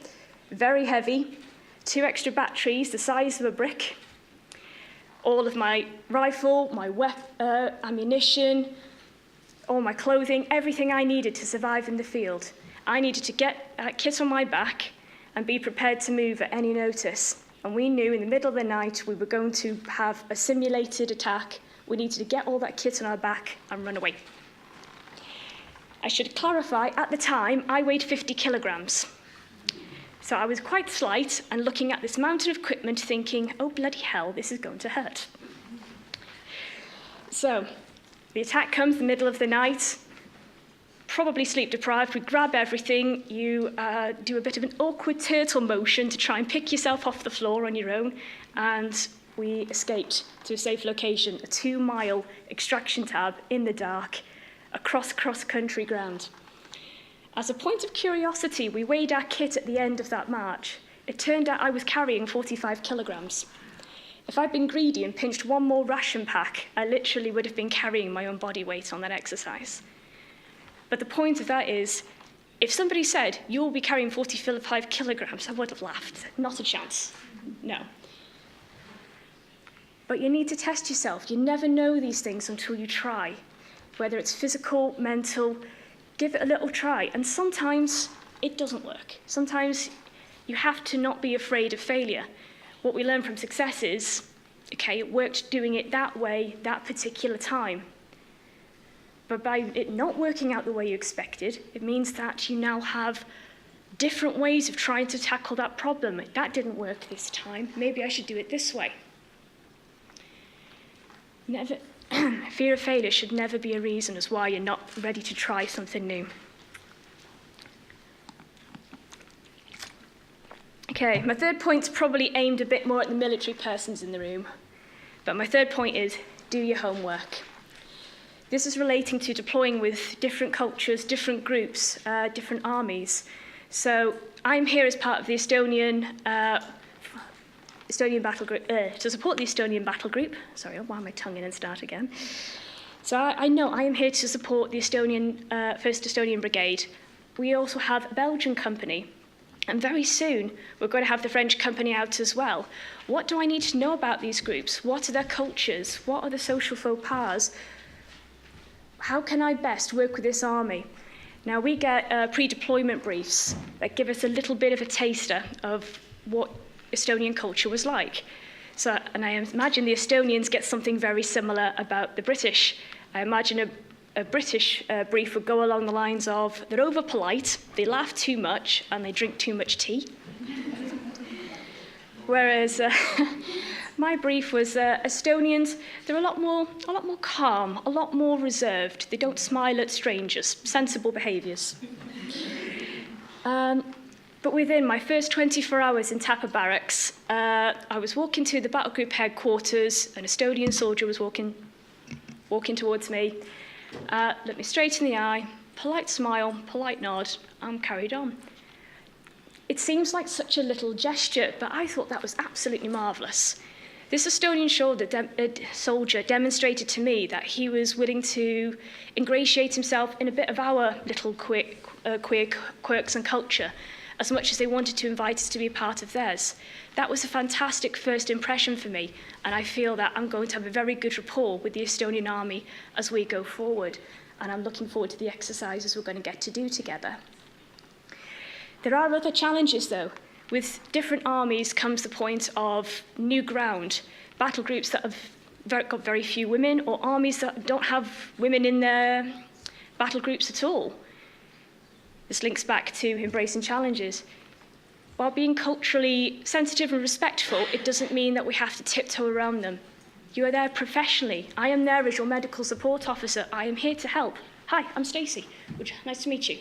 very heavy, 2 extra batteries the size of a brick. All of my rifle, my ammunition, all my clothing, everything I needed to survive in the field. I needed to get that kit on my back and be prepared to move at any notice. And we knew in the middle of the night we were going to have a simulated attack. We needed to get all that kit on our back and run away. I should clarify, at the time, I weighed 50 kilograms. So I was quite slight and looking at this mountain of equipment thinking, oh bloody hell, this is going to hurt. So the attack comes in the middle of the night, probably sleep deprived, we grab everything, you do a bit of an awkward turtle motion to try and pick yourself off the floor on your own, and we escaped to a safe location, a 2-mile extraction tab in the dark, across cross-country ground. As a point of curiosity, we weighed our kit at the end of that march. It turned out I was carrying 45 kilograms. If I'd been greedy and pinched one more ration pack, I literally would have been carrying my own body weight on that exercise. But the point of that is, if somebody said, you'll be carrying 45 kilograms, I would have laughed. Not a chance. No. But you need to test yourself. You never know these things until you try. Whether it's physical, mental, give it a little try. And sometimes it doesn't work. Sometimes you have to not be afraid of failure. What we learn from success is, okay, it worked doing it that way, that particular time. But by it not working out the way you expected, it means that you now have different ways of trying to tackle that problem. That didn't work this time. Maybe I should do it this way. Fear of failure should never be a reason as why you're not ready to try something new. Okay, my third point's probably aimed a bit more at the military persons in the room. But my third point is, do your homework. This is relating to deploying with different cultures, different groups, different armies. So I'm here as part of the Estonian battle group, to support the Estonian battle group. Sorry, I'll wind my tongue in and start again. So I know I am here to support the Estonian, 1st Estonian Brigade. We also have a Belgian company, and very soon we're going to have the French company out as well. What do I need to know about these groups? What are their cultures? What are the social faux pas? How can I best work with this army? Now, we get pre-deployment briefs that give us a little bit of a taster of what Estonian culture was like. So, and I imagine the Estonians get something very similar about the British. I imagine a British brief would go along the lines of, they're over polite, they laugh too much, and they drink too much tea. Whereas my brief was Estonians, they're a lot more calm, a lot more reserved. They don't smile at strangers, sensible behaviours. But within my first 24 hours in Tapa Barracks, I was walking to the battle group headquarters, an Estonian soldier was walking towards me, looked me straight in the eye, polite smile, polite nod, and carried on. It seems like such a little gesture, but I thought that was absolutely marvellous. This Estonian soldier demonstrated to me that he was willing to ingratiate himself in a bit of our little queer quirks and culture, as much as they wanted to invite us to be a part of theirs. That was a fantastic first impression for me, and I feel that I'm going to have a very good rapport with the Estonian army as we go forward, and I'm looking forward to the exercises we're going to get to do together. There are other challenges, though. With different armies comes the point of new ground, battle groups that have got very few women, or armies that don't have women in their battle groups at all. This links back to embracing challenges. While being culturally sensitive and respectful, it doesn't mean that we have to tiptoe around them. You are there professionally. I am there as your medical support officer. I am here to help. Hi, I'm Stacey. Nice to meet you.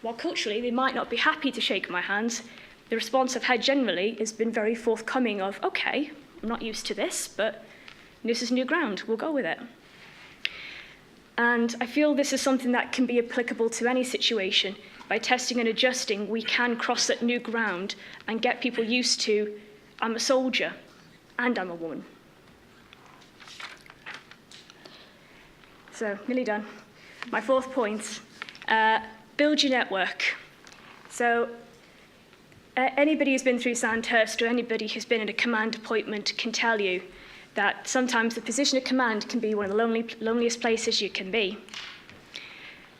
While culturally they might not be happy to shake my hand, the response I've had generally has been very forthcoming of, okay, I'm not used to this, but this is new ground, we'll go with it. And I feel this is something that can be applicable to any situation. by testing and adjusting, we can cross that new ground and get people used to, I'm a soldier and I'm a woman. So, nearly done. My fourth point, build your network. So, anybody who's been through Sandhurst or anybody who's been in a command appointment can tell you that sometimes the position of command can be one of the loneliest places you can be.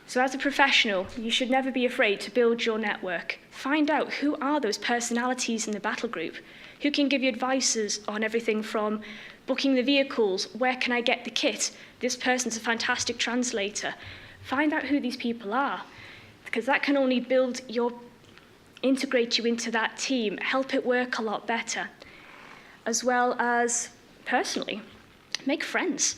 So as a professional, you should never be afraid to build your network. Find out who are those personalities in the battle group, who can give you advices on everything from booking the vehicles, where can I get the kit, this person's a fantastic translator. Find out who these people are, because that can only integrate you into that team, help it work a lot better, as well as personally, make friends.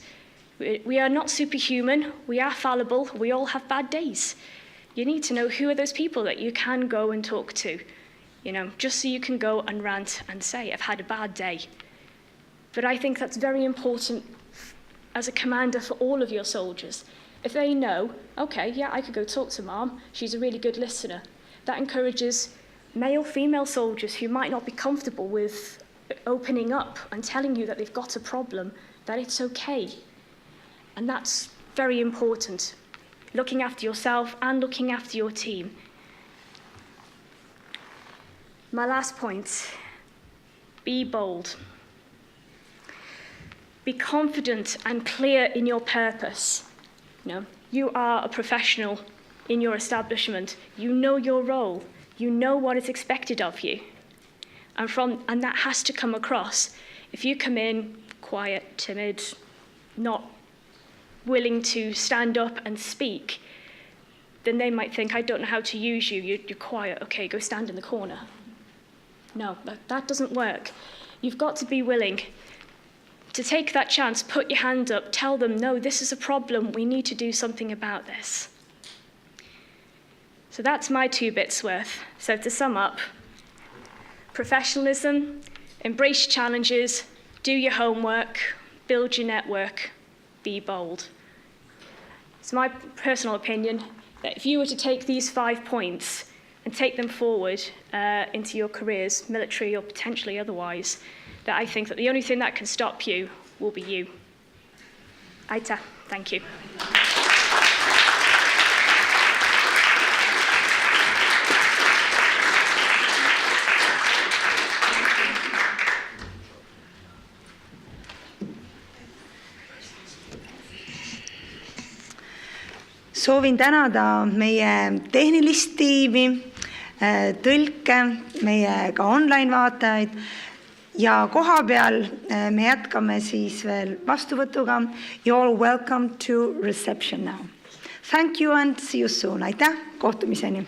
We are not superhuman, we are fallible, we all have bad days. You need to know who are those people that you can go and talk to, just so you can go and rant and say, I've had a bad day. But I think that's very important as a commander for all of your soldiers. If they know, okay, yeah, I could go talk to Mom, she's a really good listener. That encourages male, female soldiers who might not be comfortable with opening up and telling you that they've got a problem, that it's okay. And that's very important, looking after yourself and looking after your team. My last point, be bold. Be confident and clear in your purpose. You are a professional in your establishment. You know your role. You know what is expected of you. And that has to come across. If you come in quiet, timid, not willing to stand up and speak, then they might think, I don't know how to use you. You're quiet. Okay, go stand in the corner. No, that doesn't work. You've got to be willing to take that chance, put your hand up, tell them, no, this is a problem. We need to do something about this. So that's my 2 bits worth. So to sum up, professionalism, embrace challenges, do your homework, build your network, be bold. It's my personal opinion that if you were to take these 5 points and take them forward into your careers, military or potentially otherwise, that I think that the only thing that can stop you will be you. Aita, thank you. Soovin tänada meie tehnilist tiimi, tõlke, meie ka online vaatajaid ja koha peal me jätkame siis veel vastuvõtuga. You're all welcome to reception now. Thank you and see you soon. Aitäh, kohtumiseni.